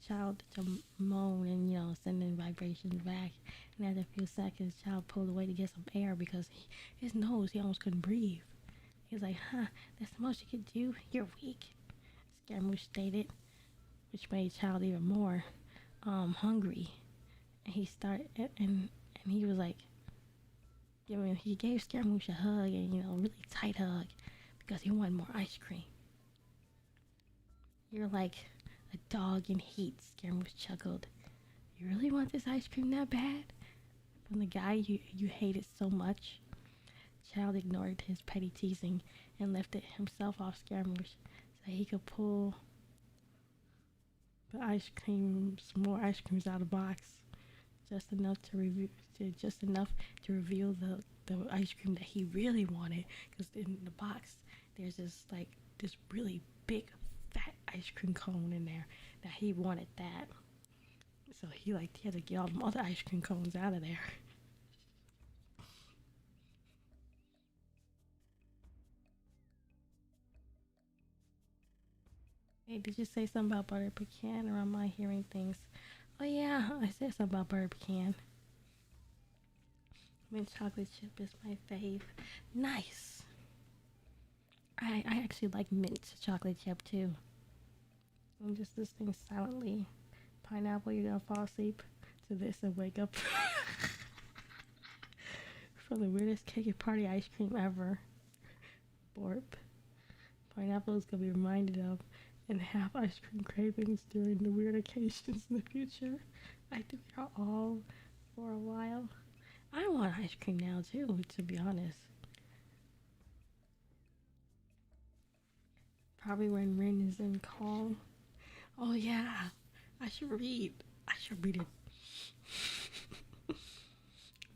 Child to moan and sending vibrations back. And after a few seconds, Child pulled away to get some air because his nose, he almost couldn't breathe. He was like, that's the most you could do? You're weak, Scaramouche stated, which made Child even more hungry. And he was like, he gave Scaramouche a hug, and really tight hug, because he wanted more ice cream. You're like a dog in heat, Scaramouche chuckled. You really want this ice cream that bad? From the guy you hated so much? Child ignored his petty teasing and lifted himself off Scaramouche so he could pull the more ice creams out of the box, just enough to reveal the ice cream that he really wanted. Because in the box, there's this really big fat ice cream cone in there. Now he wanted that. So he had to get all them other ice cream cones out of there. Hey, did you say something about butter pecan, or am I hearing things? Oh yeah, I said something about butter pecan. Mint chocolate chip is my fave. Nice. I actually like mint chocolate chip too. I'm just listening silently. Pineapple, you're gonna fall asleep to this and wake up from the weirdest cake and party ice cream ever. Borp. Pineapple is gonna be reminded of and have ice cream cravings during the weird occasions in the future. I think they're all for a while. I want ice cream now too, to be honest. Probably when Rin is in call. Oh yeah, I should read. I should read it.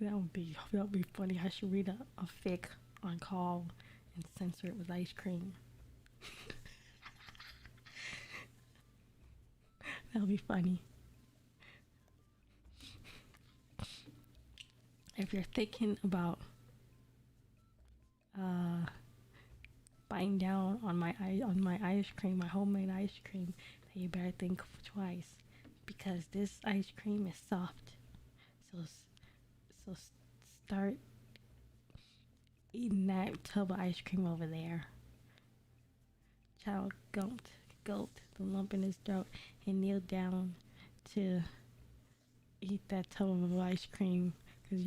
That would be funny. I should read a fic on call and censor it with ice cream. That would be funny. If you're thinking about biting down on my ice cream, my homemade ice cream, then you better think twice, because this ice cream is soft. So start eating that tub of ice cream over there. Child gulped the lump in his throat and kneeled down to eat that tub of ice cream, because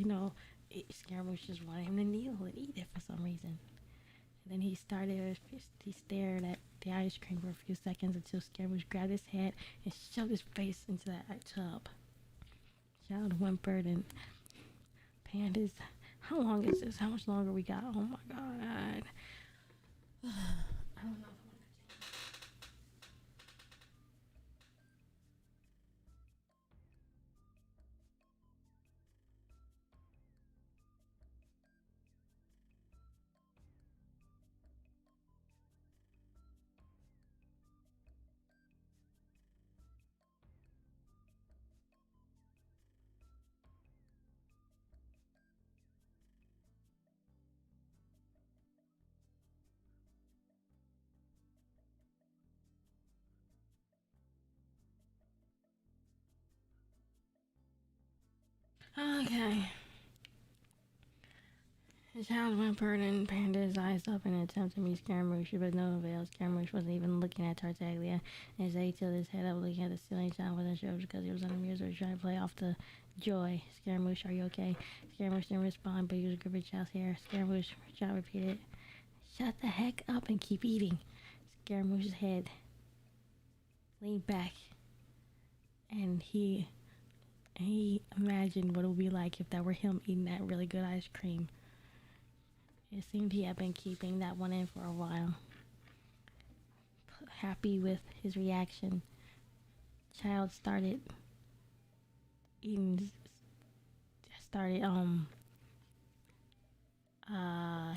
Scaramouche just wanted him to kneel and eat it for some reason. And then he stared at the ice cream for a few seconds until Scaramouche grabbed his head and shoved his face into that tub. Child whimpered and Pandas. How long is this? How much longer we got? Oh my god. I don't know. Okay. The child whimpered and panned his eyes up in an attempt to meet Scaramouche, but no avail. Scaramouche wasn't even looking at Tartaglia. As he tilted his head up, looking at the ceiling, child wasn't sure because he was unamused or trying to play off the joy. Scaramouche, are you okay? Scaramouche didn't respond, but he was gripping Child's hair. Scaramouche, Child repeated, shut the heck up and keep eating. Scaramouche's head leaned back, and he imagined what it would be like if that were him eating that really good ice cream. It seemed he had been keeping that one in for a while. Happy with his reaction, Child started eating.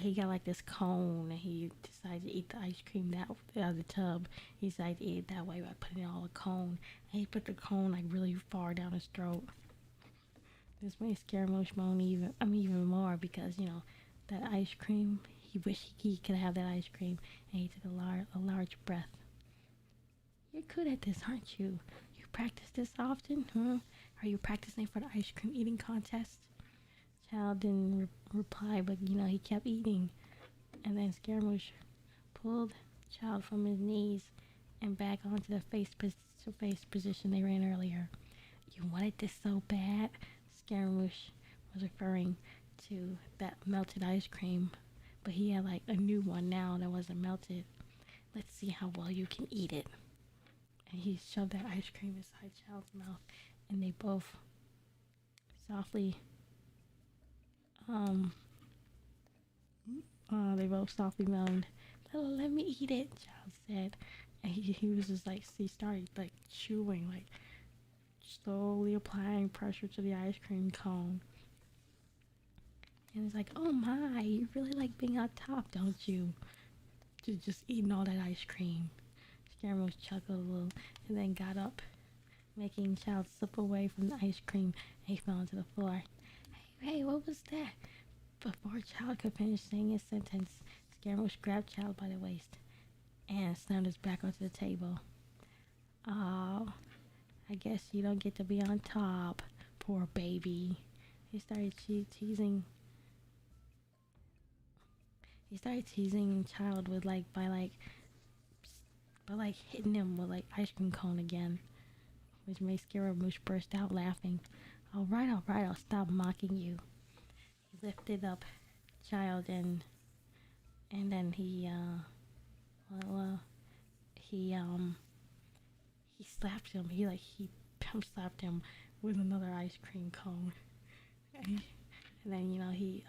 He got like this cone, and he decided to eat the ice cream out of the tub. He decided to eat it that way by putting it on a cone. And he put the cone like really far down his throat. This made Scaramouche moan even more, because that ice cream. He wished he could have that ice cream, and he took a large breath. You're good at this, aren't you? You practice this often, huh? Are you practicing for the ice cream eating contest? Child didn't reply, but he kept eating. And then Scaramouche pulled Child from his knees and back onto the face-to-face position they were in earlier. You wanted this so bad? Scaramouche was referring to that melted ice cream, but he had like a new one now that wasn't melted. Let's see how well you can eat it. And he shoved that ice cream inside Child's mouth, and they both softly moaned. Let me eat it, Child said. And he was just like, he started like chewing, like slowly applying pressure to the ice cream cone. And he's like, oh my, you really like being on top, don't you? Just eating all that ice cream. Scaramouche chuckled a little and then got up, making Child slip away from the ice cream, and he fell onto the floor. Hey, what was that? Before Child could finish saying his sentence, Scaramouche grabbed Child by the waist and slammed his back onto the table. Oh, I guess you don't get to be on top, poor baby. He started teasing. He started teasing Child with by hitting him with like ice cream cone again, which made Scaramouche burst out laughing. All right, I'll stop mocking you. He lifted up Child and then he slapped him. He pimp slapped him with another ice cream cone. And then he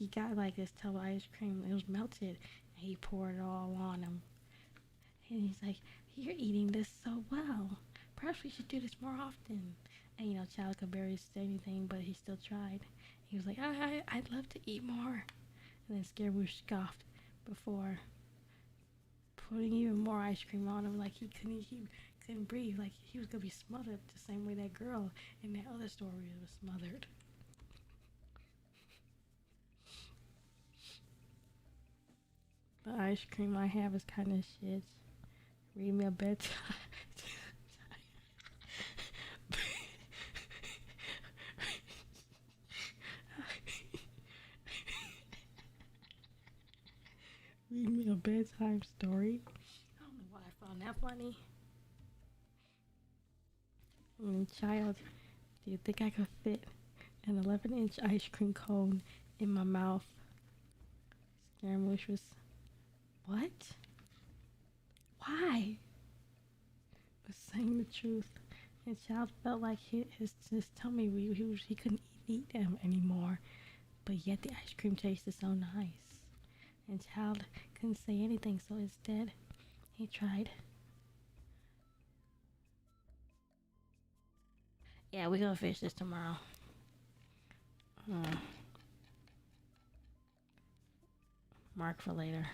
got like this tub of ice cream. It was melted, and he poured it all on him. And he's like, "You're eating this so well. Perhaps we should do this more often." And Child could barely say anything, but he still tried. He was like, I'd love to eat more." And then Scaramouche scoffed before putting even more ice cream on him, like he couldn't breathe, like he was gonna be smothered the same way that girl in that other story was smothered. The ice cream I have is kind of shit. Read me a bedtime. Read me a bedtime story. I don't know why I found that funny. Child, do you think I could fit an 11-inch ice cream cone in my mouth? Scaramouche was, what? Why? Was saying the truth, and Child felt like his tummy, he couldn't eat them anymore, but yet the ice cream tasted so nice. And Child couldn't say anything, so instead, he tried. Yeah, we're gonna finish this tomorrow. Mark for later.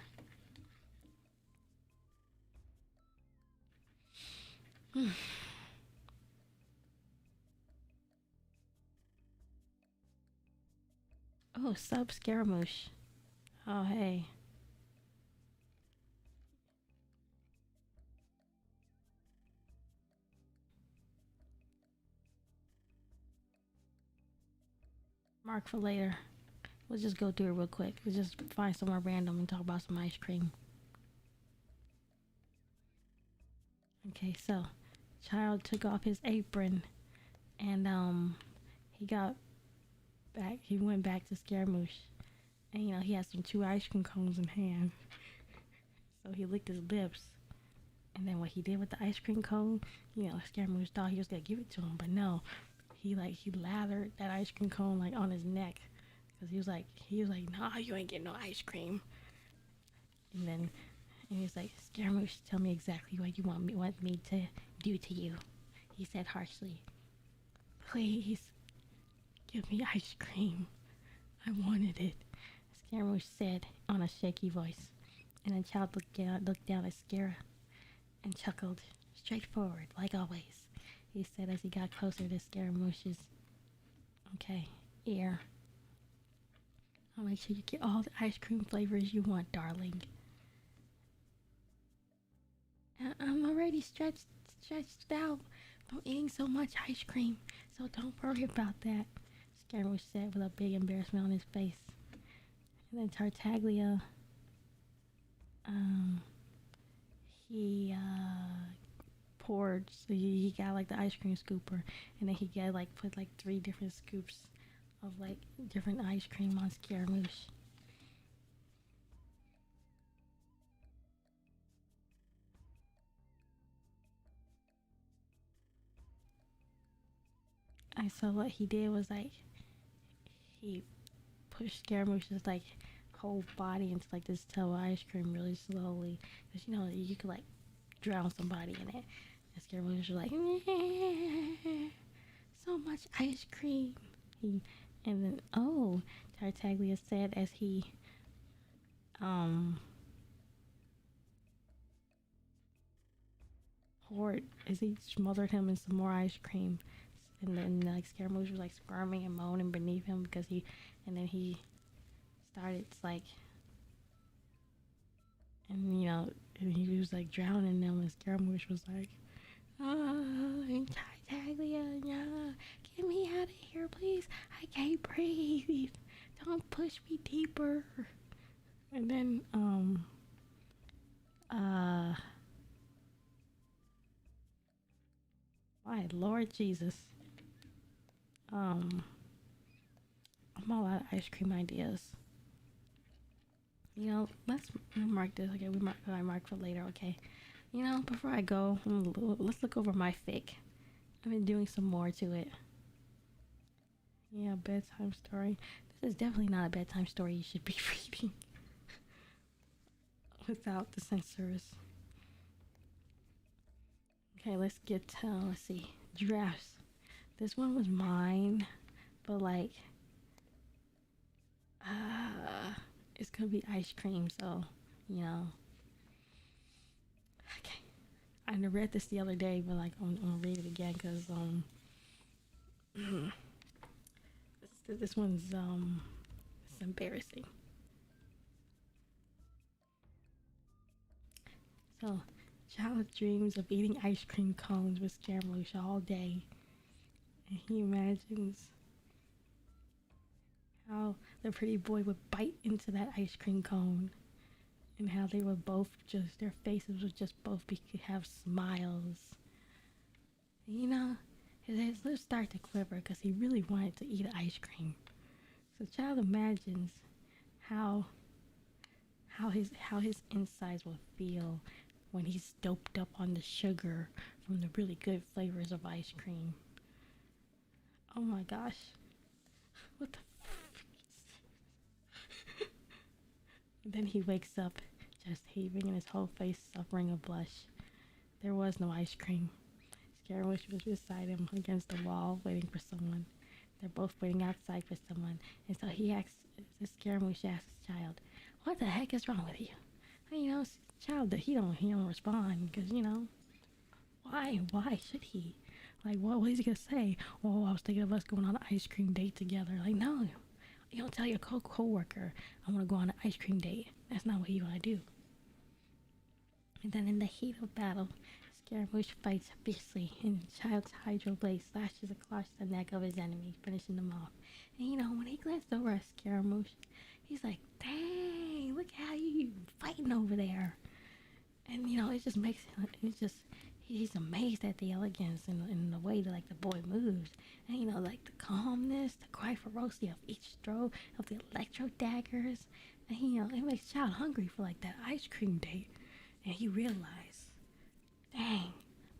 Oh, sub Scaramouche. Oh, hey. Mark for later. Let's just go through it real quick. Let's just find somewhere random and talk about some ice cream. Okay, so Child took off his apron and he went back to Scaramouche. And he had some 2 ice cream cones in hand. So he licked his lips. And then what he did with the ice cream cone, Scaramouche thought he was gonna give it to him, but no. He lathered that ice cream cone like on his neck. Cause he was like, nah, you ain't getting no ice cream. And he was like, Scaramouche, tell me exactly what you want me to do to you. He said harshly, please, give me ice cream. I wanted it. Scaramouche said on a shaky voice. And then Child looked down at Scara and chuckled, straightforward, like always. He said as he got closer to Scaramouche's ear. I'll make sure you get all the ice cream flavors you want, darling. I'm already stretched out from eating so much ice cream, so don't worry about that, Scaramouche said with a big embarrassment on his face. And then Tartaglia, he poured, so he got like the ice cream scooper, and then he put 3 different scoops of different ice cream on Scaramouche. And so what he did was he pushed Scaramouche's whole body into this tub of ice cream really slowly, because you could drown somebody in it. And Scaramouche was like, so much ice cream. And then Tartaglia said as he poured as he smothered him in some more ice cream, and then like Scaramouche was like squirming and moaning beneath him because and then he started like, and and he was like drowning them, and Scaramouche was like, Taglia, no, get me out of here, please. I can't breathe. Don't push me deeper. And then, my Lord Jesus. I'm all out of ice cream ideas. Let's mark this. Okay, I mark for later. Okay. Before I go, let's look over my fic. I've been doing some more to it. Yeah, bedtime story. This is definitely not a bedtime story you should be reading without the censors. Okay, let's see, drafts. This one was mine, but like, it's gonna be ice cream, so, Okay. I read this the other day, but like, I'm gonna read it again, because, this one's, it's embarrassing. So, child dreams of eating ice cream cones with Scaramouche all day. And he imagines how the pretty boy would bite into that ice cream cone. And how they would both their faces would just both have smiles. And, his lips start to quiver because he really wanted to eat ice cream. So the child imagines how his insides will feel when he's doped up on the sugar from the really good flavors of ice cream. Oh my gosh. What the Then he wakes up, just heaving and his whole face suffering a blush. There was no ice cream. Scaramouche was beside him against the wall, waiting for someone. They're both waiting outside for someone. And so Scaramouche asks the child, "What the heck is wrong with you?" And, child, he don't respond, because, why should he? Like, what is he gonna say? "Oh, I was thinking of us going on an ice cream date together." Like, no. You don't tell your co-worker, "I want to go on an ice cream date." That's not what you want to do. And then in the heat of battle, Scaramouche fights fiercely, and the child's hydro blade slashes across the neck of his enemy, finishing them off. And when he glanced over at Scaramouche, he's like, "Dang, look how you fighting over there." And it just makes he's amazed at the elegance and the way that like the boy moves, and like the calmness, the quiet ferocity of each stroke of the electro daggers, and it makes child hungry for like that ice cream date. And he realized, "Dang,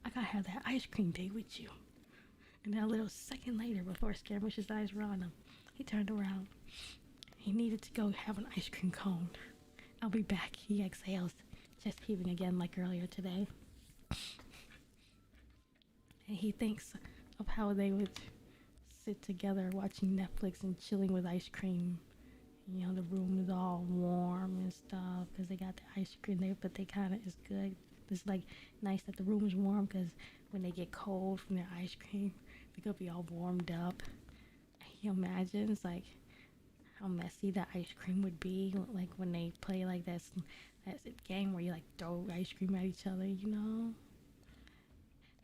I gotta have that ice cream date with you." And then a little second later, before Scaramouche's eyes were on him, he turned around. He needed to go have an ice cream cone. "I'll be back," he exhales, chest heaving again like earlier today. And he thinks of how they would sit together watching Netflix and chilling with ice cream. The room is all warm and stuff because they got the ice cream there, but they kind of is good. It's like nice that the room is warm, because when they get cold from their ice cream, they're gonna be all warmed up. He imagines like how messy the ice cream would be, like when they play like that's game where you like throw ice cream at each other.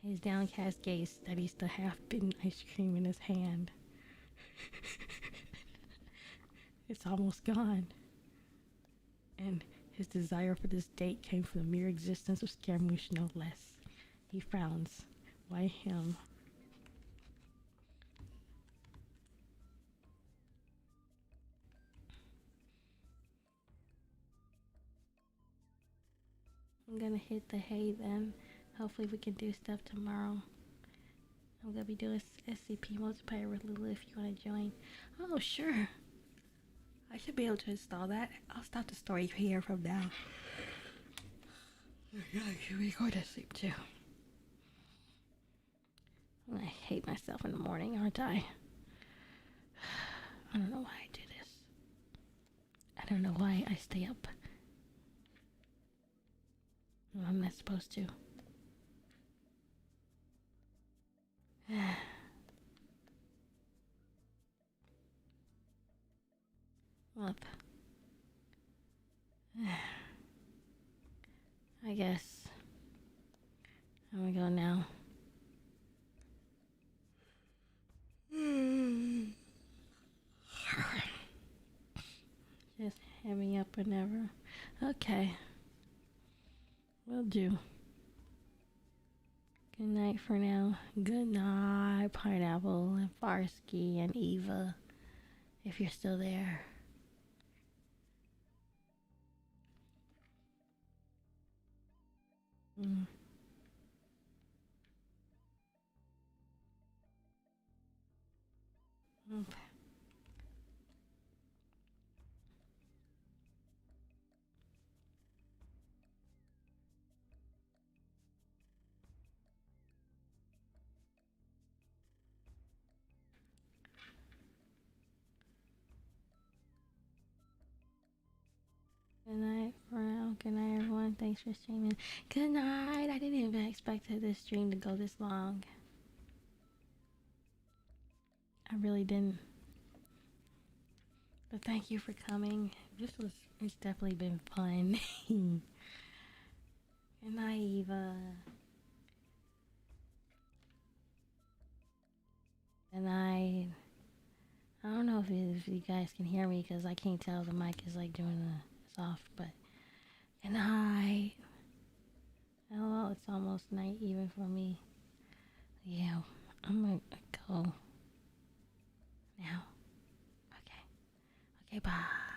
His downcast gaze studies the half-bitten ice cream in his hand. It's almost gone. And his desire for this date came from the mere existence of Scaramouche, no less. He frowns. Why him? I'm gonna hit the hay then. Hopefully we can do stuff tomorrow. I'm gonna be doing SCP multiplayer with Lulu if you want to join. Oh, sure. I should be able to install that. I'll stop the story here from now. We're going to sleep too. I hate myself in the morning, aren't I? I don't know why I do this. I don't know why I stay up. I'm not supposed to. guess I'm gonna go now. Just heavy up whenever. Okay. Will do. Good night for now. Good night, Pineapple and Farsky and Eva, if you're still there. Okay. Good night for now. Good night, everyone. Thanks for streaming. Good night. I didn't even expect this stream to go this long. I really didn't. But thank you for coming. It's definitely been fun. Good night, Eva. Good night. I don't know if you guys can hear me because I can't tell. The mic is like doing it's off, but good night. Oh, it's almost night even for me. Yeah, I'm gonna go now. Okay. Okay, bye.